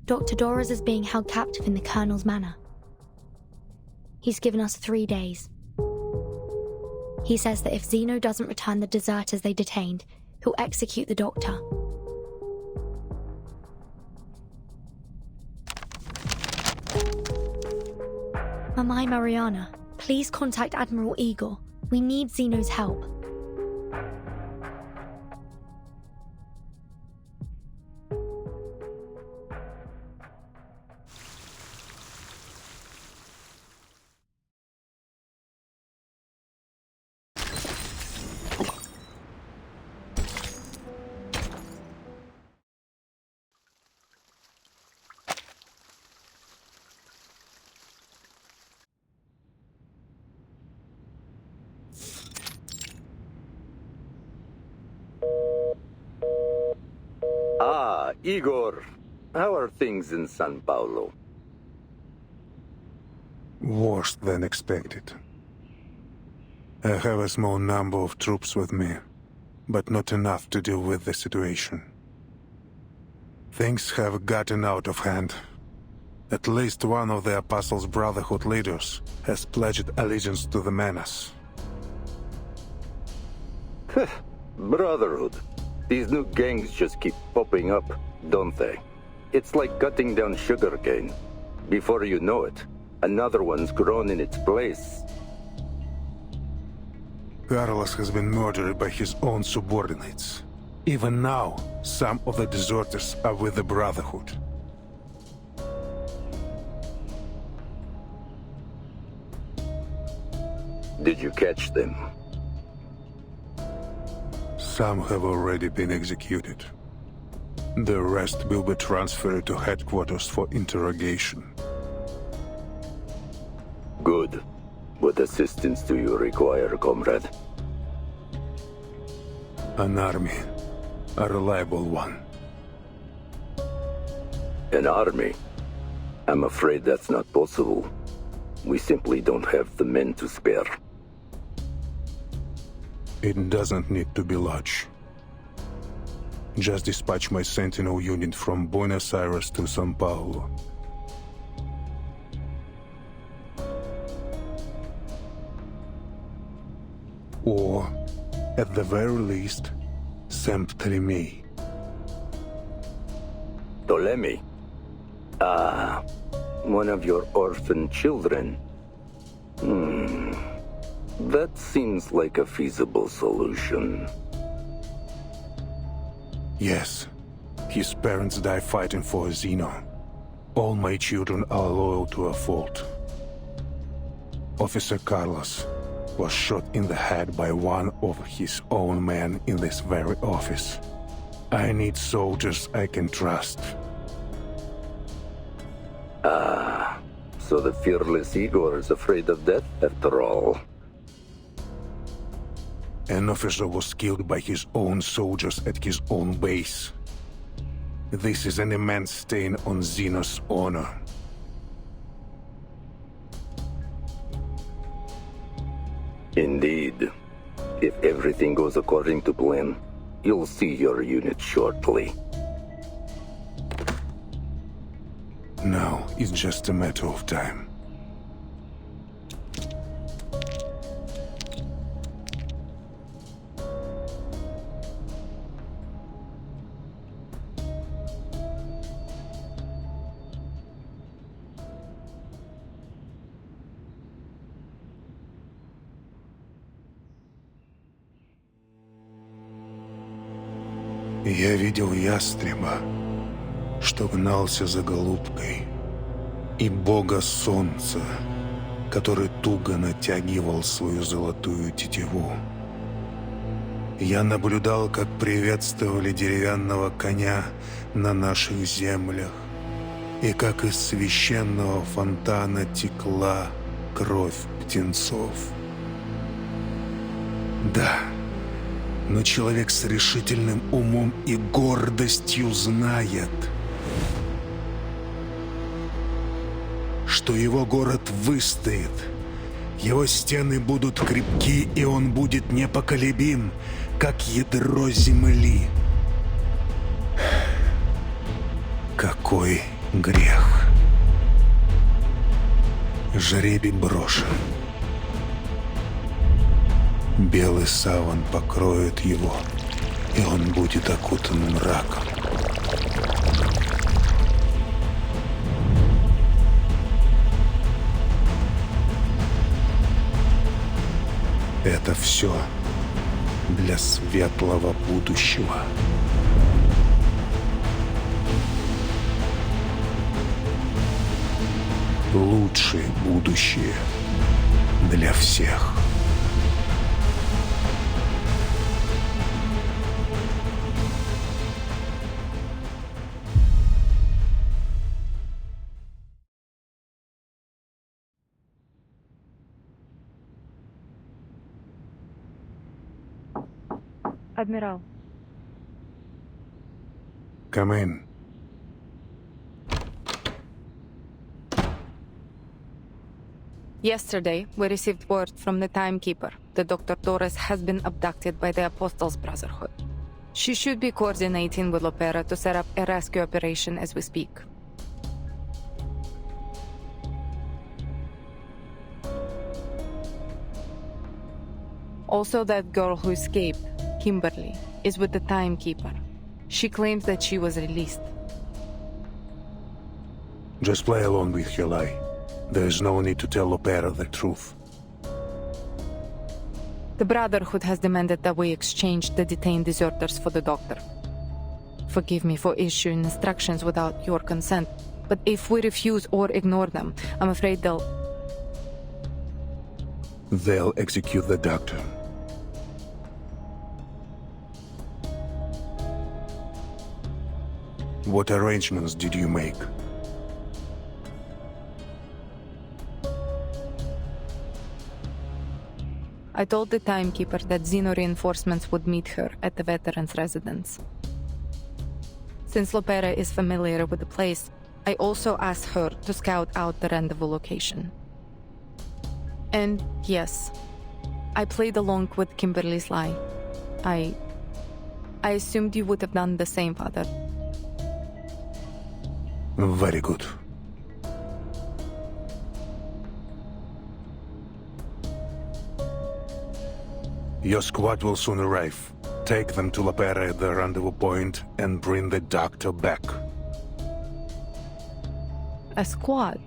Dr. Doras is being held captive in the Colonel's manor. He's given us 3 days. He says that if Zeno doesn't return the deserters they detained, he'll execute the doctor. Mamai Mariana, please contact Admiral Igor. We need Zeno's help.
Ah, Igor. How are things in San Paulo?
Worse than expected. I have a small number of troops with me, but not enough to deal with the situation. Things have gotten out of hand. At least one of the Apostles' Brotherhood leaders has pledged allegiance to the menace.
Brotherhood. These new gangs just keep popping up, don't they? It's like cutting down sugarcane. Before you know it, another one's grown in its place.
Carlos has been murdered by his own subordinates. Even now, some of the deserters are with the Brotherhood.
Did you catch them?
Some have already been executed. The rest will be transferred to headquarters for interrogation.
Good. What assistance do you require, comrade?
An army. A reliable one.
An army? I'm afraid that's not possible. We simply don't have the men to spare.
It doesn't need to be large. Just dispatch my Sentinel unit from Buenos Aires to São Paulo. Or, at the very least, Saint Ptolemy.
Ptolemy? Ah, one of your orphan children. That seems like a feasible solution.
Yes. His parents died fighting for Zeno. All my children are loyal to a fault. Officer Carlos was shot in the head by one of his own men in this very office. I need soldiers I can trust.
Ah, so the fearless Igor is afraid of death after all.
An officer was killed by his own soldiers at his own base. This is an immense stain on Zeno's honor.
Indeed. If everything goes according to plan, you'll see your unit shortly.
Now it's just a matter of time. Я видел ястреба, что гнался за голубкой, и бога солнца, который туго натягивал свою золотую тетиву. Я наблюдал, как приветствовали деревянного коня на наших землях, и как из священного фонтана текла кровь птенцов. Да. Но человек с решительным умом и гордостью знает, что его город выстоит, его стены будут крепки, и он будет непоколебим, как ядро земли. Какой грех! Жребий брошен. Белый саван покроет его, и он будет окутан мраком. Это все для светлого будущего. Лучшее будущее для всех.
Admiral.
Come in.
Yesterday, we received word from the timekeeper that Dr. Torres has been abducted by the Apostles' Brotherhood. She should be coordinating with Lopera to set up a rescue operation as we speak. Also, that girl who escaped, Kimberly, is with the timekeeper. She claims that she was released.
Just play along with your lie. There is no need to tell Lopera the truth.
The Brotherhood has demanded that we exchange the detained deserters for the doctor. Forgive me for issuing instructions without your consent, but if we refuse or ignore them, I'm afraid they'll
execute the doctor. What arrangements did you make?
I told the timekeeper that Xeno reinforcements would meet her at the veteran's residence. Since Lopera is familiar with the place, I also asked her to scout out the rendezvous location. And yes, I played along with Kimberly's lie. I assumed you would have done the same, Father.
Very good. Your squad will soon arrive. Take them to Lopera at the rendezvous point and bring the doctor back.
A squad?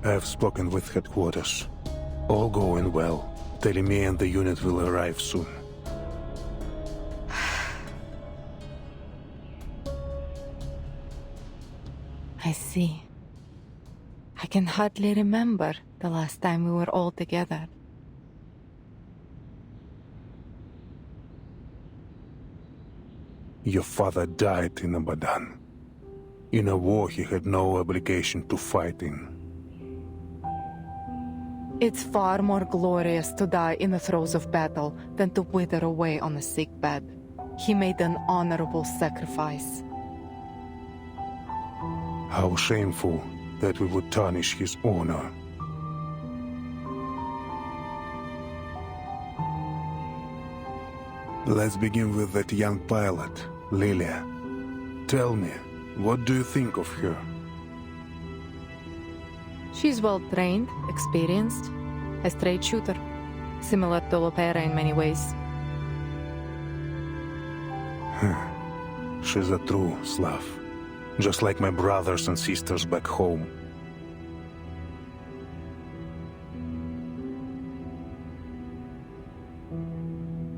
I have spoken with headquarters. All going well. Teleme and the unit will arrive soon.
I see. I can hardly remember the last time we were all together.
Your father died in Abadan. In a war he had no obligation to fight in.
It's far more glorious to die in the throes of battle than to wither away on a sick bed. He made an honorable sacrifice.
How shameful that we would tarnish his honor. Let's begin with that young pilot, Lilia. Tell me, what do you think of her?
She's well-trained, experienced, a straight shooter, similar to Lopera in many ways.
She's a true Slav, just like my brothers and sisters back home.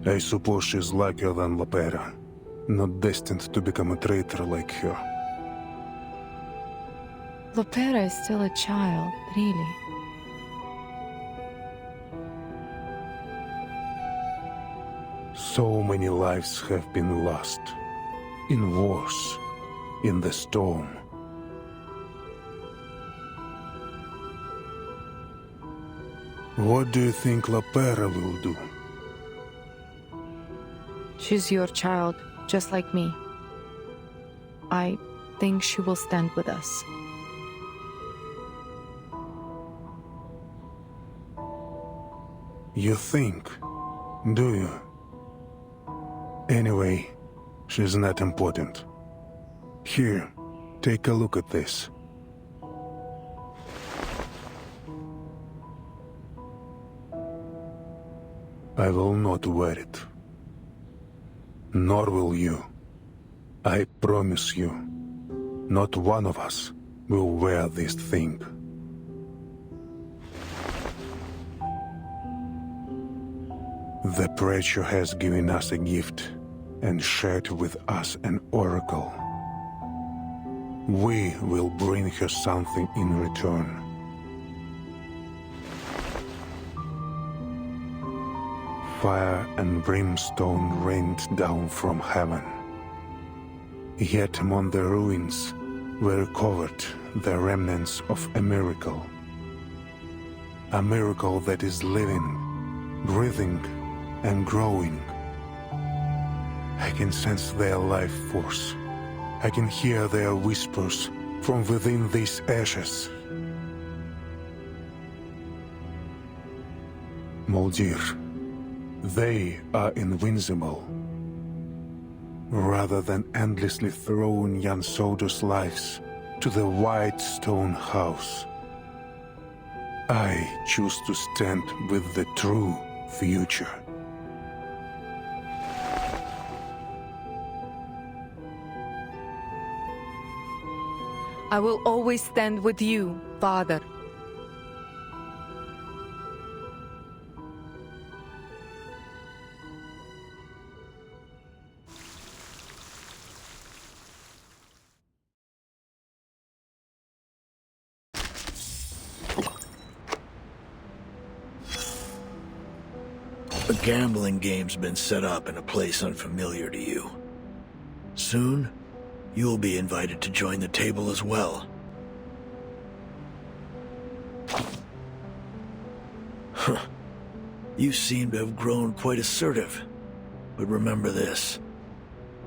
I suppose she's luckier than Lopera, not destined to become a traitor like her.
Lopera is still a child, really.
So many lives have been lost. In wars, in the storm. What do you think Lopera will do?
She's your child, just like me. I think she will stand with us.
You think? Do you? Anyway, she's not important. Here, take a look at this. I will not wear it. Nor will you. I promise you, not one of us will wear this thing. The preacher has given us a gift and shared with us an oracle. We will bring her something in return. Fire and brimstone rained down from heaven. Yet among the ruins were covered the remnants of a miracle. A miracle that is living, breathing, and growing. I can sense their life force. I can hear their whispers from within these ashes. Moldir, they are invincible. Rather than endlessly throwing young soldiers' lives to the white stone house, I choose to stand with the true future.
I will always stand with you, Father.
A gambling game's been set up in a place unfamiliar to you. Soon, you'll be invited to join the table as well. Huh. You seem to have grown quite assertive. But remember this.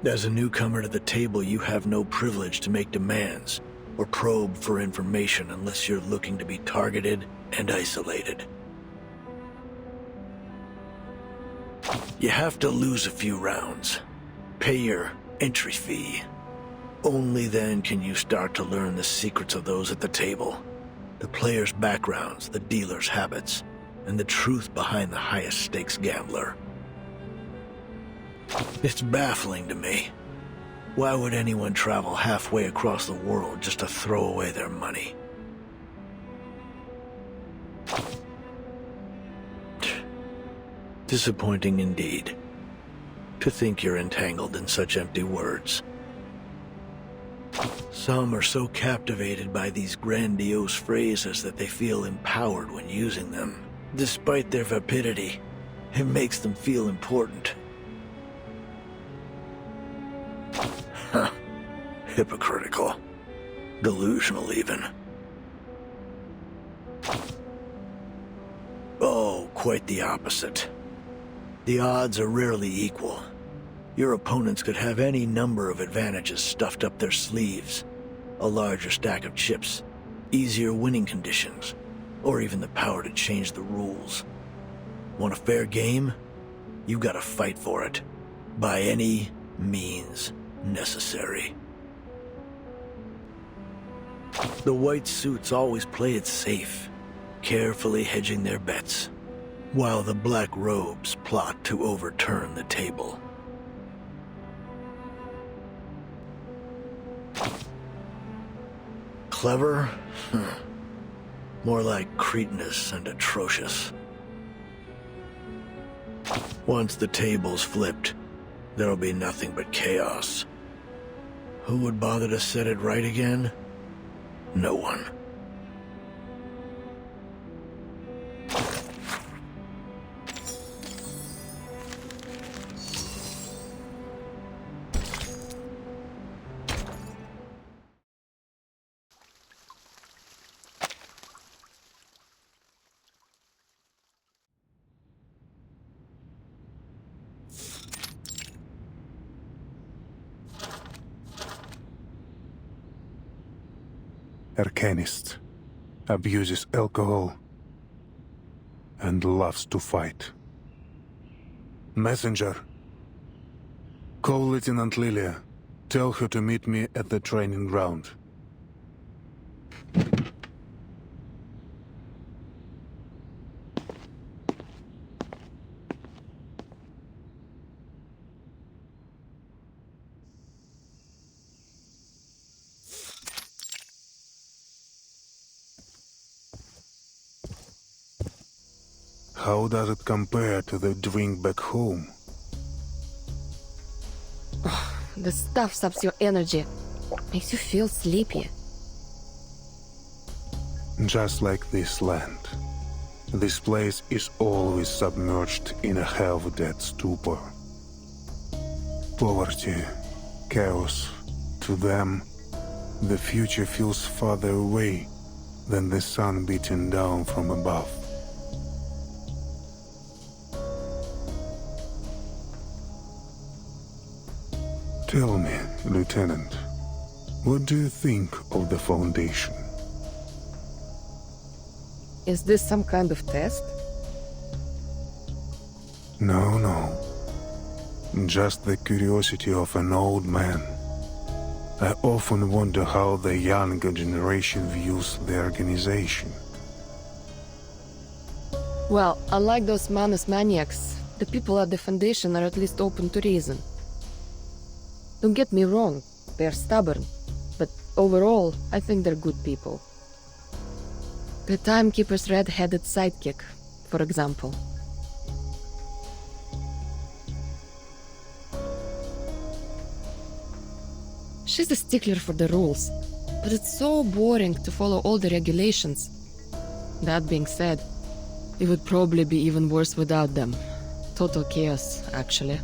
As a newcomer to the table, you have no privilege to make demands or probe for information unless you're looking to be targeted and isolated. You have to lose a few rounds. Pay your entry fee. Only then can you start to learn the secrets of those at the table. The players' backgrounds, the dealers' habits, and the truth behind the highest stakes gambler. It's baffling to me. Why would anyone travel halfway across the world just to throw away their money? Disappointing indeed. To think you're entangled in such empty words. Some are so captivated by these grandiose phrases that they feel empowered when using them. Despite their vapidity, it makes them feel important. Huh. Hypocritical. Delusional, even. Oh, quite the opposite. The odds are rarely equal. Your opponents could have any number of advantages stuffed up their sleeves. A larger stack of chips, easier winning conditions, or even the power to change the rules. Want a fair game? You gotta fight for it. By any means necessary. The white suits always play it safe, carefully hedging their bets, while the black robes plot to overturn the table. Clever? More like cretinous and atrocious. Once the table's flipped, there'll be nothing but chaos. Who would bother to set it right again? No one.
Arcanist, abuses alcohol, and loves to fight. Messenger, call Lieutenant Lilia. Tell her to meet me at the training ground. How does it compare to the drink back home?
The stuff saps your energy. Makes you feel sleepy.
Just like this land. This place is always submerged in a half-dead stupor. Poverty, chaos. To them, the future feels farther away than the sun beating down from above. Tell me, Lieutenant, what do you think of the Foundation?
Is this some kind of test?
No. Just the curiosity of an old man. I often wonder how the younger generation views the organization.
Well, unlike those Manus maniacs, the people at the Foundation are at least open to reason. Don't get me wrong, they're stubborn, but overall, I think they're good people. The Timekeeper's red-headed sidekick, for example. She's a stickler for the rules, but it's so boring to follow all the regulations. That being said, it would probably be even worse without them. Total chaos, actually.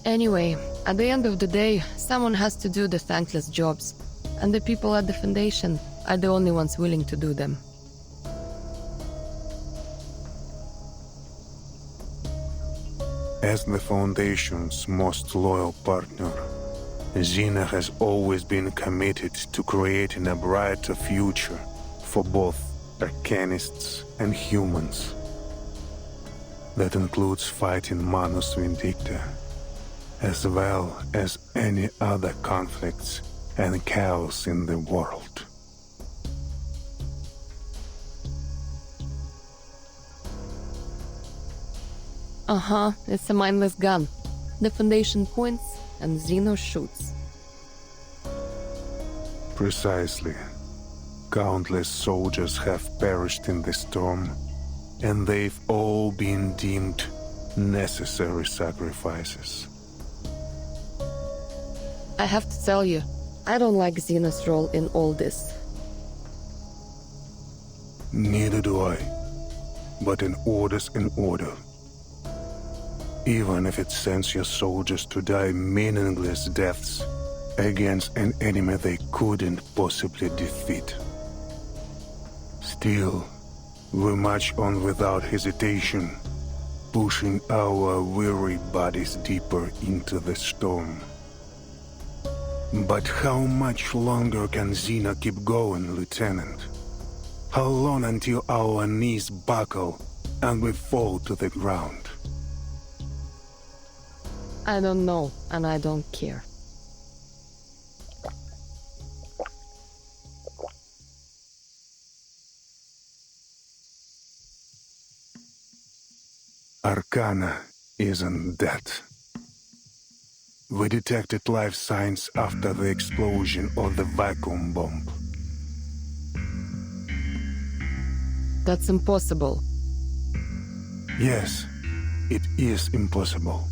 Anyway, at the end of the day, someone has to do the thankless jobs, and the people at the Foundation are the only ones willing to do them.
As the Foundation's most loyal partner, Xena has always been committed to creating a brighter future for both Arcanists and humans. That includes fighting Manus Vindicta, as well as any other conflicts and chaos in the world.
It's a mindless gun. The Foundation points and Xeno shoots.
Precisely. Countless soldiers have perished in the storm, and they've all been deemed necessary sacrifices.
I have to tell you, I don't like Xena's role in all this.
Neither do I. But an order's an order. Even if it sends your soldiers to die meaningless deaths against an enemy they couldn't possibly defeat. Still, we march on without hesitation, pushing our weary bodies deeper into the storm. But how much longer can Xena keep going, Lieutenant? How long until our knees buckle and we fall to the ground?
I don't know, and I don't care.
Arcana isn't that. We detected life signs after the explosion of the vacuum bomb.
That's impossible.
Yes, it is impossible.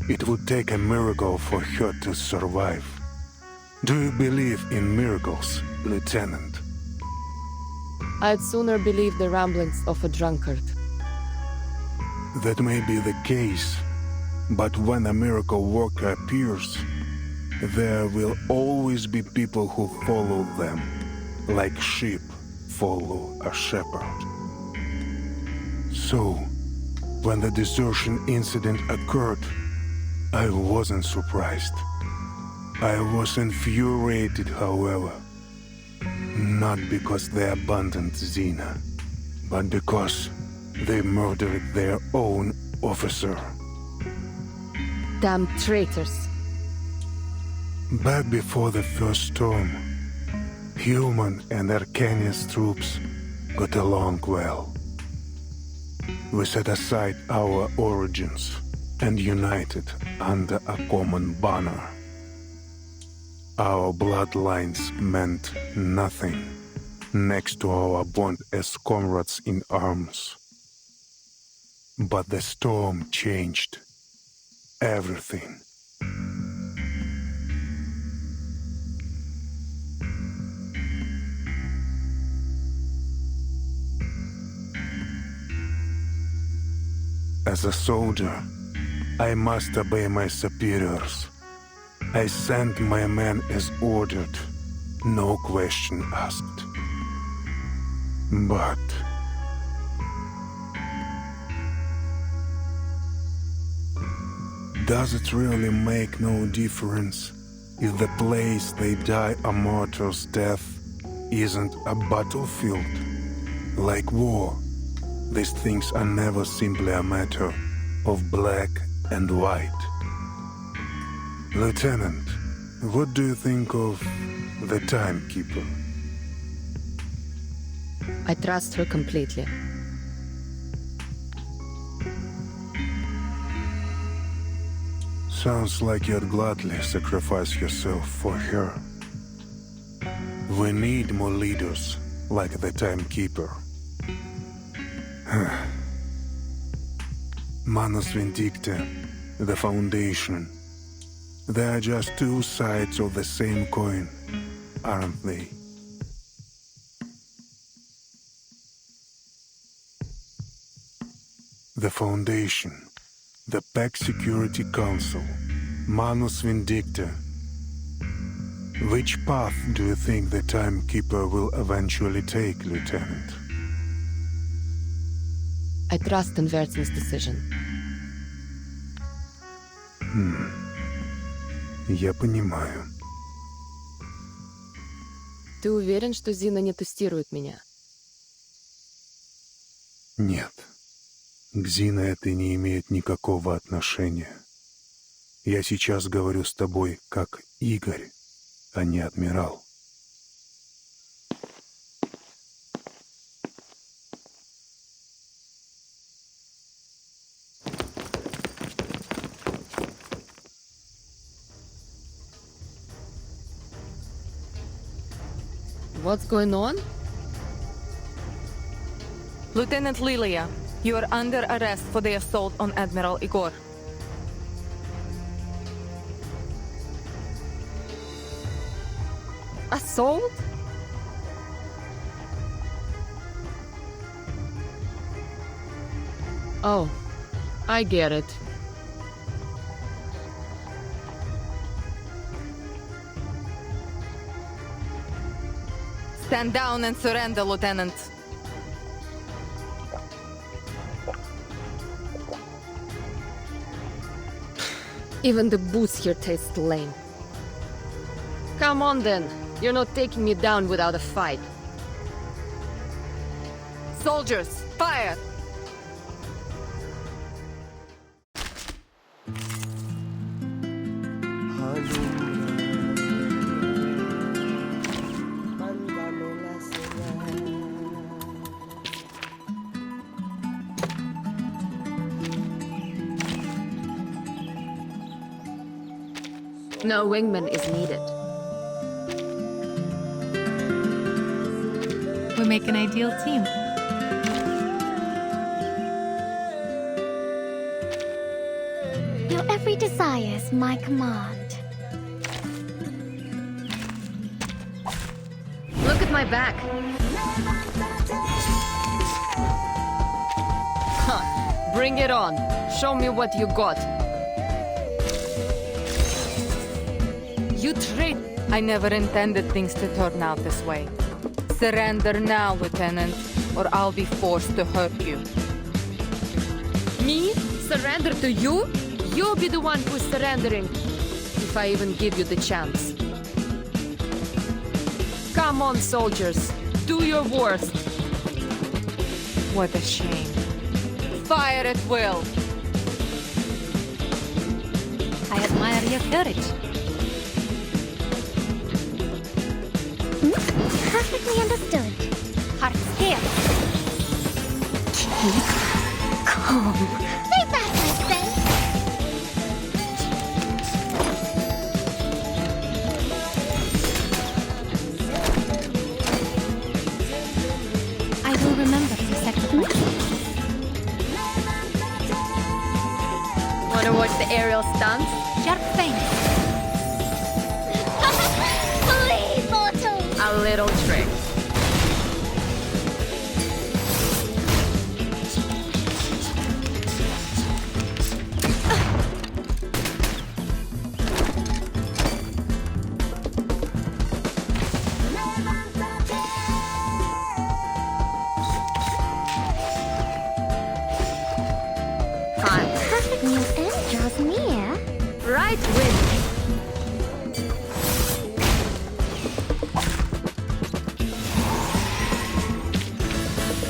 It would take a miracle for her to survive. Do you believe in miracles, Lieutenant?
I'd sooner believe the ramblings of a drunkard.
That may be the case, but when a miracle worker appears, there will always be people who follow them, like sheep follow a shepherd. So, when the desertion incident occurred, I wasn't surprised. I was infuriated, however. Not because they abandoned Xena, but because they murdered their own officer.
Damn traitors.
Back before the first storm, human and Arcanius troops got along well. We set aside our origins and united under a common banner. Our bloodlines meant nothing next to our bond as comrades in arms. But the storm changed everything. As a soldier, I must obey my superiors. I sent my men as ordered, no question asked. But does it really make no difference if the place they die a martyr's death isn't a battlefield? Like war, these things are never simply a matter of black and white. Lieutenant, what do you think of the timekeeper?
I trust her completely.
Sounds like you'd gladly sacrifice yourself for her. We need more leaders like the timekeeper. Manus Vindicta, the Foundation. They are just two sides of the same coin, aren't they? The Foundation, the PAC Security Council, Manus Vindicta. Which path do you think the Timekeeper will eventually take, Lieutenant?
I trust in Vertin's decision.
Я понимаю.
Ты уверен, что Зина не тестирует меня?
Нет. К Зине это не имеет никакого отношения. Я сейчас говорю с тобой как Игорь, а не адмирал.
What's going on?
Lieutenant Lilia, you are under arrest for the assault on Admiral Igor.
Assault? Oh, I get it.
Stand down and surrender, Lieutenant.
Even the booze here tastes lame. Come on then. You're not taking me down without a fight.
Soldiers, fire!
No wingman is needed.
We make an ideal team.
Your every desire is my command.
Look at my back. Huh. Bring it on. Show me what you got.
You traitor! I never intended things to turn out this way. Surrender now, Lieutenant, or I'll be forced to hurt you.
Me? Surrender to you? You'll be the one who's surrendering. If I even give you the chance. Come on, soldiers. Do your worst.
What a shame. Fire at will!
I admire your courage.
Perfectly understood.
Heart still.
Keep calm. Stay back, I say.
I will remember your sacrifice.
Wanna watch the aerial stunts?
Sharp things.
Please, mortal.
A little trick.
Perfect new end draws near.
Right wing.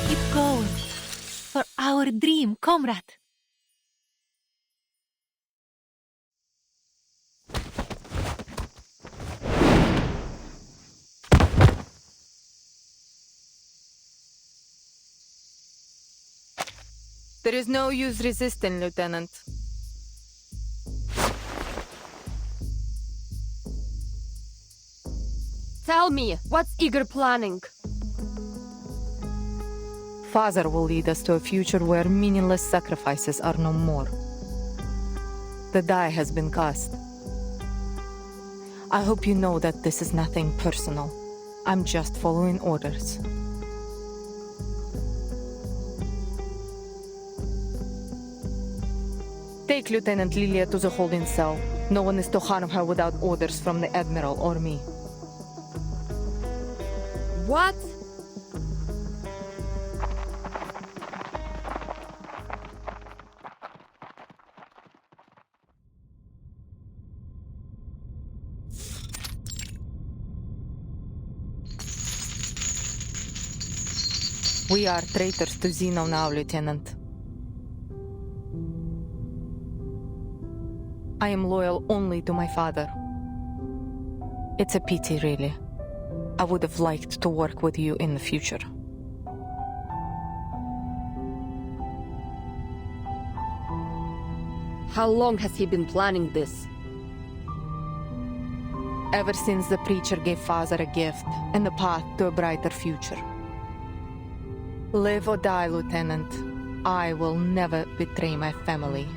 Keep going. For our dream, comrade.
There is no use resisting, Lieutenant.
Tell me, what's Igor planning?
Father will lead us to a future where meaningless sacrifices are no more. The die has been cast. I hope you know that this is nothing personal. I'm just following orders. Take Lieutenant Lilia to the holding cell. No one is to harm her without orders from the Admiral or me.
What?
We are traitors to Zeno now, Lieutenant. I am loyal only to my father. It's a pity, really. I would have liked to work with you in the future.
How long has he been planning this?
Ever since the preacher gave Father a gift and a path to a brighter future. Live or die, Lieutenant. I will never betray my family.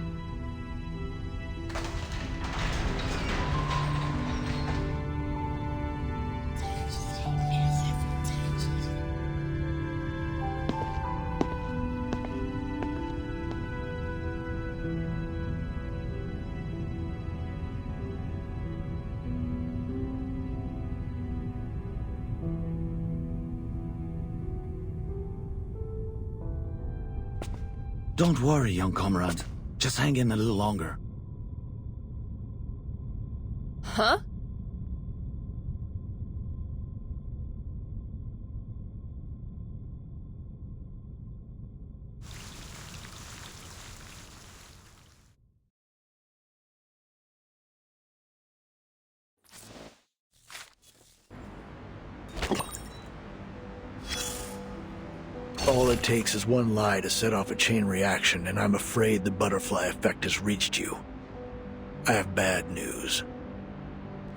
Don't worry, young comrade. Just hang in a little longer.
Huh?
All it takes is one lie to set off a chain reaction, and I'm afraid the butterfly effect has reached you. I have bad news.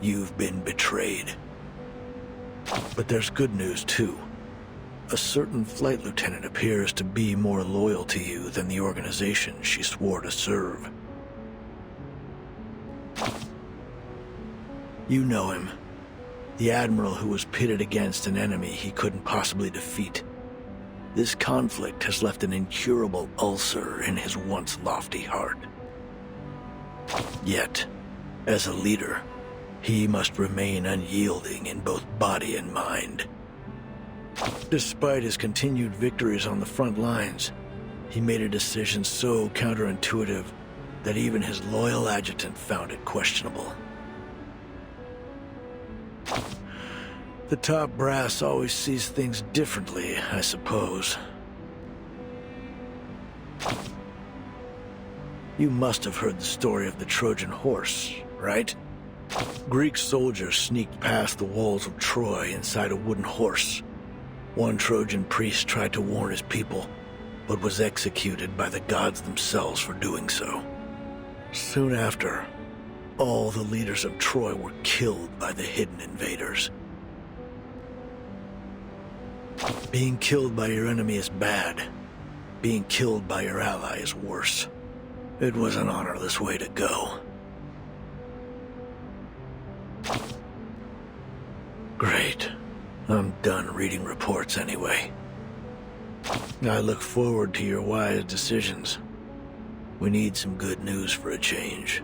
You've been betrayed. But there's good news, too. A certain flight lieutenant appears to be more loyal to you than the organization she swore to serve. You know him. The admiral who was pitted against an enemy he couldn't possibly defeat. This conflict has left an incurable ulcer in his once lofty heart. Yet, as a leader, he must remain unyielding in both body and mind. Despite his continued victories on the front lines, he made a decision so counterintuitive that even his loyal adjutant found it questionable. The top brass always sees things differently, I suppose. You must have heard the story of the Trojan horse, right? Greek soldiers sneaked past the walls of Troy inside a wooden horse. One Trojan priest tried to warn his people, but was executed by the gods themselves for doing so. Soon after, all the leaders of Troy were killed by the hidden invaders. Being killed by your enemy is bad. Being killed by your ally is worse. It was an honorless way to go. Great. I'm done reading reports anyway. I look forward to your wise decisions. We need some good news for a change.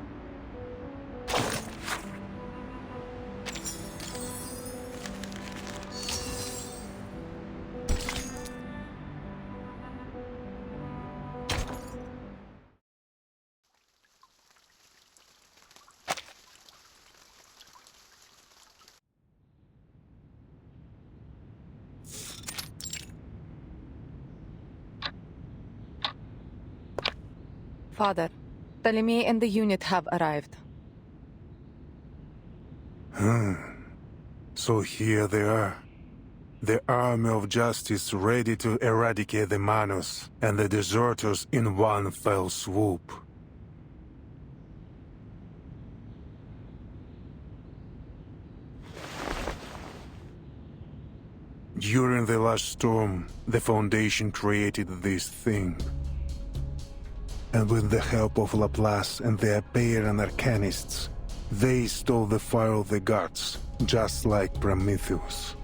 Father, Ptolemy and the unit have arrived.
So here they are. The army of justice ready to eradicate the Manus and the deserters in one fell swoop. During the last storm, the Foundation created this thing. And with the help of Laplace and the Apeian Arcanists, they stole the fire of the gods, just like Prometheus.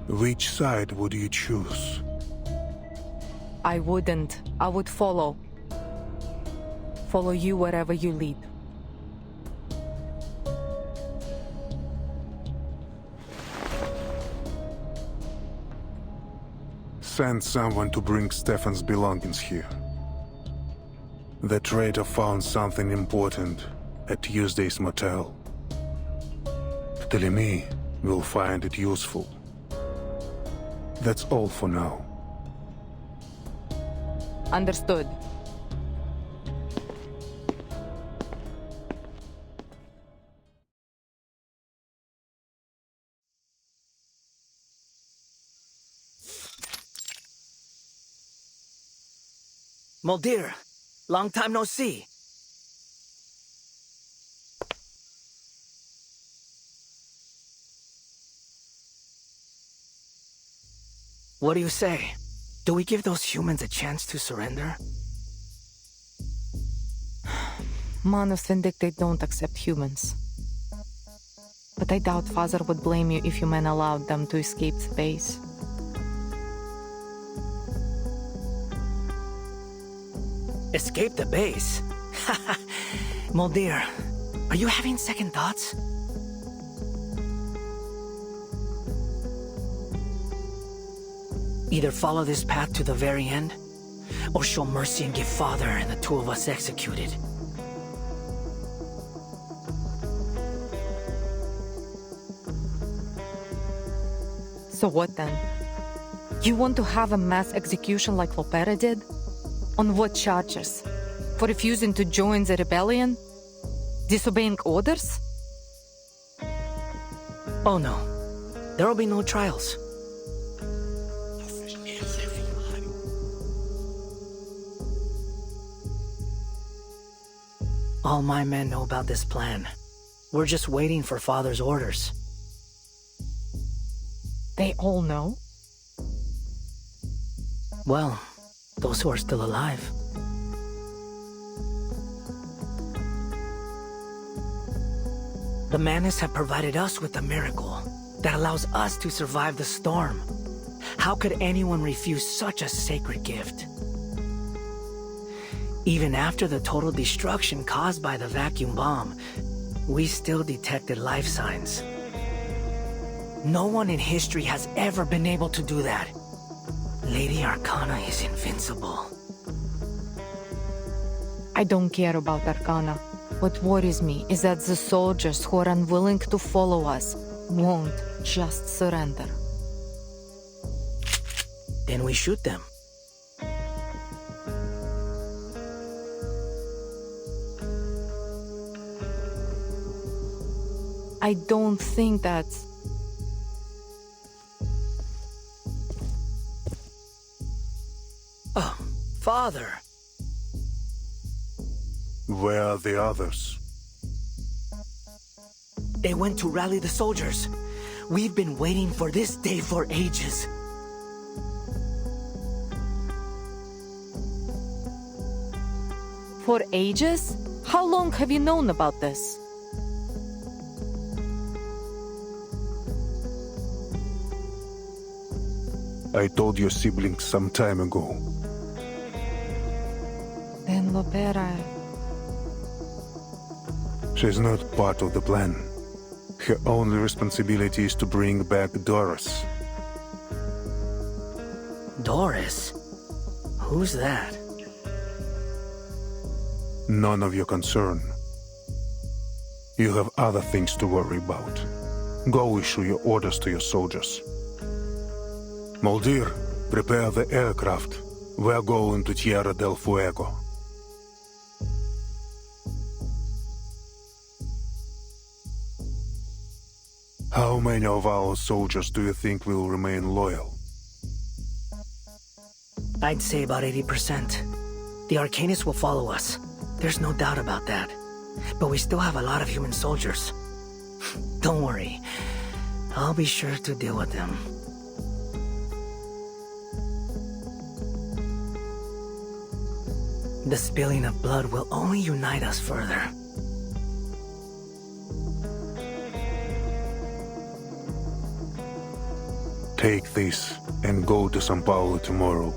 Which side would you choose?
I wouldn't. I would follow. Follow you wherever you lead.
Send someone to bring Stefan's belongings here. The traitor found something important at Tuesday's motel. Ptolemy will find it useful. That's all for now.
Understood.
Muldir, long time no see. What do you say? Do we give those humans a chance to surrender?
Manus Vindicate don't accept humans. But I doubt Father would blame you if you men allowed them to escape the base.
Escape the base? Moldir, are you having second thoughts? Either follow this path to the very end, or show mercy and get Father and the two of us executed.
So what then? You want to have a mass execution like Lopera did? On what charges? For refusing to join the rebellion? Disobeying orders?
Oh no. There will be no trials. All my men know about this plan. We're just waiting for Father's orders.
They all know?
Well, those who are still alive. The Manus have provided us with a miracle that allows us to survive the storm. How could anyone refuse such a sacred gift? Even after the total destruction caused by the vacuum bomb, we still detected life signs. No one in history has ever been able to do that. Lady Arcana is invincible.
I don't care about Arcana. What worries me is that the soldiers who are unwilling to follow us won't just surrender.
Then we shoot them.
I don't think that's...
Oh, Father.
Where are the others?
They went to rally the soldiers. We've been waiting for this day for ages.
For ages? How long have you known about this?
I told your siblings some time ago.
Then Lopera...
She's not part of the plan. Her only responsibility is to bring back Doris.
Doris? Who's that?
None of your concern. You have other things to worry about. Go issue your orders to your soldiers. Moldir, prepare the aircraft. We're going to Tierra del Fuego. How many of our soldiers do you think will remain loyal?
I'd say about 80%. The Arcanists will follow us. There's no doubt about that. But we still have a lot of human soldiers. Don't worry. I'll be sure to deal with them. The spilling of blood will only unite us further.
Take this and go to São Paulo tomorrow.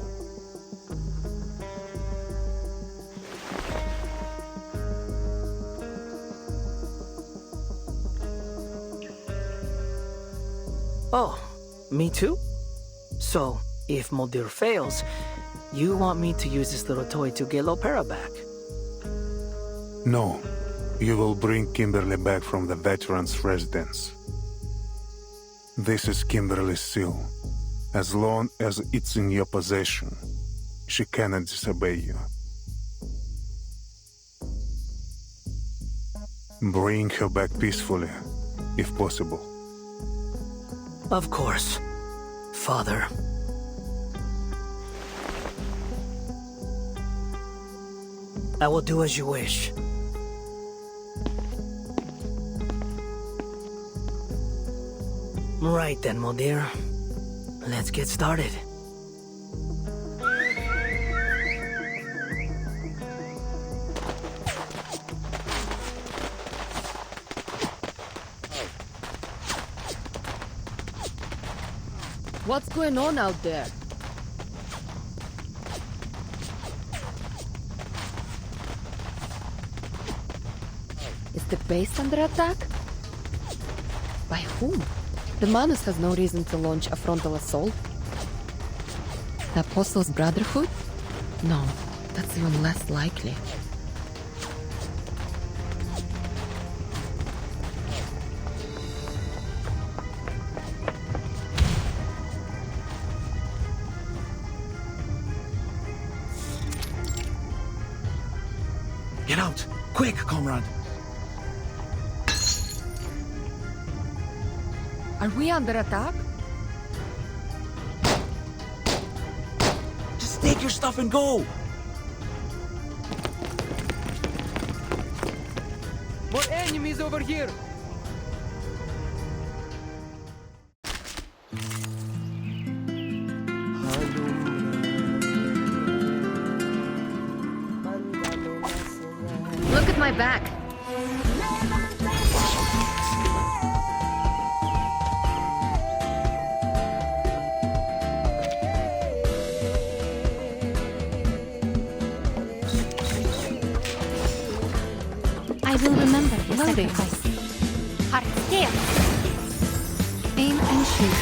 Oh, me too? So, if Moldir fails, you want me to use this little toy to get Lopera back?
No. You will bring Kimberly back from the veterans' residence. This is Kimberly's seal. As long as it's in your possession, she cannot disobey you. Bring her back peacefully, if possible.
Of course, Father. I will do as you wish. Right then, Moldir. Let's get started.
What's going on out there? Is the base under attack? By whom? The Manus has no reason to launch a frontal assault. The Apostles' Brotherhood? No, that's even less likely.
Get out! Quick, comrade!
Are we under attack?
Just take your stuff and go!
More enemies over here!
Look at my back. I will remember your sacrifice. Heart scale. Aim and shoot.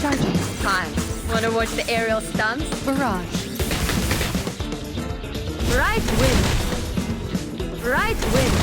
Charging.
Fine. Wanna watch the aerial stunts?
Barrage.
Right wind. Right wind.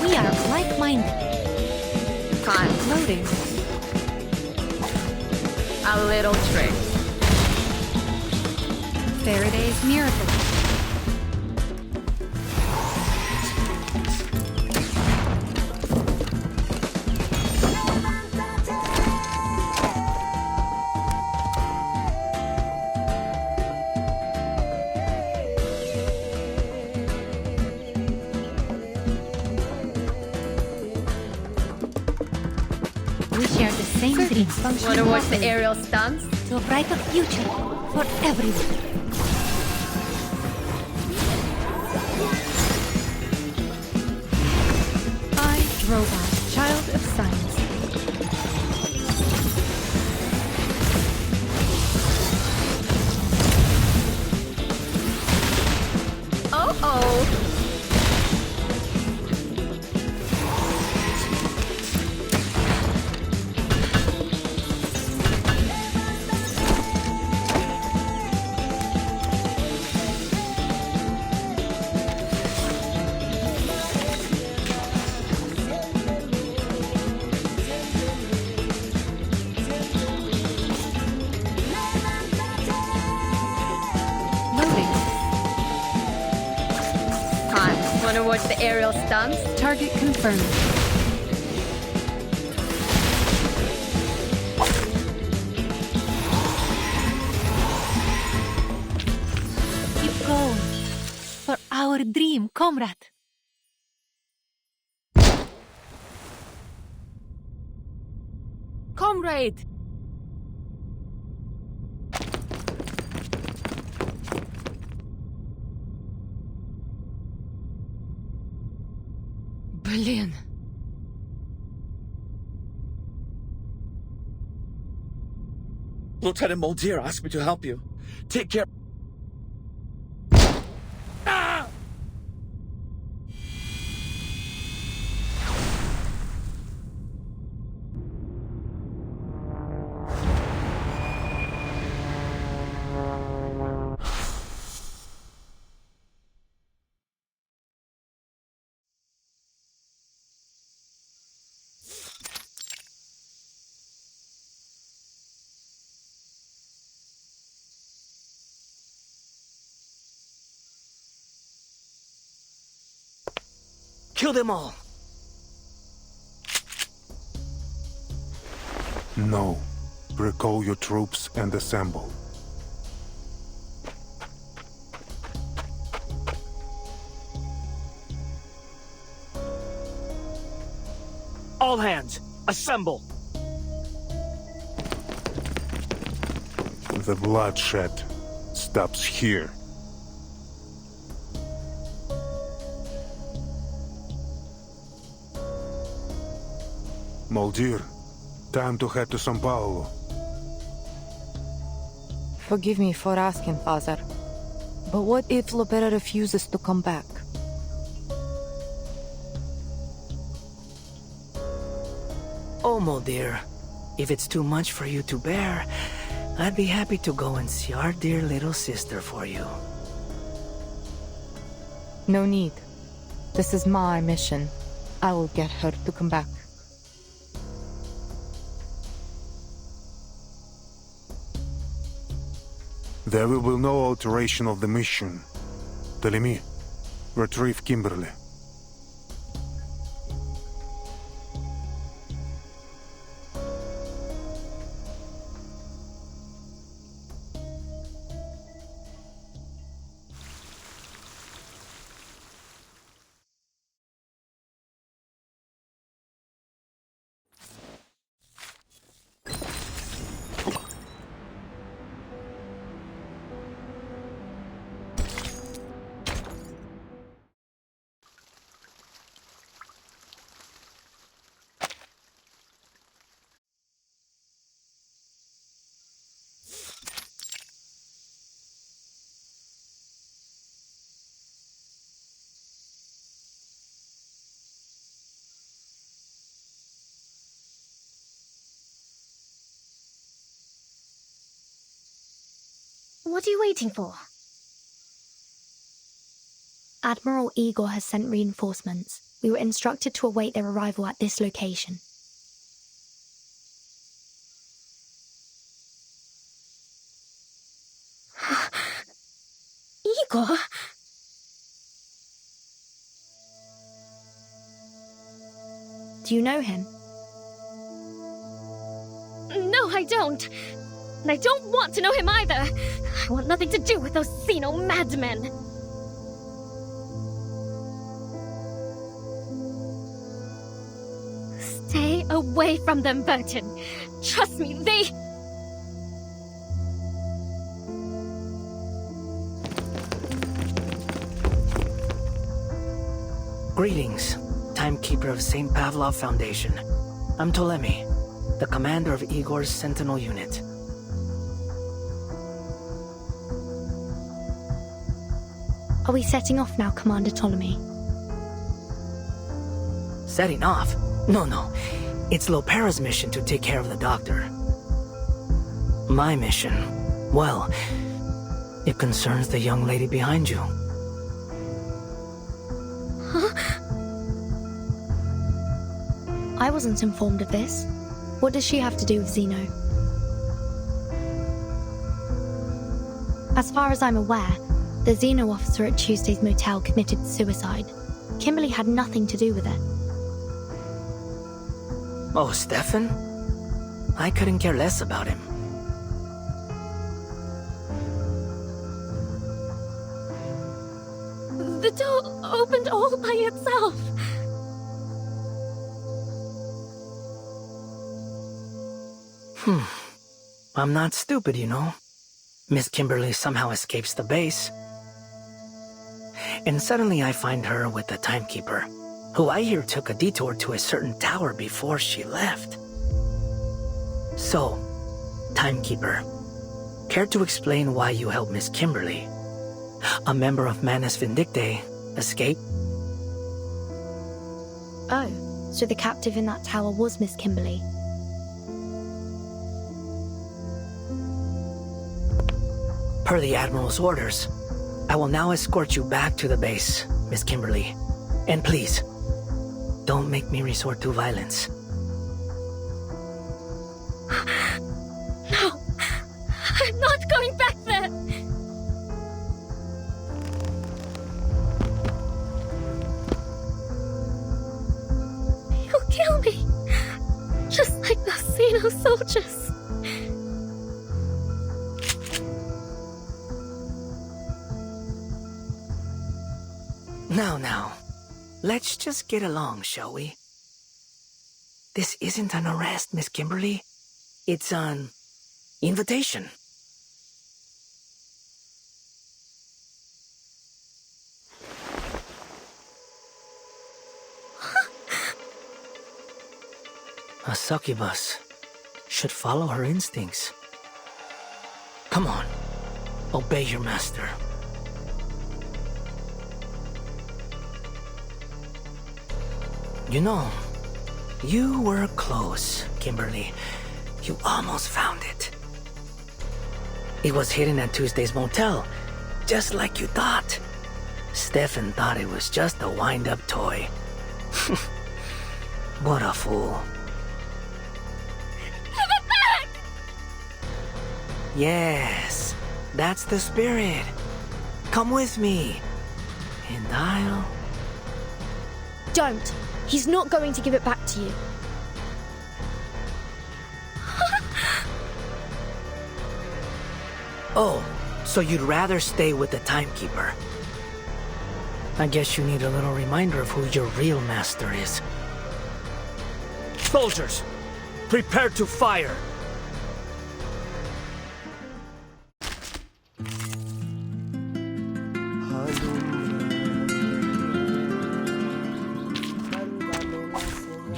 We are like-minded.
Fine.
Loading.
A little trick.
Faraday's miracle. We share the same dream.
Wanna watch the aerial stunts?
To a brighter future for everyone. I, Robot, child of science.
Oh-oh. Wanna watch the aerial stunts?
Target confirmed. Keep going. For our dream, comrade.
Comrade! Berlin.
Lieutenant Multier asked me to help you. Take care. Ah!
kill them all.
No. Recall your troops and assemble.
All hands, assemble!
The bloodshed stops here. Moldir, time to head to São Paulo.
Forgive me for asking, Father, but what if Lopera refuses to come back?
Oh, Moldir, if it's too much for you to bear, I'd be happy to go and see our dear little sister for you.
No need. This is my mission. I will get her to come back.
There will be no alteration of the mission. Telemi, retrieve Kimberly.
What are you waiting for? Admiral Igor has sent reinforcements. We were instructed to await their arrival at this location.
Igor?
Do you know him?
No, I don't. And I don't want to know him either. I want nothing to do with those Xeno madmen. Stay away from them, Burton. Trust me, they...
Greetings, Timekeeper of St. Pavlov Foundation. I'm Ptolemy, the commander of Igor's Sentinel unit.
Are we setting off now, Commander Ptolemy?
Setting off? No. It's Lopera's mission to take care of the doctor. My mission, well, it concerns the young lady behind you.
Huh? I wasn't informed of this. What does she have to do with Xeno? As far as I'm aware, the Xeno officer at Tuesday's motel committed suicide. Kimberly had nothing to do with it.
Oh, Stefan? I couldn't care less about him.
The door opened all by itself.
I'm not stupid, you know. Miss Kimberly somehow escapes the base. And suddenly I find her with the Timekeeper, who I hear took a detour to a certain tower before she left. So, Timekeeper, care to explain why you helped Miss Kimberly, a member of Manus Vindictae, escape?
Oh, so the captive in that tower was Miss Kimberly.
Per the Admiral's orders, I will now escort you back to the base, Miss Kimberly. And please, don't make me resort to violence.
No! I'm not going back there! kill me. Just like the Xeno soldiers.
Now. Let's just get along, shall we? This isn't an arrest, Miss Kimberly. It's an invitation. A succubus should follow her instincts. Come on, obey your master. You know, you were close, Kimberly. You almost found it. It was hidden at Tuesday's motel, just like you thought. Stefan thought it was just a wind-up toy. What a fool.
Give it back!
Yes, that's the spirit. Come with me, and I'll...
Don't. He's not going to give it back to you.
Oh, so you'd rather stay with the timekeeper. I guess you need a little reminder of who your real master is. Soldiers, prepare to fire!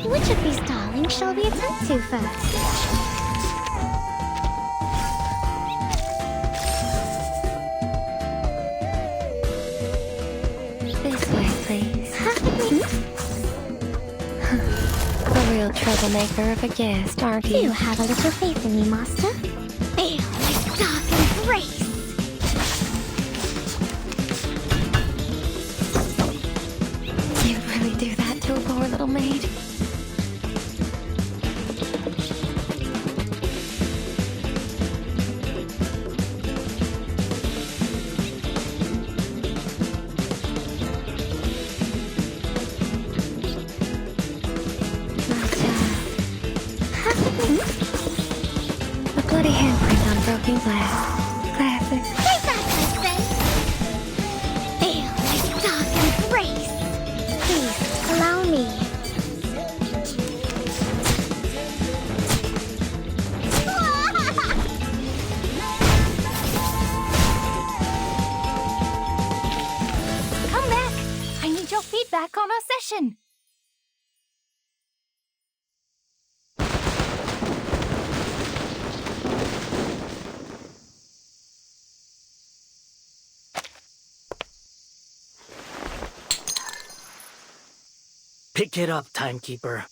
Which of these darlings shall we attend to first? This way, please. A real troublemaker of a guest, aren't you? You have a little faith in me, master. Ew, my dark embrace! You'd really do that to a poor little maid? A bloody handprint on broken glass. Classic. Take that, I say! Ew, my dark embrace! Please, allow me.
Come back. I need your feedback on our session.
Pick it up, timekeeper.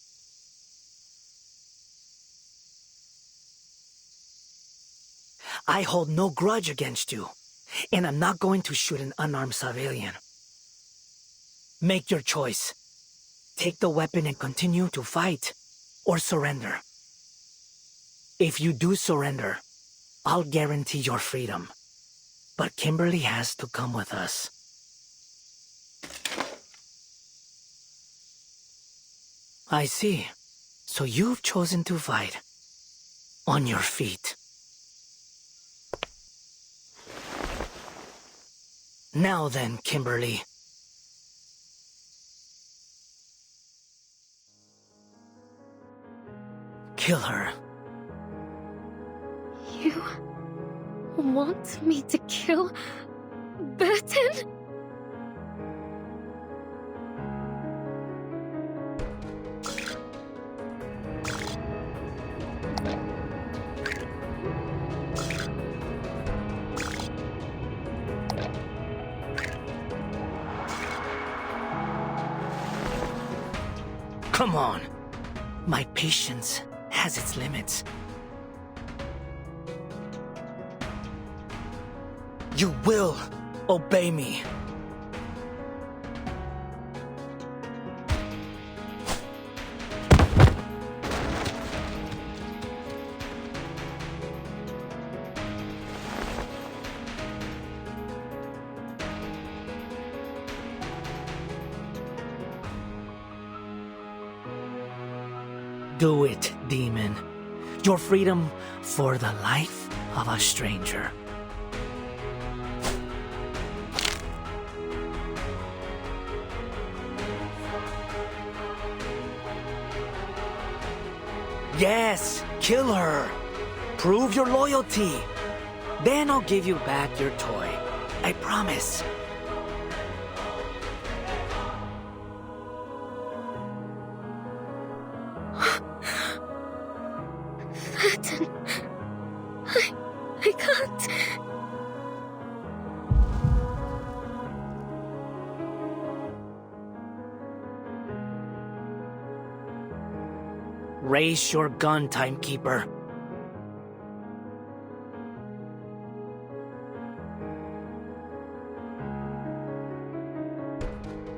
I hold no grudge against you, and I'm not going to shoot an unarmed civilian. Make your choice. Take the weapon and continue to fight, or surrender. If you do surrender, I'll guarantee your freedom. But Kimberly has to come with us. I see. So you've chosen to fight. On your feet. Now then, Kimberly. Kill her.
You want me to kill Burton?
Come on. My patience has its limits. You will obey me. Do it, demon. Your freedom for the life of a stranger. Yes, kill her. Prove your loyalty. Then I'll give you back your toy. I promise.
Burton. I can't.
Raise your gun, timekeeper.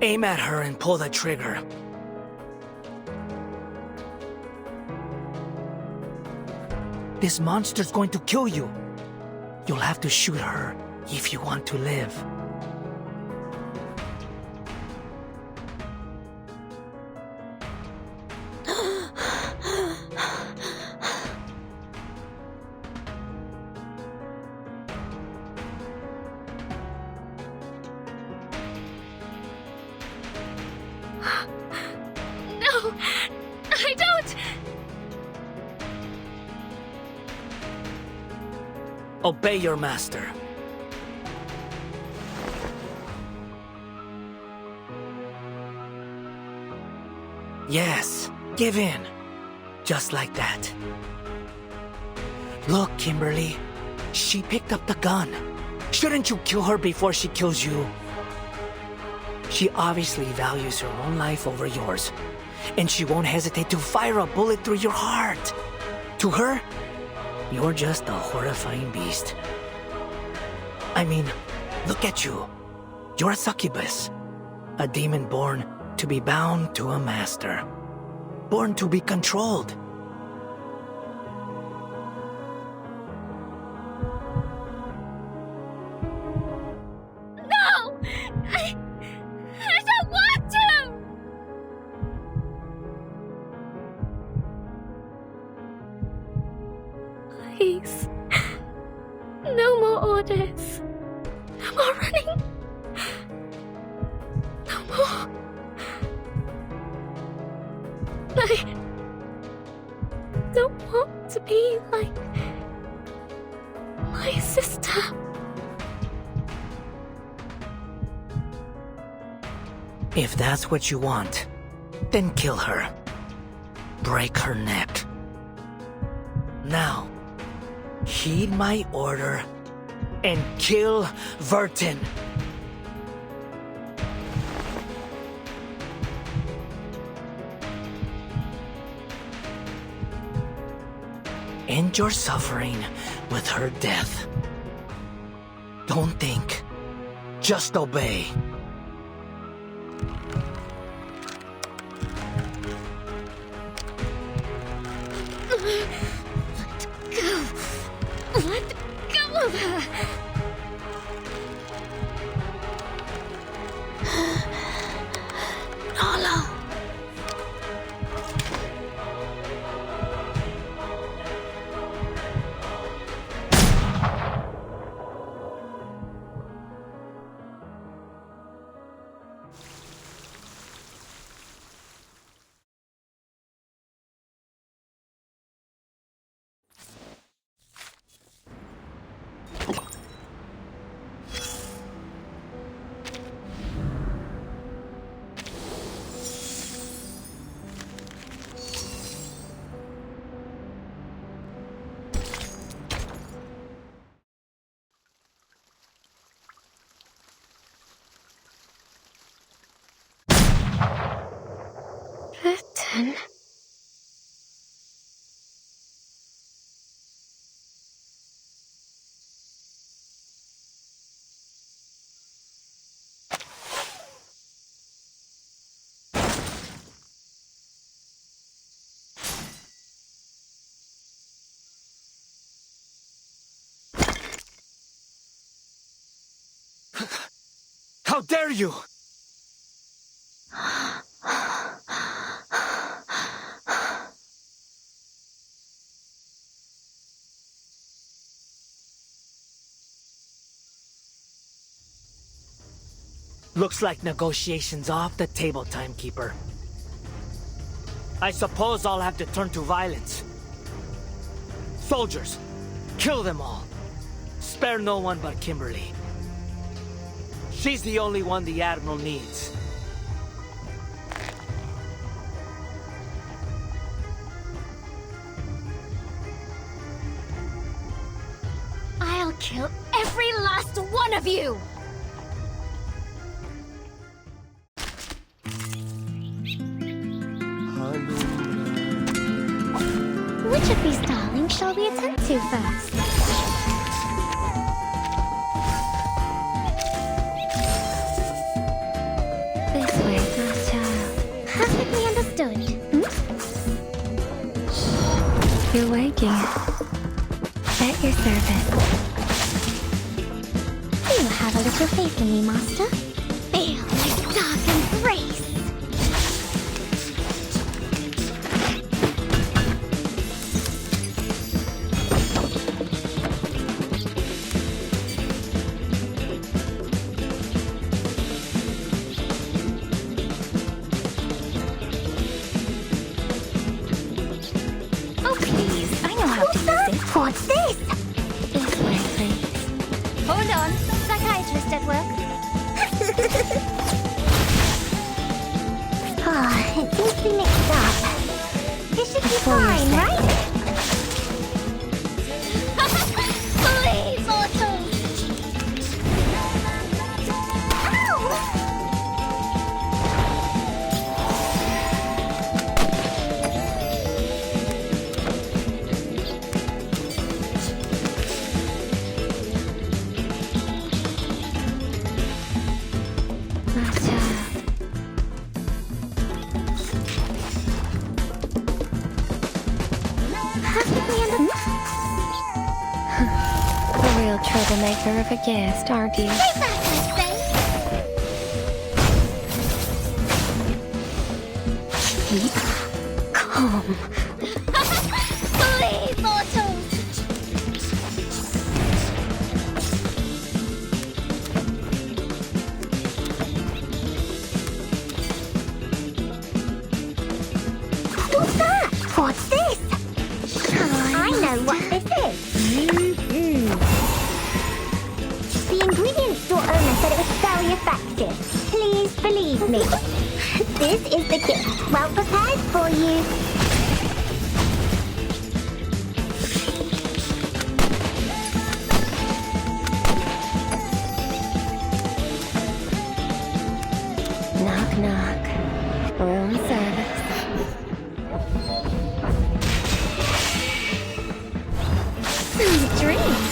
Aim at her and pull the trigger. This monster's going to kill you. You'll have to shoot her if you want to live.
No, I don't.
Obey your master. Yes, give in. Just like that. Look, Kimberly. She picked up the gun. Shouldn't you kill her before she kills you? She obviously values her own life over yours. And she won't hesitate to fire a bullet through your heart. To her, you're just a horrifying beast. I mean, look at you. You're a succubus. A demon born to be bound to a master. Born to be controlled.
No! I don't want to! Please. No more orders. No more running. No more. I don't want to be like my sister.
If that's what you want, then kill her. Break her neck. Now, heed my order and kill Vertin. End your suffering with her death. Don't think. Just obey.
Let go of her!
Nala.
Burton.
How dare you! Looks like negotiations off the table, Timekeeper. I suppose I'll have to turn to violence. Soldiers, kill them all. Spare no one but Kimberly. She's the only one the Admiral needs.
I'll kill every last one of you! Which of these darlings shall we attend to first?
This way, my child.
Perfectly understood.
You're waking. At your service.
You have a little faith in me, Master. Feel my dark embrace! Oh, please. I know how to use it. What's this?
This way, please.
Hold on. Psychiatrist at work. It seems to be mixed up. This should be fine, right? Please, mortals! Ow!
My child.
Perfectly understood.
A real troublemaker of a guest, aren't you?
Stay back, I say!
Keep calm.
Please, mortals! What's that? What's this? I know what this is. The ingredient store owner said it was very effective. Please believe me. This is the gift, well prepared for you.
Knock, knock. Room service.
Sweet dreams.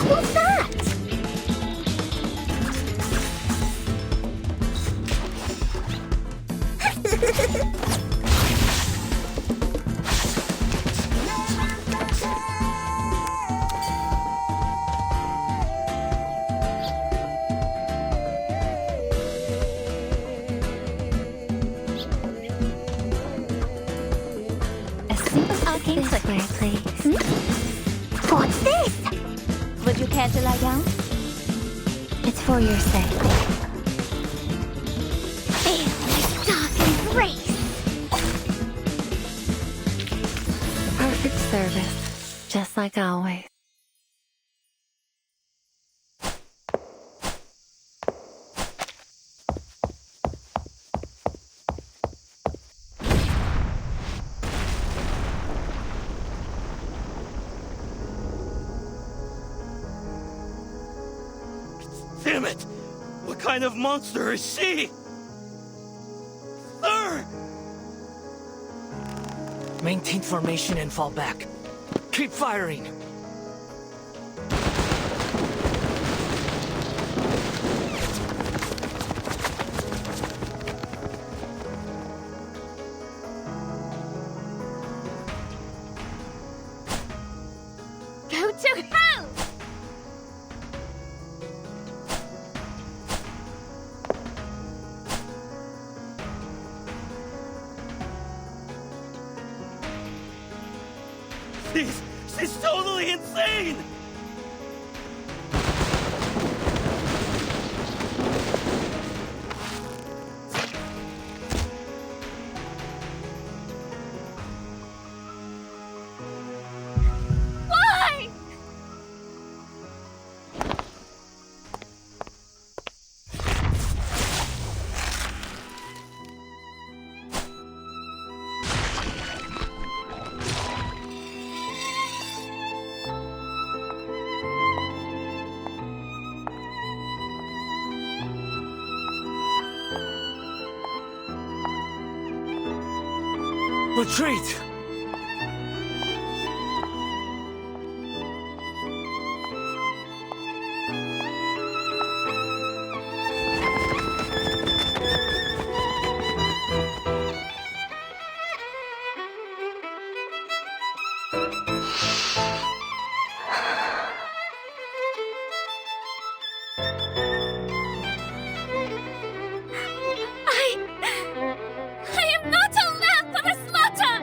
What's that?
A simple arcane this way, please.
What's this? Would you care to lie down?
It's for your sake.
Feel my dark embrace.
Perfect service. Just like always.
Damn it! What kind of monster is she? Sir!
Maintain formation and fall back. Keep firing.
Go to hell!
She's totally insane!
Why?
Retreat!
I am not a lamb for the slaughter!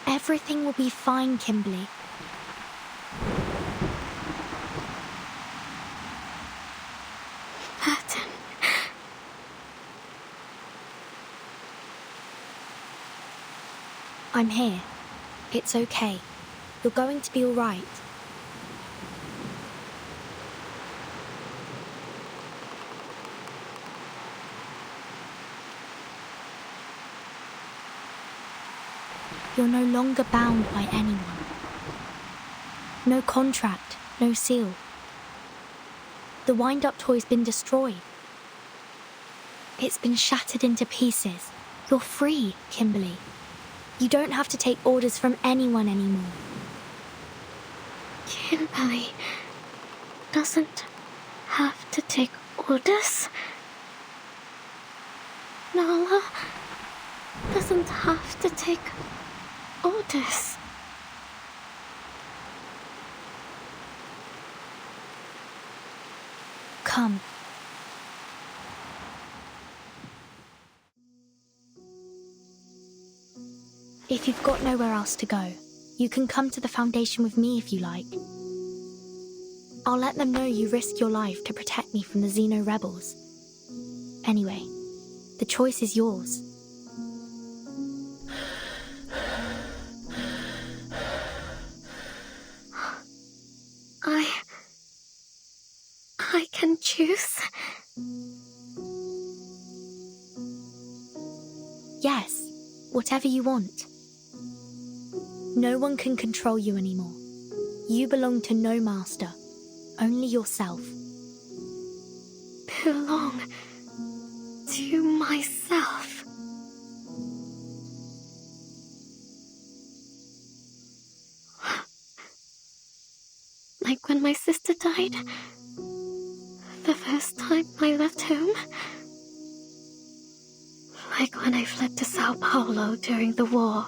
Everything will be fine, Kimberly.
Burton.
I'm here. It's okay. You're going to be all right. You're no longer bound by anyone. No contract, no seal. The wind-up toy's been destroyed. It's been shattered into pieces. You're free, Kimberly. You don't have to take orders from anyone anymore.
Kimberly doesn't have to take orders. Nala doesn't have to take orders.
Come. If you've got nowhere else to go, you can come to the Foundation with me if you like. I'll let them know you risked your life to protect me from the Xeno rebels. Anyway, the choice is yours.
I can choose.
Yes, whatever you want. No one can control you anymore. You belong to no master, only yourself.
Belong to myself. Like when my sister died, the first time I left home. Like when I fled to Sao Paulo during the war.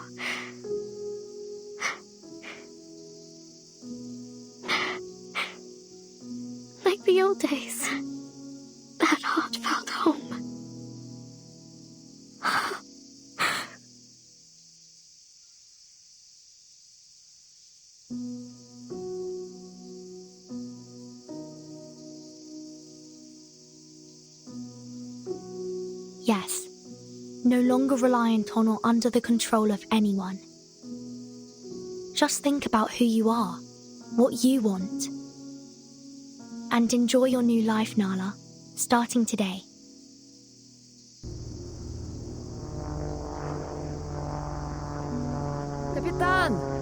Like the old days. That heartfelt home.
Yes, no longer reliant on or under the control of anyone. Just think about who you are, what you want. And enjoy your new life, Nala, starting today.
Kapitan!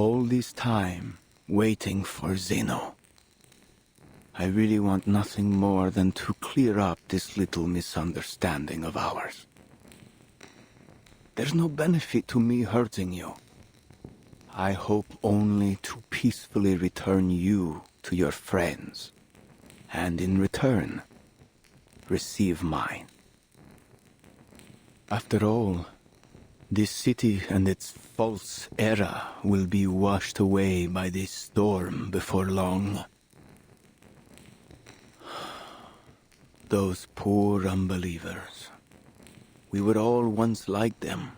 all this time waiting for Zeno. I really want nothing more than to clear up this little misunderstanding of ours. There's no benefit to me hurting you. I hope only to peacefully return you to your friends, and in return, receive mine. After all, this city and its false era will be washed away by this storm before long. Those poor unbelievers. We were all once like them.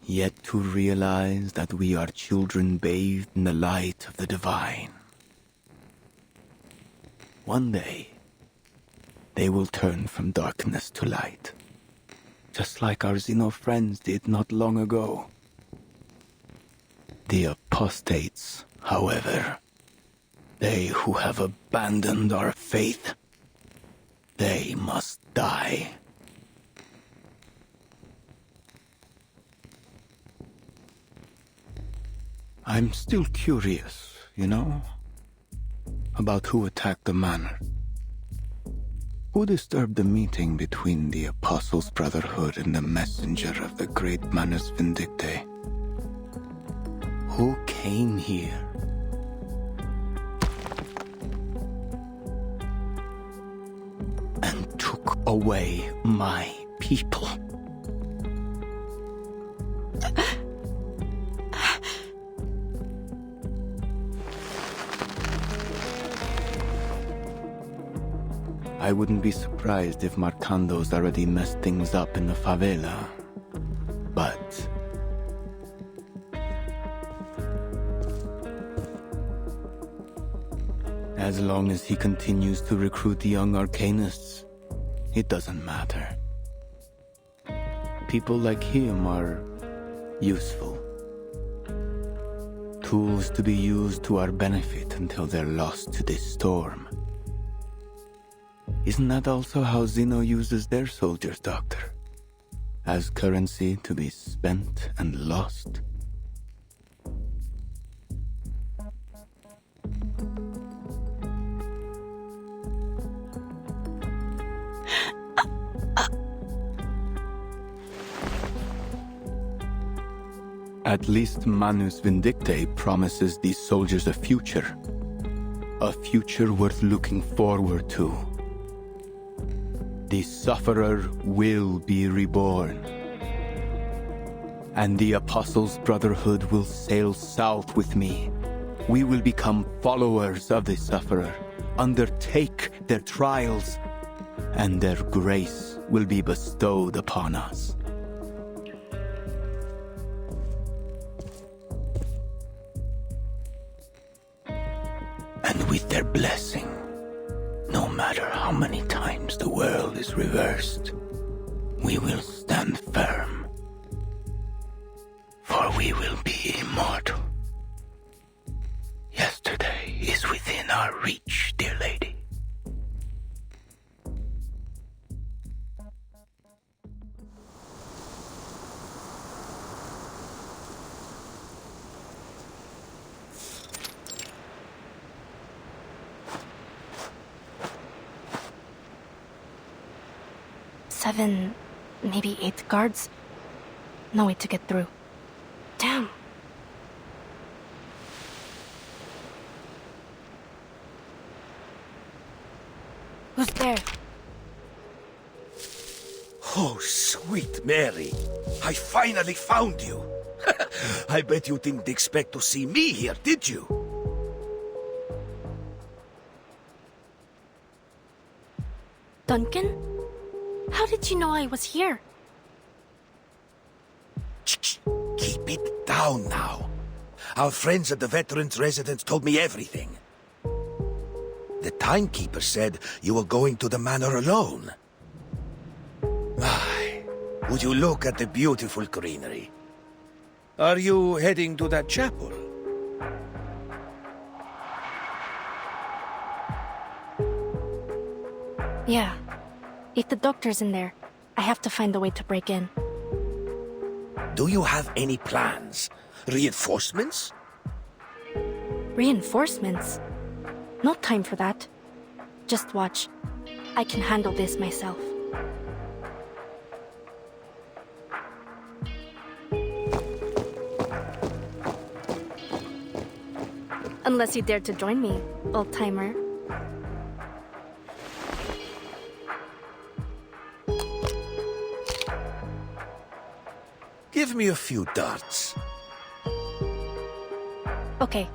Yet to realize that we are children bathed in the light of the divine. One day, they will turn from darkness to light, just like our Xeno friends did not long ago. The apostates, however, they who have abandoned our faith, they must die. I'm still curious, you know, about who attacked the manor. Who disturbed the meeting between the Apostles' Brotherhood and the messenger of the great Manus Vindictae? Who came here? And took away my people? I wouldn't be surprised if Marcando's already messed things up in the favela. But as long as he continues to recruit young arcanists, it doesn't matter. People like him are useful. Tools to be used to our benefit until they're lost to this storm. Isn't that also how Xeno uses their soldiers, Doctor? As currency to be spent and lost? At least Manus Vindictae promises these soldiers a future. A future worth looking forward to. The Sufferer will be reborn. And the Apostles' Brotherhood will sail south with me. We will become followers of the Sufferer, undertake their trials, and their grace will be bestowed upon us. And with their blessing, no matter how many times the world is reversed, we will stand firm. For we will be immortal. Yesterday is within our reach, dear lady.
Seven, maybe 8 guards. No way to get through. Damn. Who's there?
Oh, sweet Mary. I finally found you. I bet you didn't expect to see me here, did you?
Duncan? How did you know I was here?
Keep it down now. Our friends at the Veterans Residence told me everything. The timekeeper said you were going to the manor alone. My, would you look at the beautiful greenery? Are you heading to that chapel?
Yeah. If the doctor's in there, I have to find a way to break in.
Do you have any plans? Reinforcements?
Reinforcements? No time for that. Just watch. I can handle this myself. Unless you dare to join me, old-timer.
Give me a few darts.
Okay,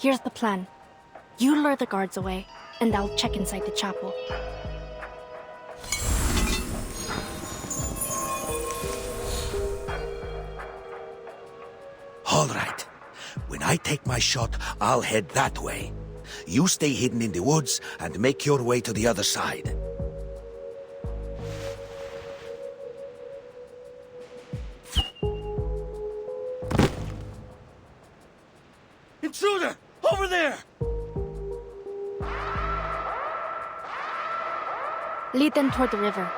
here's the plan. You lure the guards away, and I'll check inside the chapel.
All right. When I take my shot, I'll head that way. You stay hidden in the woods and make your way to the other side. Intruder! Over there!
Lead them toward the river.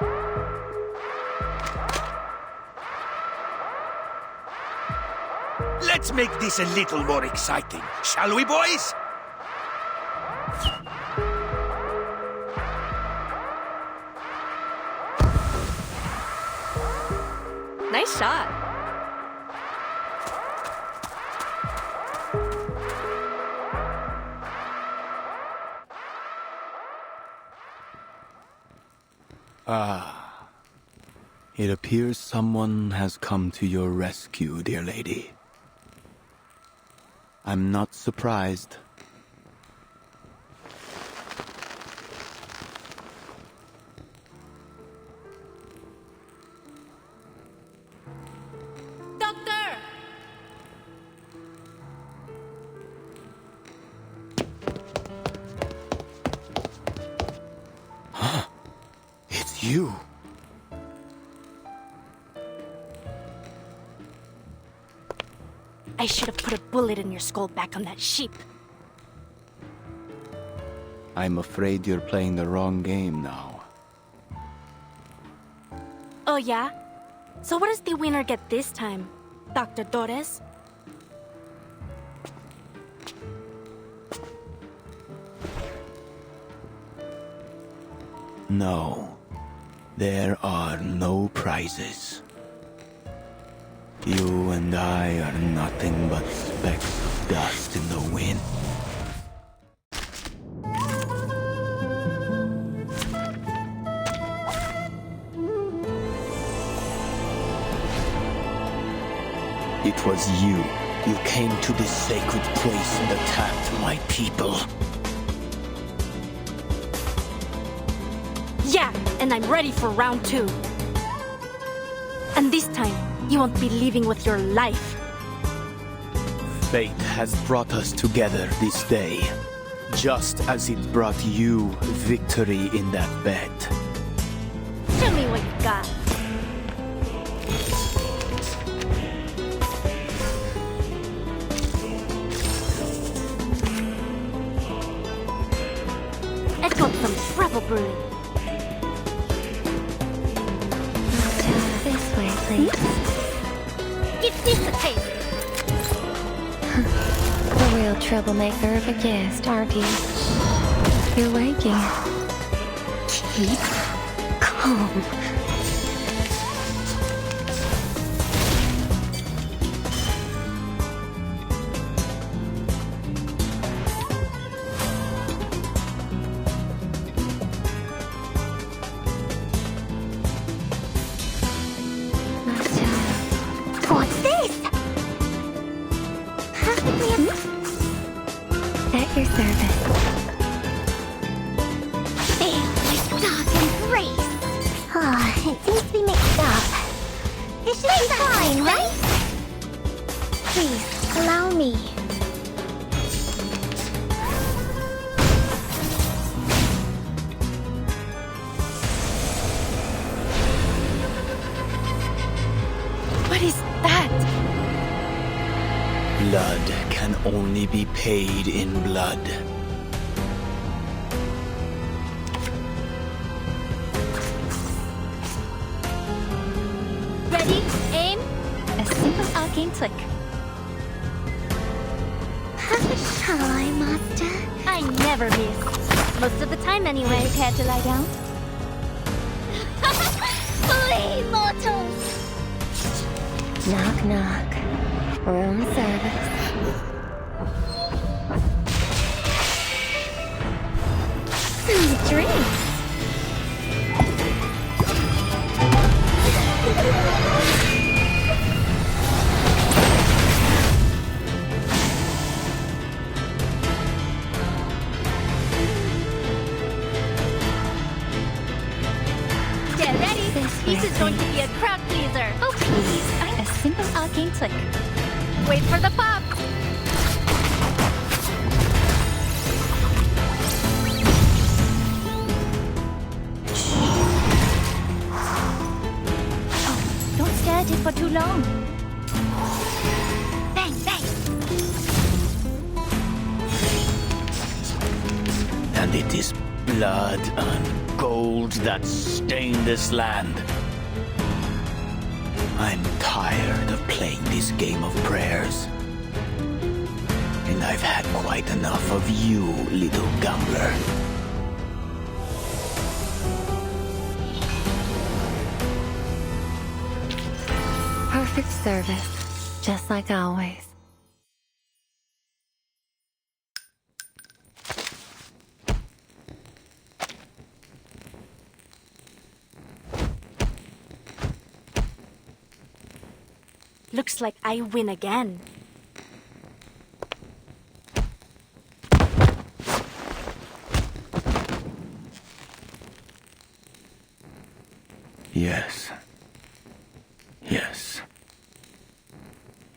Let's make this a little more exciting, shall we, boys?
Nice shot.
Ah. It appears someone has come to your rescue, dear lady. I'm not surprised.
Doctor!
Huh? It's you.
I should have put a bullet in your skull back on that sheep.
I'm afraid you're playing the wrong game now.
Oh yeah? So what does the winner get this time, Dr. Torres?
No, there are no prizes. You and I are nothing but specks of dust in the wind. It was you. You came to this sacred place and attacked my people.
Yeah, and I'm ready for round 2. And this time, you won't be leaving with your life.
Fate has brought us together this day, just as it brought you victory in that bed.
Show me what you got. Let's go some trouble brewing.
This way, please.
Give this a taste.
A real troublemaker of a guest, aren't you? You're waking. Keep calm.
What's this?
At your service.
My dark embrace. It seems to be mixed up. It should be fine, right? Please, allow me.
What is that?
Blood can only be paid in blood.
Ready, aim. A simple arcane trick.
Shall I
never miss. Most of the time anyway.
Care to lie down? Flee, mortals! Knock, knock. Room service. Some drinks.
Get ready. This is going to be a crowd pleaser.
Oh, please. A simple arcane trick.
Wait for the pop.
Oh, don't stare at it for too long. Bang, bang.
And it is blood and gold that stain this land. I'm tired of playing this game of prayers. And I've had quite enough of you, little gambler.
Perfect service, just like always.
Looks like I win again.
Yes. Yes.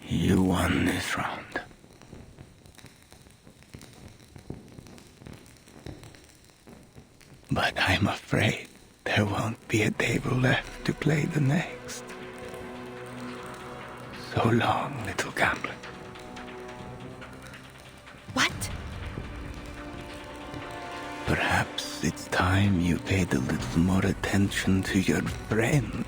You won this round. But I'm afraid there won't be a table left to play the next. So long, little gambler.
What?
Perhaps it's time you paid a little more attention to your friend.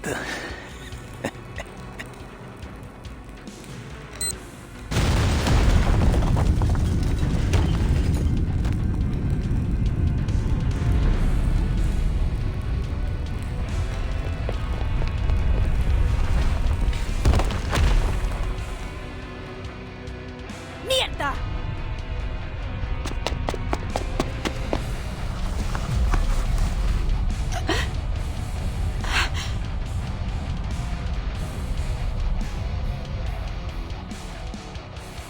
Mierda!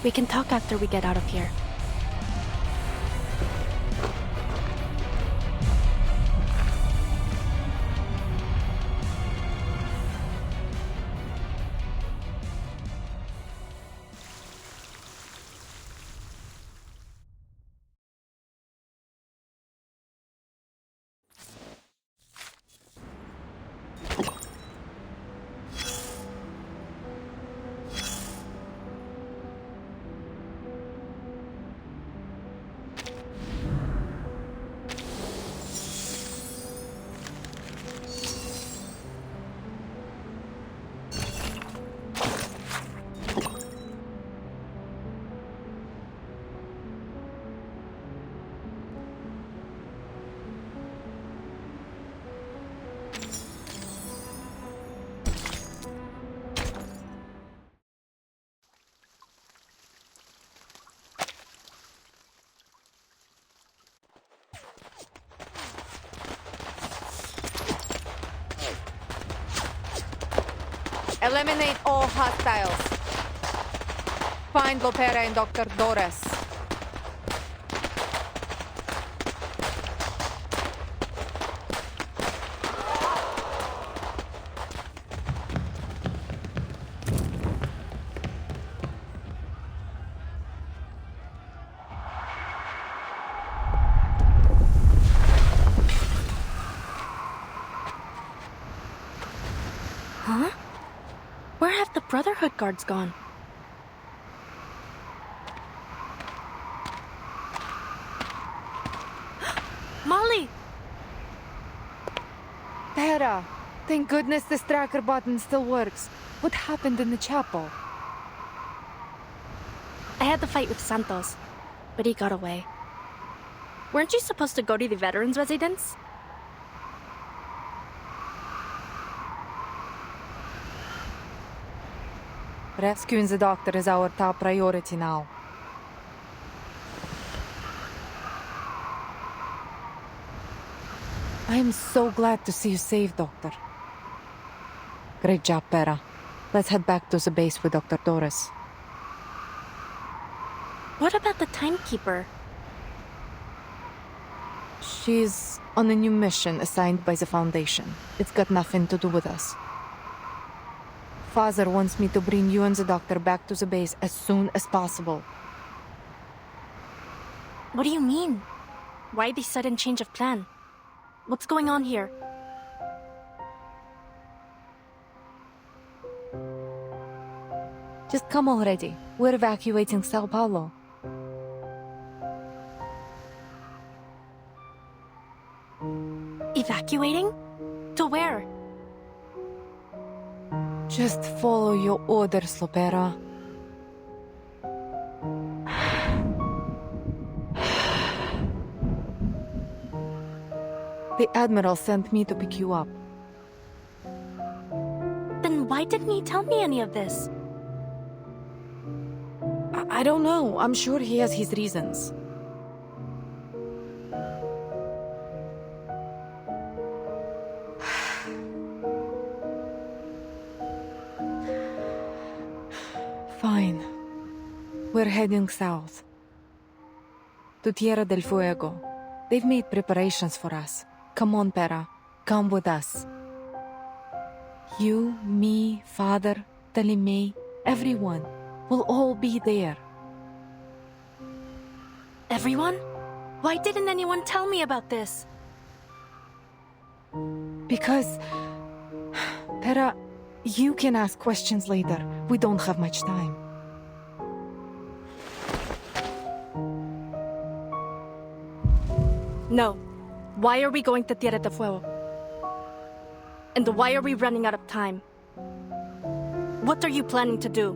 We can talk after we get out of here.
Eliminate all hostiles. Find Lopera and Dr. Doris.
Huh? Where have the Brotherhood guards gone? Molly!
Tara, thank goodness this tracker button still works. What happened in the chapel?
I had to fight with Santos, but he got away. Weren't you supposed to go to the veterans' residence?
Rescuing the doctor is our top priority now. I am so glad to see you safe, Doctor. Great job, Pera. Let's head back to the base with Dr. Torres.
What about the timekeeper?
She's on a new mission assigned by the Foundation. It's got nothing to do with us. Father wants me to bring you and the doctor back to the base as soon as possible.
What do you mean? Why the sudden change of plan? What's going on here?
Just come already. We're evacuating Sao Paulo.
Evacuating? To where?
Just follow your orders, Lopera. The Admiral sent me to pick you up.
Then why didn't he tell me any of this?
I don't know. I'm sure he has his reasons. Fine. We're heading south. To Tierra del Fuego. They've made preparations for us. Come on, Pera. Come with us. You, me, Father, Talimei, everyone. We'll all be there.
Everyone? Why didn't anyone tell me about this?
Because... Pera, you can ask questions later. We don't have much time.
No. Why are we going to Tierra del Fuego? And why are we running out of time? What are you planning to do?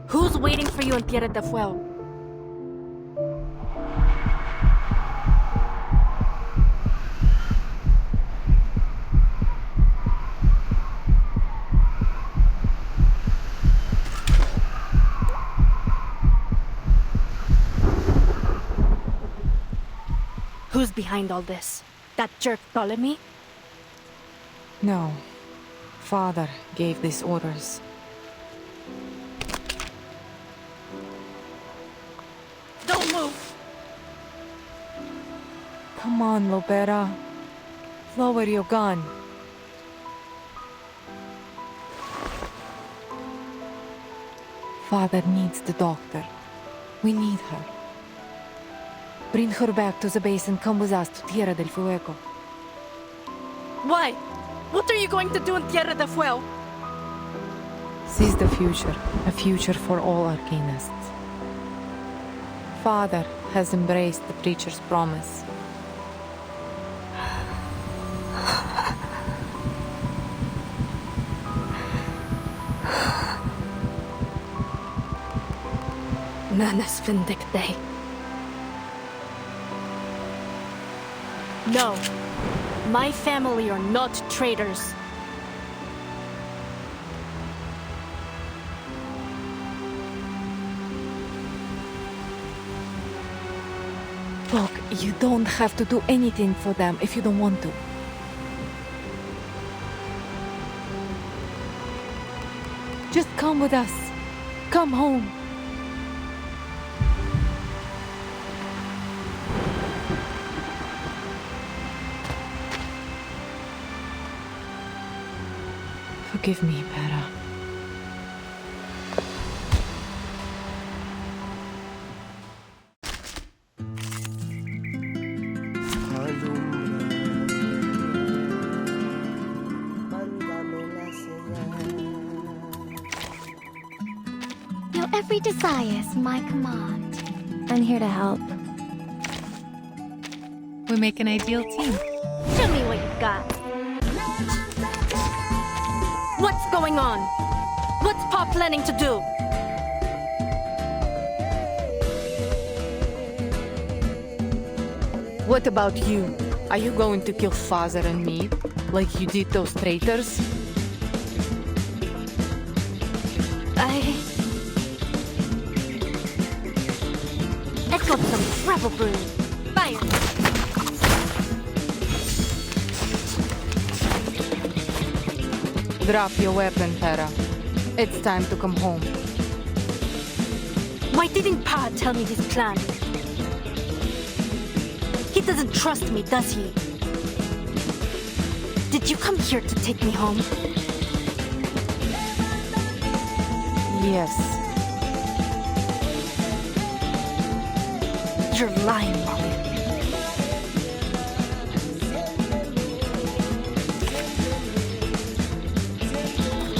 Who's waiting for you in Tierra del Fuego? Who's behind all this? That jerk Ptolemy?
No. Father gave these orders.
Don't move!
Come on, Lopera. Lower your gun. Father needs the doctor. We need her. Bring her back to the base and come with us to Tierra del Fuego.
Why? What are you going to do in Tierra del Fuego?
Seize the future, a future for all Arcanists. Father has embraced the preacher's promise.
Manus Vindicte. No. My family are not traitors.
Look, you don't have to do anything for them if you don't want to. Just come with us. Come home. Forgive me, Pera.
Your every desire is my command. I'm here to help.
We make an ideal team.
Show me what you've got. What's going on? What's Pa planning to do?
What about you? Are you going to kill father and me, like you did those traitors?
Let's got some rebel brew. Fire!
Drop your weapon, Para. It's time to come home.
Why didn't Pa tell me his plan? He doesn't trust me, does he? Did you come here to take me home?
Yes.
You're lying, Molly.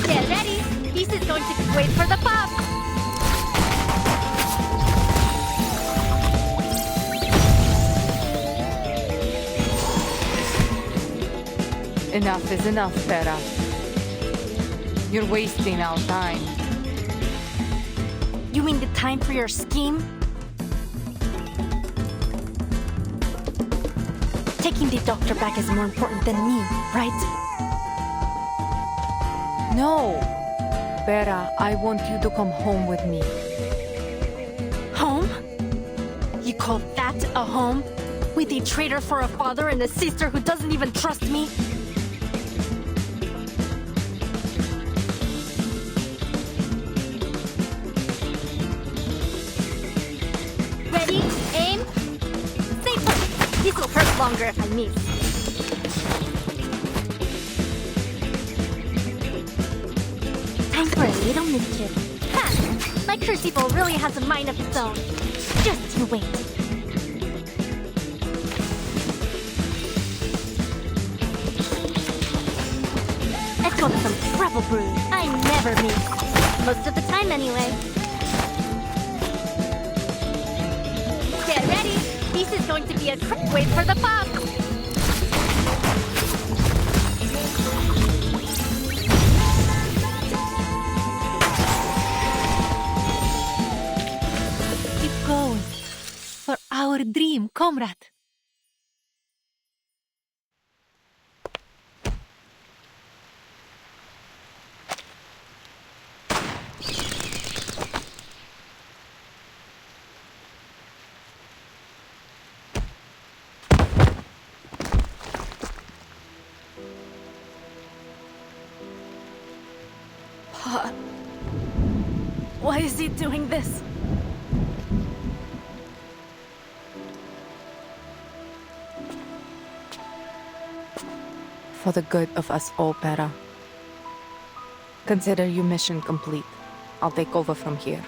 Get ready. This is going to wait for the pop.
Enough is enough, Para. You're wasting our time.
You mean the time for your scheme? Taking the doctor back is more important than me, right?
No! Para, I want you to come home with me.
Home? You call that a home? With a traitor for a father and a sister who doesn't even trust me?
Ready? Aim. Stay put. This will hurt longer if I miss.
Time for a little mischief.
Ha! My crucible really has a mind of its own.
Just you wait.
Let's go to some trouble brew. I never miss. Most of the time, anyway. Get ready. This is going to be a quick wait for the pop.
Keep going. For our dream, comrade.
Pa. Why is he doing this?
For the good of us all, Para. Consider your mission complete. I'll take over from here.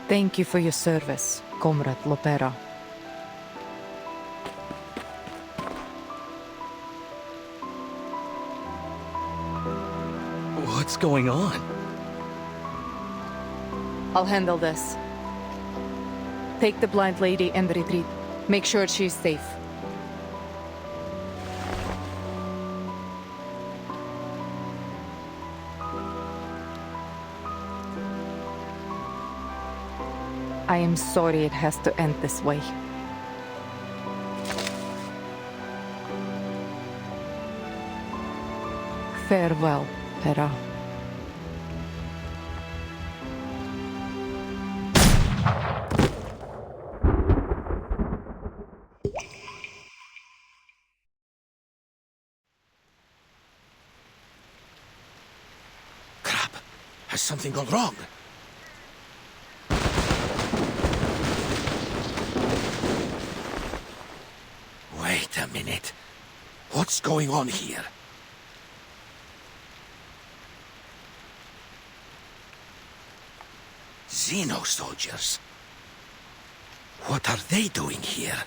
Thank you for your service, Comrade Lopera.
What's going on?
I'll handle this. Take the blind lady and retreat. Make sure she's safe. I am sorry it has to end this way. Farewell, Para.
Crap! Has something gone wrong? Wait a minute. What's going on here? Xeno soldiers. What are they doing here?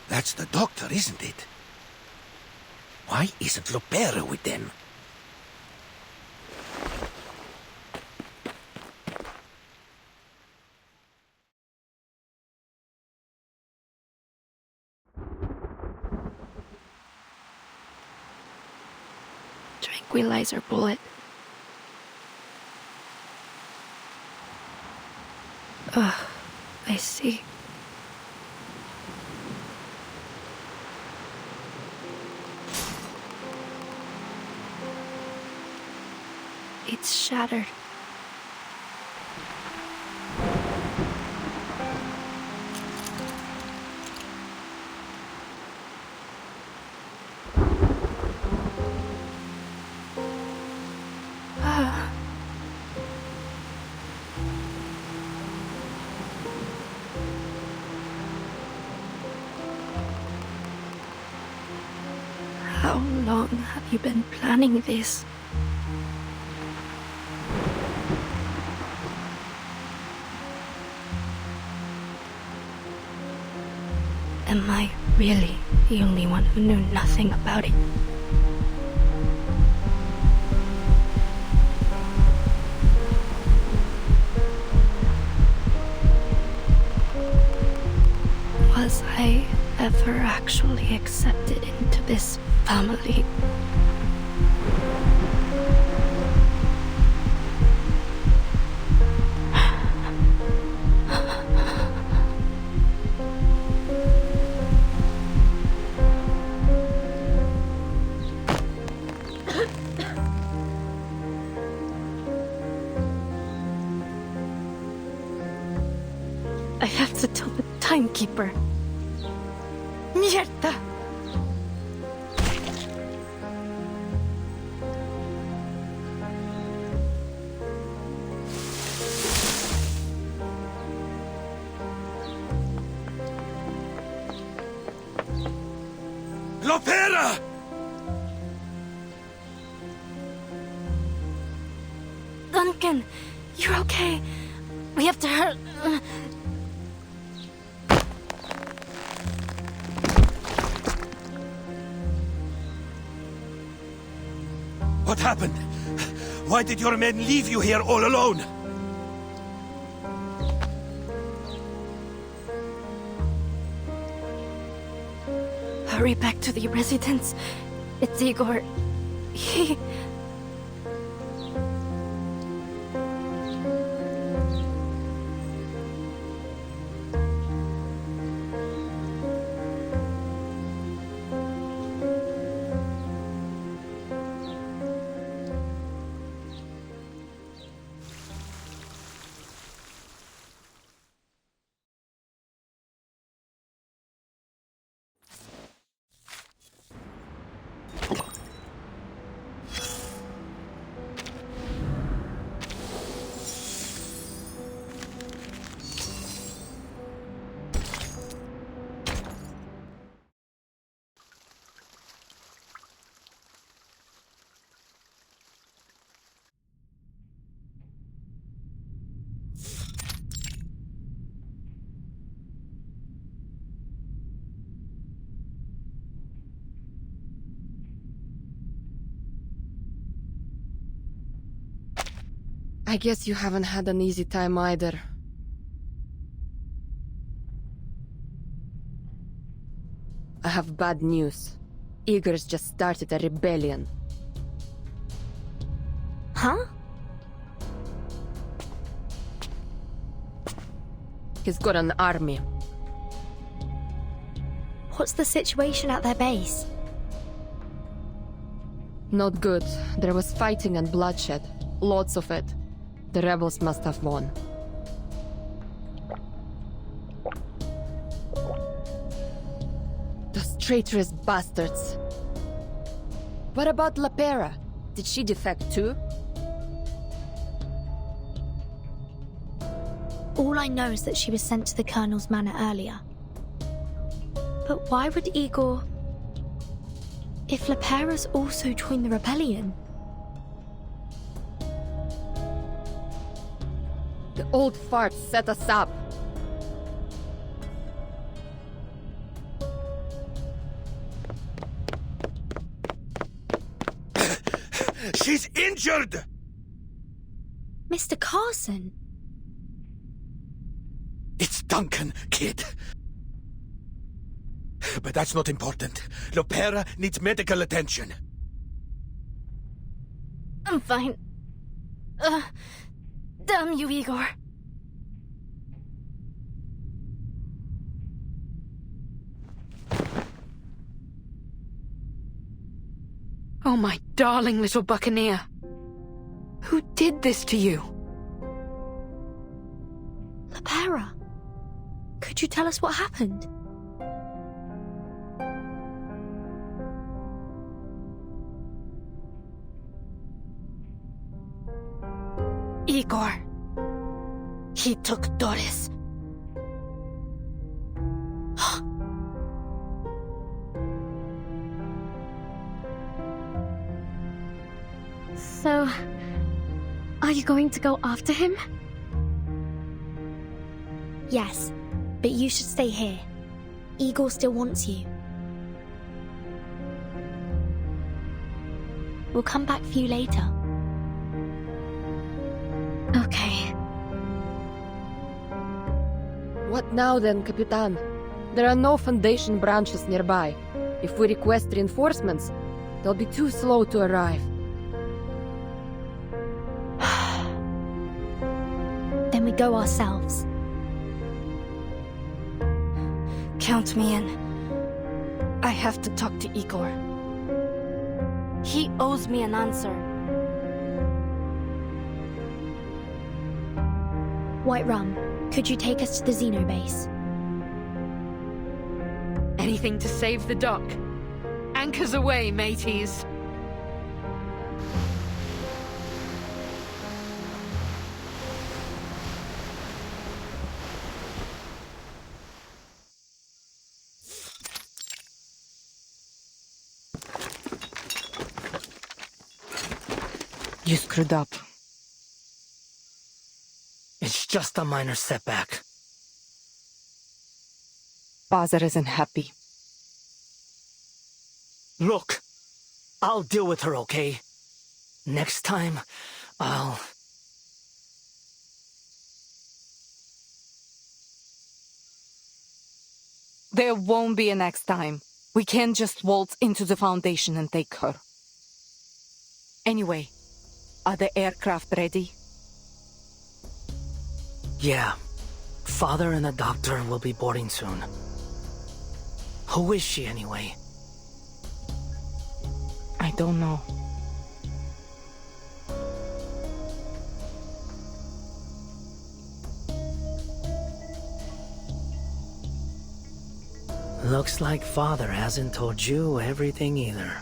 That's the doctor, isn't it? Why isn't Lopera with them?
tranquilizer bullet. I see. It's shattered. How long have you been planning this? Am I really the only one who knew nothing about it? Was I ever actually accepted into this family? I have to tell the timekeeper. Mierda!
Lopera!
Duncan, you're okay. We have to hurry.
What happened? Why did your men leave you here all alone?
Hurry back to the residence. It's Igor. He...
I guess you haven't had an easy time either. I have bad news. Igor's just started a rebellion.
Huh?
He's got an army.
What's the situation at their base?
Not good. There was fighting and bloodshed. Lots of it. The rebels must have won. Those traitorous bastards. What about Lapera? Did she defect too?
All I know is that she was sent to the Colonel's manor earlier. But why would Igor... If Lapera's also joined the rebellion?
The old fart set us up.
She's injured!
Mr. Carson?
It's Duncan, kid. But that's not important. Lopera needs medical attention.
I'm fine. Damn you, Igor.
Oh, my darling little buccaneer. Who did this to you?
Lepera, could you tell us what happened?
Igor. He took Doris.
So, are you going to go after him?
Yes, but you should stay here. Igor still wants you. We'll come back for you later.
Okay.
What now then, Capitan? There are no Foundation branches nearby. If we request reinforcements, they'll be too slow to arrive.
Then we go ourselves.
Count me in. I have to talk to Igor. He owes me an answer.
White Rum, could you take us to the Xeno base?
Anything to save the dock. Anchors away, mateys.
You screwed up. It's just a minor setback.
Father isn't happy.
Look, I'll deal with her, okay? Next time, I'll...
There won't be a next time. We can't just waltz into the Foundation and take her. Anyway, are the aircraft ready?
Yeah. Father and the doctor will be boarding soon. Who is she, anyway?
I don't know.
Looks like Father hasn't told you everything either.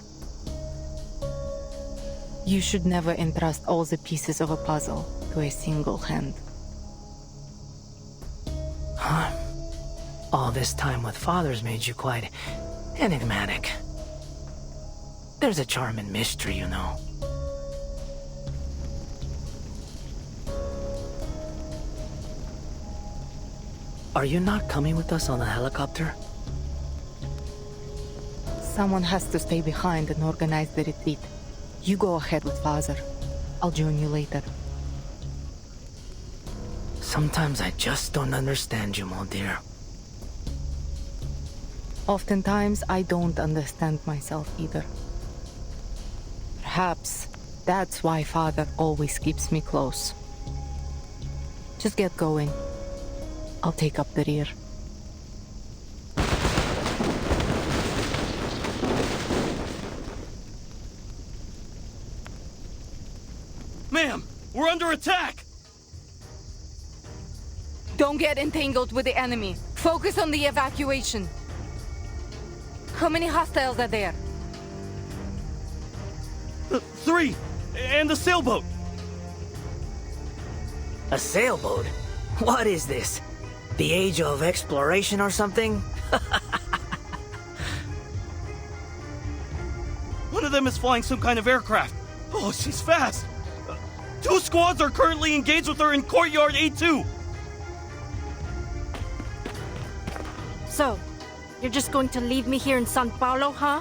You should never entrust all the pieces of a puzzle to a single hand.
Huh? All this time with Father's made you quite enigmatic. There's a charm in mystery, you know. Are you not coming with us on the helicopter?
Someone has to stay behind and organize the retreat. You go ahead with Father. I'll join you later.
Sometimes I just don't understand you, my dear.
Oftentimes, I don't understand myself either. Perhaps that's why Father always keeps me close. Just get going. I'll take up the rear.
Ma'am, we're under attack!
Don't get entangled with the enemy. Focus on the evacuation. How many hostiles are there?
3! And a sailboat!
A sailboat? What is this? The age of exploration or something?
One of them is flying some kind of aircraft. Oh, she's fast! 2 squads are currently engaged with her in Courtyard A2!
So, you're just going to leave me here in San Paulo, huh?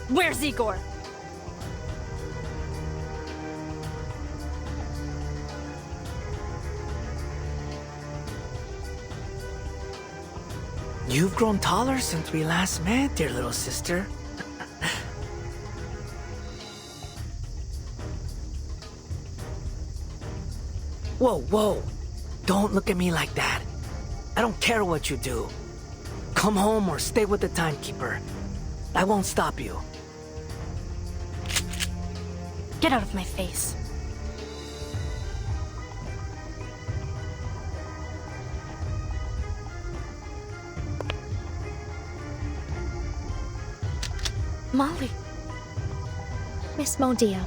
Where's Igor?
You've grown taller since we last met, dear little sister. Whoa, whoa. Don't look at me like that. I don't care what you do. Come home or stay with the timekeeper. I won't stop you.
Get out of my face. Molly.
Miss Moldia,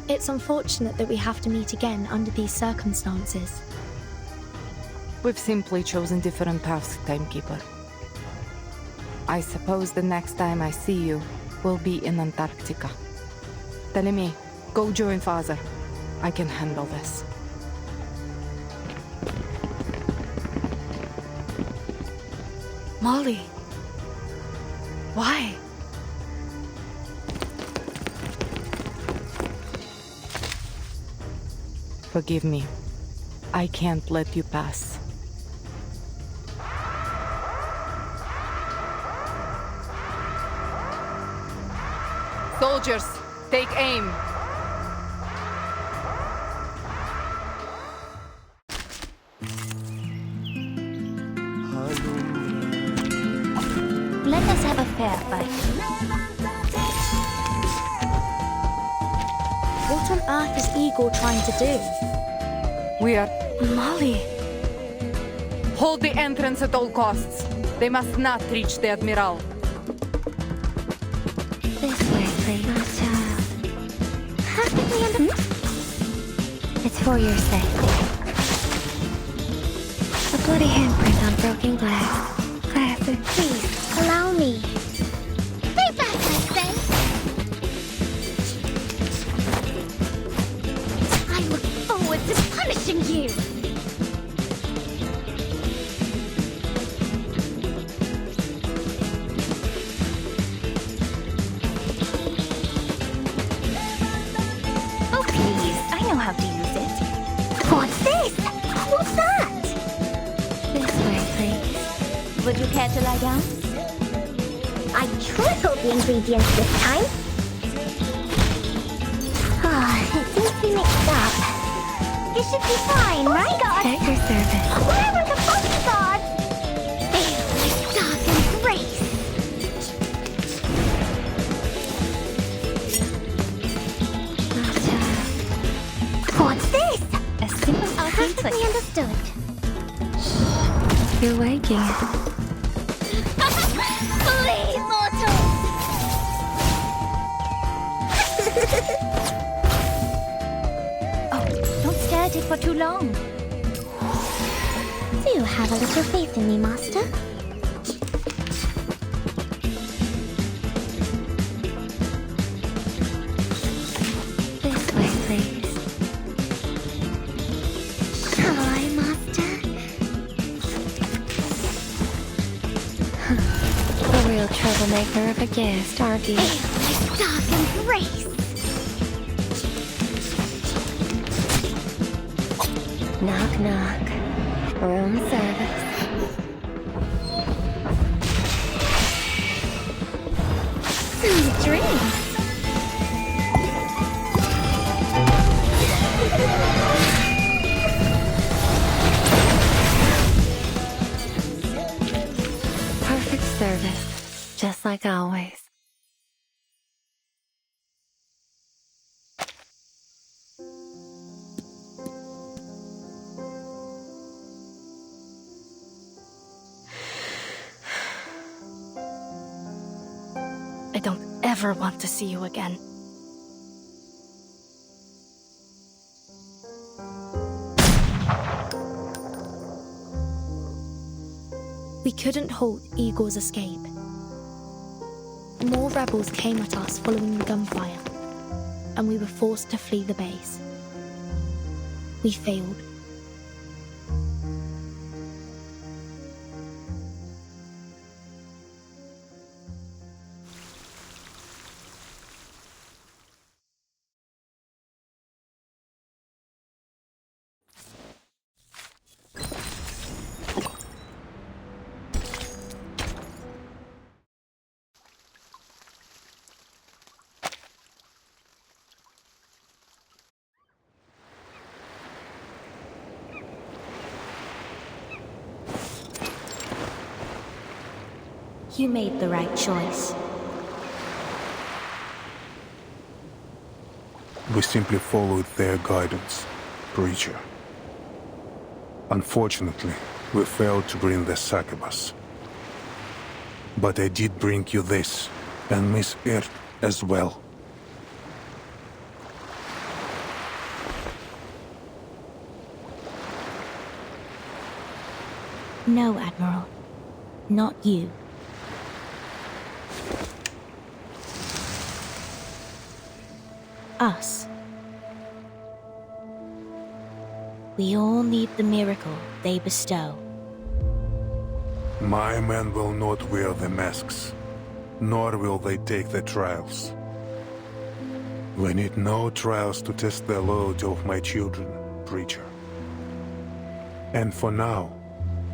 it's unfortunate that we have to meet again under these circumstances.
We've simply chosen different paths, Timekeeper. I suppose the next time I see you will be in Antarctica. Telemi, go join Father. I can handle this.
Molly. Why?
Forgive me. I can't let you pass. Soldiers, take aim.
Let us have a fair fight.
What on earth is Igor trying to do?
We are...
Molly.
Hold the entrance at all costs. They must not reach the Admiral.
This way, please. My child. Perfectly under... It's for your safety. A bloody handprint on broken glass. Classic. Please, allow me. Stay back, I say! I look forward to punishing you! Oh, please. I know how to use it. What's this? What's that? This way, please. Would you care to lie down? I tripled the ingredients this time. It seems to be mixed up. It should be fine, right? God. At your service. Whatever the fuck, God! Dark and grace. What's this? A simple perfectly understood.
You're waking.
Flee, mortals! Oh, don't stare at it for too long. Do you have a little faith in me, Master? This way, please. Hi, Master.
A real troublemaker of a guest, aren't you?
Dark and grace.
Knock, knock. Room service.
Sweet dreams.
Perfect service. Just like always.
I don't ever want to see you again.
We couldn't halt Igor's escape. More rebels came at us following the gunfire, and we were forced to flee the base. We failed.
You made the right choice.
We simply followed their guidance, preacher. Unfortunately, we failed to bring the succubus. But I did bring you this, and Miss Earth as well.
No, Admiral. Not you. Us. We all need the miracle they bestow.
My men will not wear the masks, nor will they take the trials. We need no trials to test the loyalty of my children, preacher. And for now,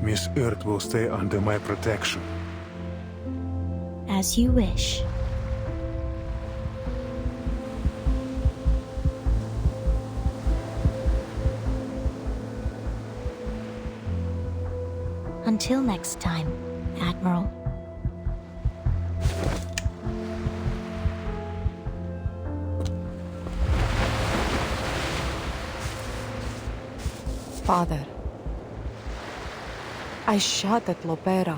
Miss Earth will stay under my protection.
As you wish. Until next time, Admiral.
Father, I shot at Lopera.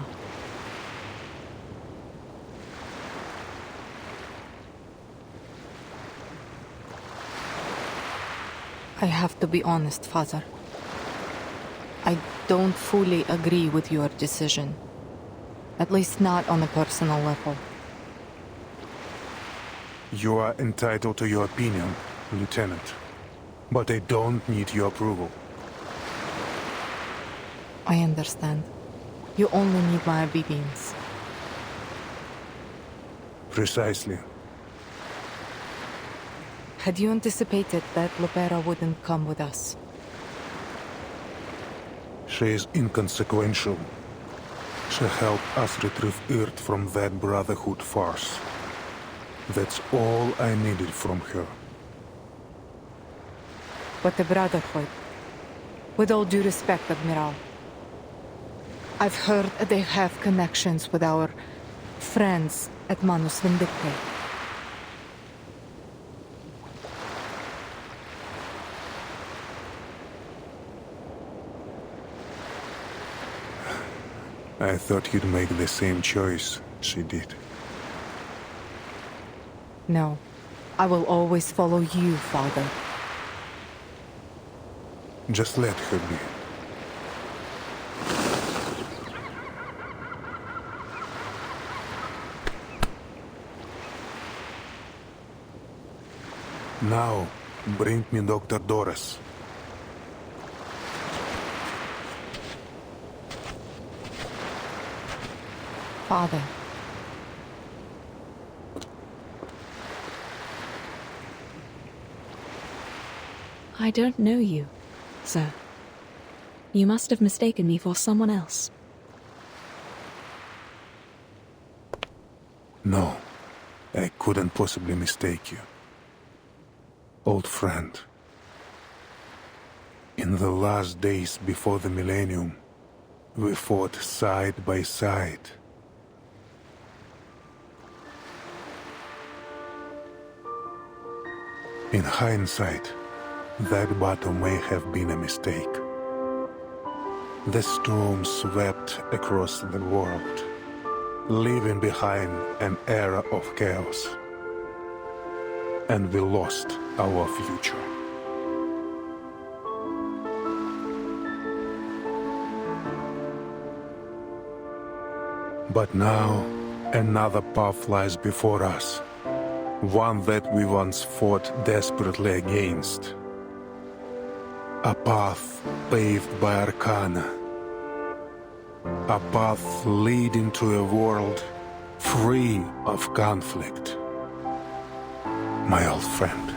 I have to be honest, Father. I don't fully agree with your decision. At least not on a personal level.
You are entitled to your opinion, Lieutenant. But I don't need your approval.
I understand. You only need my obedience.
Precisely.
Had you anticipated that Lopera wouldn't come with us?
She is inconsequential. She helped us retrieve Earth from that Brotherhood farce. That's all I needed from her.
But the Brotherhood... With all due respect, Admiral, I've heard they have connections with our friends at Manus Vindicte.
I thought you'd make the same choice she did.
No, I will always follow you, Father.
Just let her be. Now, bring me Dr. Doris.
Father.
I don't know you, sir. You must have mistaken me for someone else.
No, I couldn't possibly mistake you. Old friend. In the last days before the millennium, we fought side by side. In hindsight, that battle may have been a mistake. The storm swept across the world, leaving behind an era of chaos. And we lost our future. But now, another path lies before us. One that we once fought desperately against. A path paved by Arcana. A path leading to a world free of conflict. My old friend.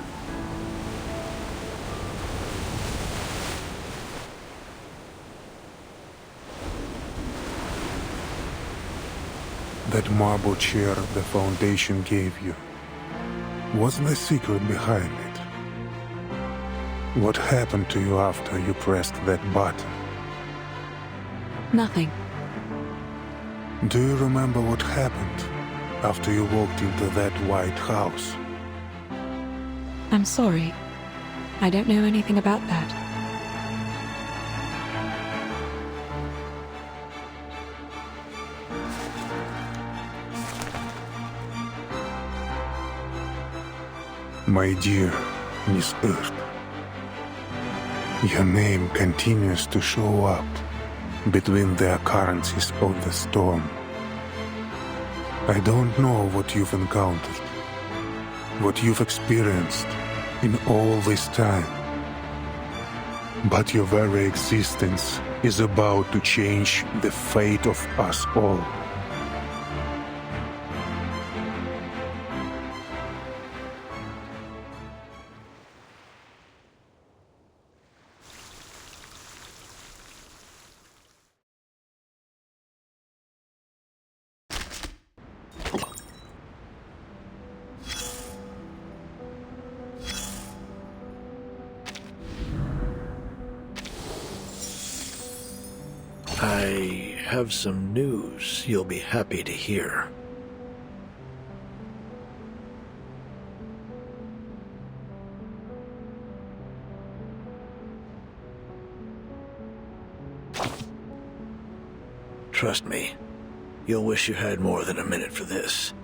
That marble chair the Foundation gave you. What's the secret behind it? What happened to you after you pressed that button?
Nothing.
Do you remember what happened after you walked into that white house?
I'm sorry. I don't know anything about that.
My dear Miss Earth, your name continues to show up between the occurrences of the storm. I don't know what you've encountered, what you've experienced in all this time, but your very existence is about to change the fate of us all.
I have some news you'll be happy to hear. Trust me, you'll wish you had more than a minute for this.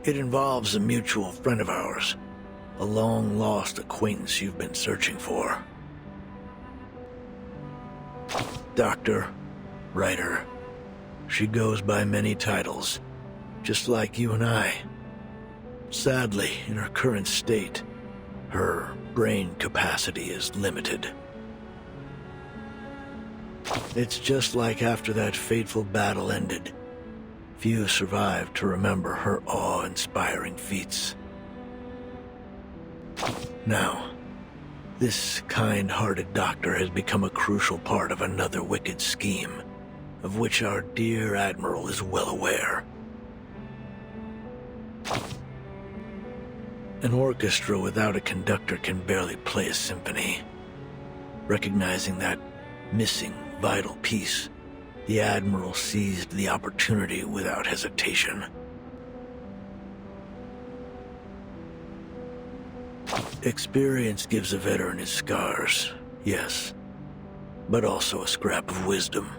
It involves a mutual friend of ours, a long-lost acquaintance you've been searching for. Doctor, writer, she goes by many titles, just like you and I. Sadly, in her current state, her brain capacity is limited. It's just like after that fateful battle ended. Few survived to remember her awe-inspiring feats. Now, this kind-hearted doctor has become a crucial part of another wicked scheme, of which our dear Admiral is well aware. An orchestra without a conductor can barely play a symphony. Recognizing that missing vital piece, the Admiral seized the opportunity without hesitation. Experience gives a veteran his scars, yes, but also a scrap of wisdom.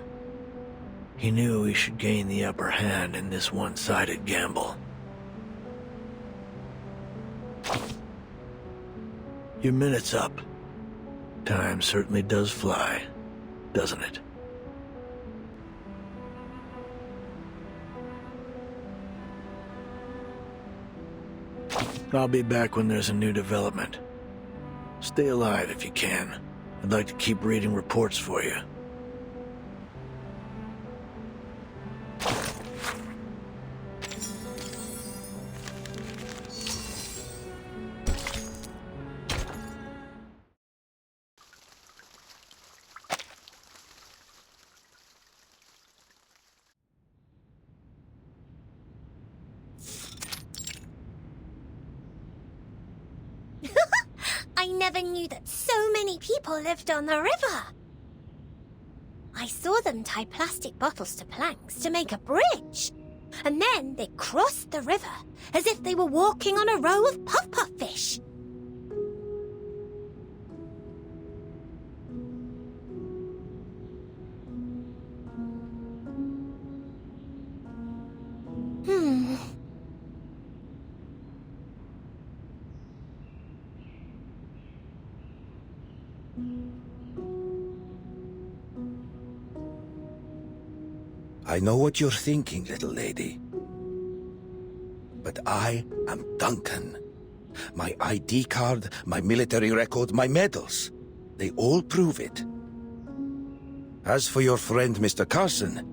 He knew he should gain the upper hand in this one-sided gamble. Your minute's up. Time certainly does fly, doesn't it? I'll be back when there's a new development. Stay alive if you can. I'd like to keep reading reports for you.
I never knew that so many people lived on the river. I saw them tie plastic bottles to planks to make a bridge. And then they crossed the river as if they were walking on a row of puff-puff fish.
I know what you're thinking, little lady. But I am Duncan. My ID card, my military record, my medals, they all prove it. As for your friend, Mr. Carson,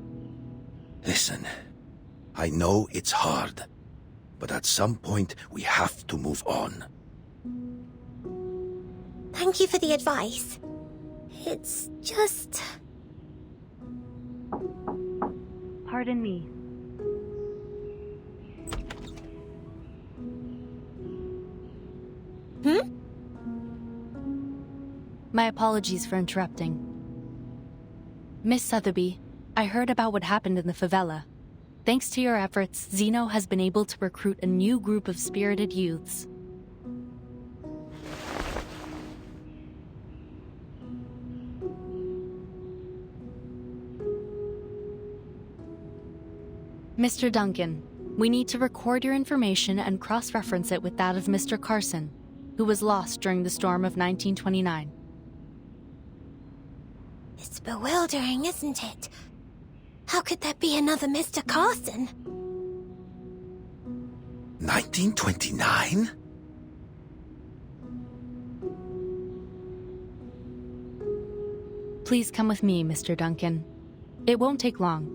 listen, I know it's hard, but at some point we have to move on.
Thank you for the advice. It's just...
Pardon me.
My apologies for interrupting. Miss Sotheby, I heard about what happened in the favela.
Thanks to your efforts, Xeno has been able to recruit a new group of spirited youths. Mr. Duncan, we need to record your information and cross-reference it with that of Mr. Carson, who was lost during the storm of 1929.
It's bewildering, isn't it? How could there be another Mr. Carson?
1929?
Please come with me, Mr. Duncan. It won't take long.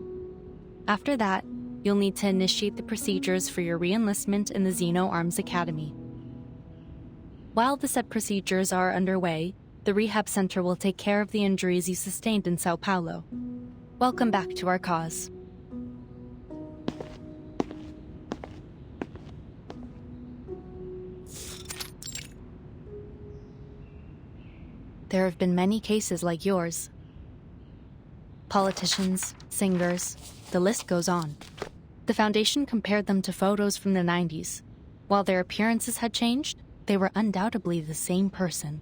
After that, you'll need to initiate the procedures for your re-enlistment in the Xeno Arms Academy. While the said procedures are underway, the rehab center will take care of the injuries you sustained in Sao Paulo. Welcome back to our cause. There have been many cases like yours. Politicians, singers, the list goes on. The Foundation compared them to photos from the 90s. While their appearances had changed, they were undoubtedly the same person.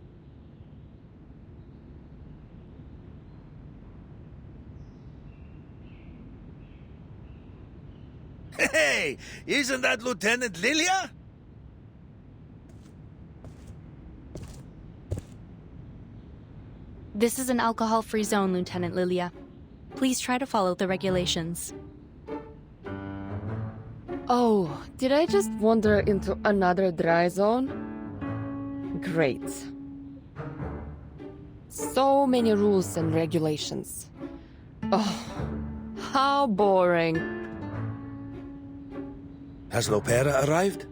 Hey, isn't that Lieutenant Lilia?
This is an alcohol-free zone, Lieutenant Lilia. Please try to follow the regulations.
Oh, did I just wander into another dry zone? Great. So many rules and regulations. Oh, how boring.
Has Lopera arrived?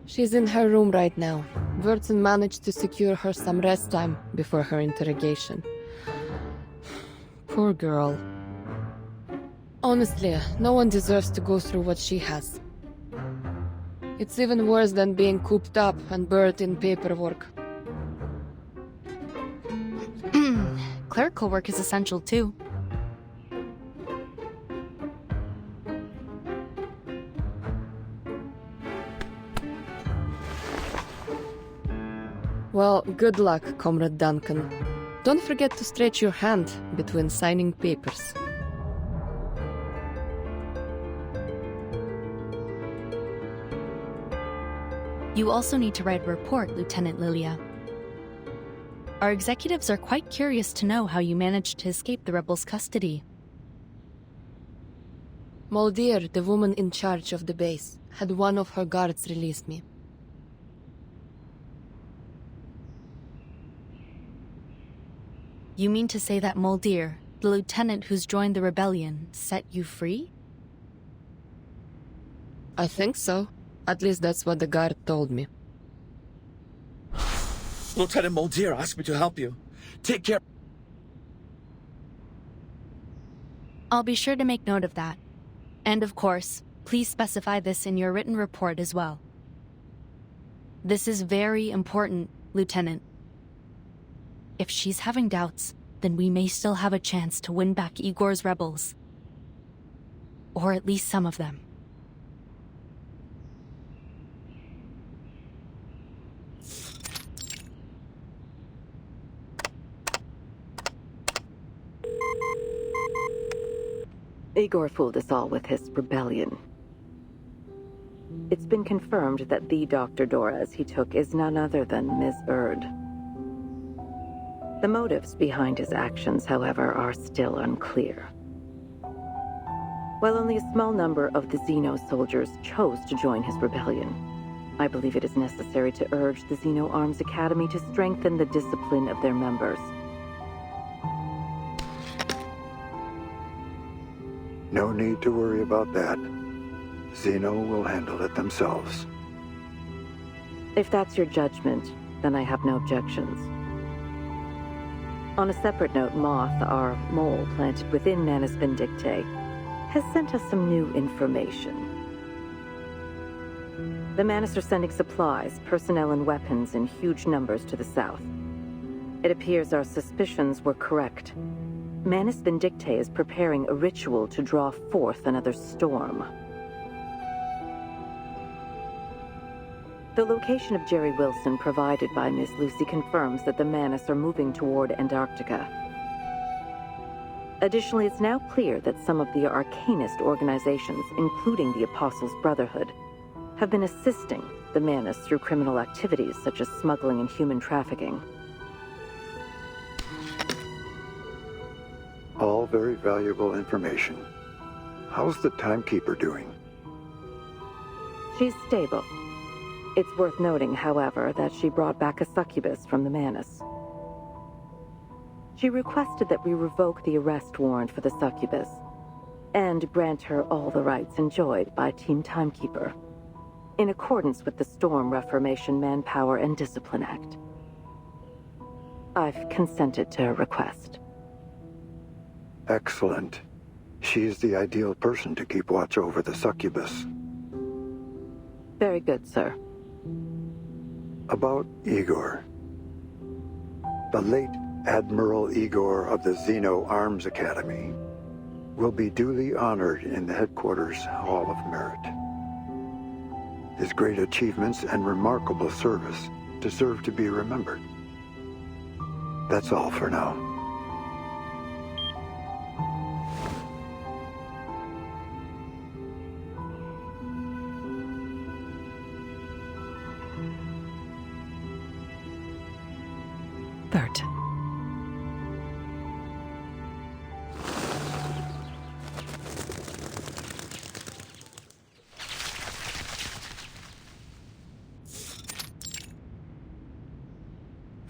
She's in her room right now. Verton managed to secure her some rest time before her interrogation. Poor girl. Honestly, no one deserves to go through what she has. It's even worse than being cooped up and buried in paperwork.
Clerical work is essential too.
Well, good luck, Comrade Duncan. Don't forget to stretch your hand between signing papers.
You also need to write a report, Lieutenant Lilia. Our executives are quite curious to know how you managed to escape the rebels' custody.
Moldier, the woman in charge of the base, had one of her guards release me.
You mean to say that Moldier, the lieutenant who's joined the rebellion, set you free?
I think so. At least that's what the guard told me.
Lieutenant Moldier asked me to help you. Take care.
I'll be sure to make note of that. And of course, please specify this in your written report as well. This is very important, Lieutenant. If she's having doubts, then we may still have a chance to win back Igor's rebels. Or at least some of them.
Igor fooled us all with his rebellion. It's been confirmed that the Dr. Doras he took is none other than Ms. Erd. The motives behind his actions, however, are still unclear. While only a small number of the Xeno soldiers chose to join his rebellion, I believe it is necessary to urge the Xeno Arms Academy to strengthen the discipline of their members.
No need to worry about that. Xeno will handle it themselves.
If that's your judgment, then I have no objections. On a separate note, Moth, our mole planted within Manus Vindictae, has sent us some new information. The Manus are sending supplies, personnel, and weapons in huge numbers to the south. It appears our suspicions were correct. Manus Vindictae is preparing a ritual to draw forth another storm. The location of Jerry Wilson provided by Miss Lucy confirms that the Manus are moving toward Antarctica. Additionally, it's now clear that some of the arcanist organizations, including the Apostles' Brotherhood, have been assisting the Manus through criminal activities such as smuggling and human trafficking.
All very valuable information. How's the timekeeper doing?
She's stable. It's worth noting, however, that she brought back a succubus from the Manus. She requested that we revoke the arrest warrant for the succubus and grant her all the rights enjoyed by Team Timekeeper, in accordance with the Storm Reformation Manpower and Discipline Act. I've consented to her request.
Excellent. She's the ideal person to keep watch over the succubus.
Very good, sir.
About Igor. The late Admiral Igor of the Xeno Arms Academy will be duly honored in the headquarters Hall of Merit. His great achievements and remarkable service deserve to be remembered. That's all for now.
Bert.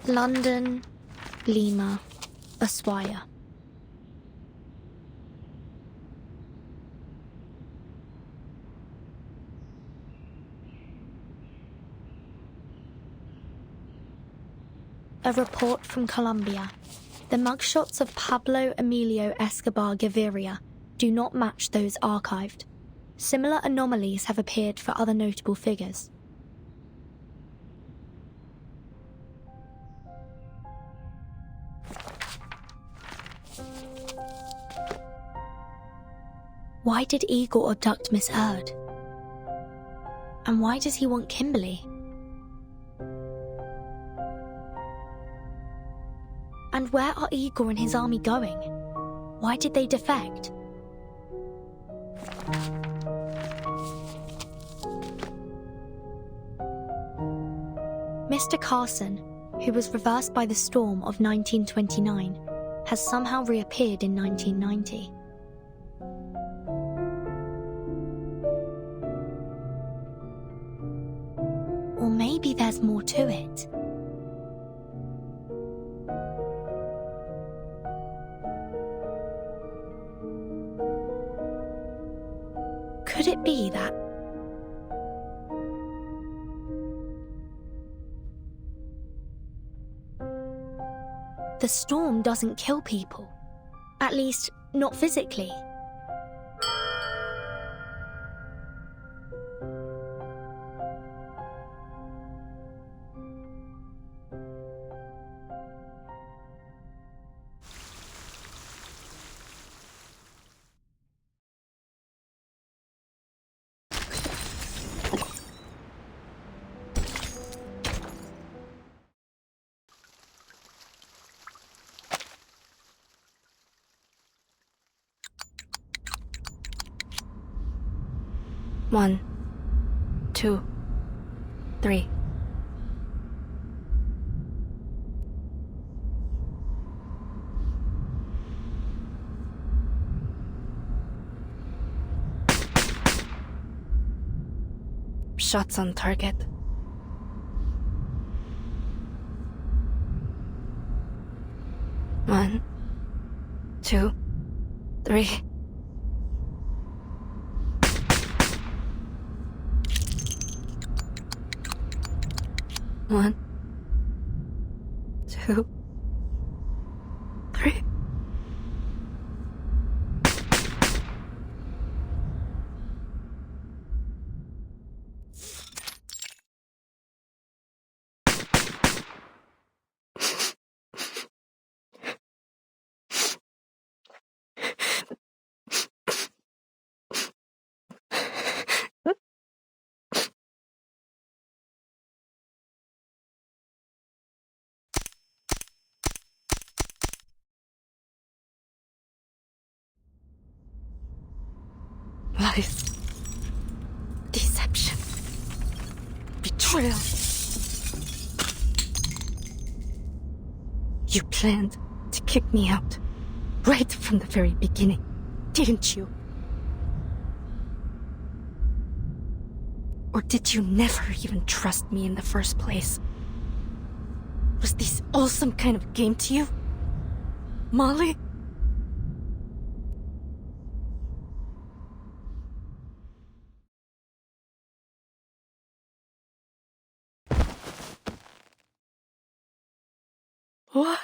London, Lima, Ushuaia. A report from Colombia. The mugshots of Pablo Emilio Escobar Gaviria do not match those archived. Similar anomalies have appeared for other notable figures. Why did Igor abduct Miss Erd? And why does he want Kimberly? And where are Igor and his army going? Why did they defect? Mr. Carson, who was reversed by the storm of 1929, has somehow reappeared in 1990. Or maybe there's more to it. Could it be that the storm doesn't kill people? At least, not physically. One, 2, 3. Shots on target. One, 2, 3. One, 2, 3. Lies. Deception. Betrayal. You planned to kick me out. Right from the very beginning, didn't you? Or did you never even trust me in the first place? Was this all some kind of game to you? Molly? What?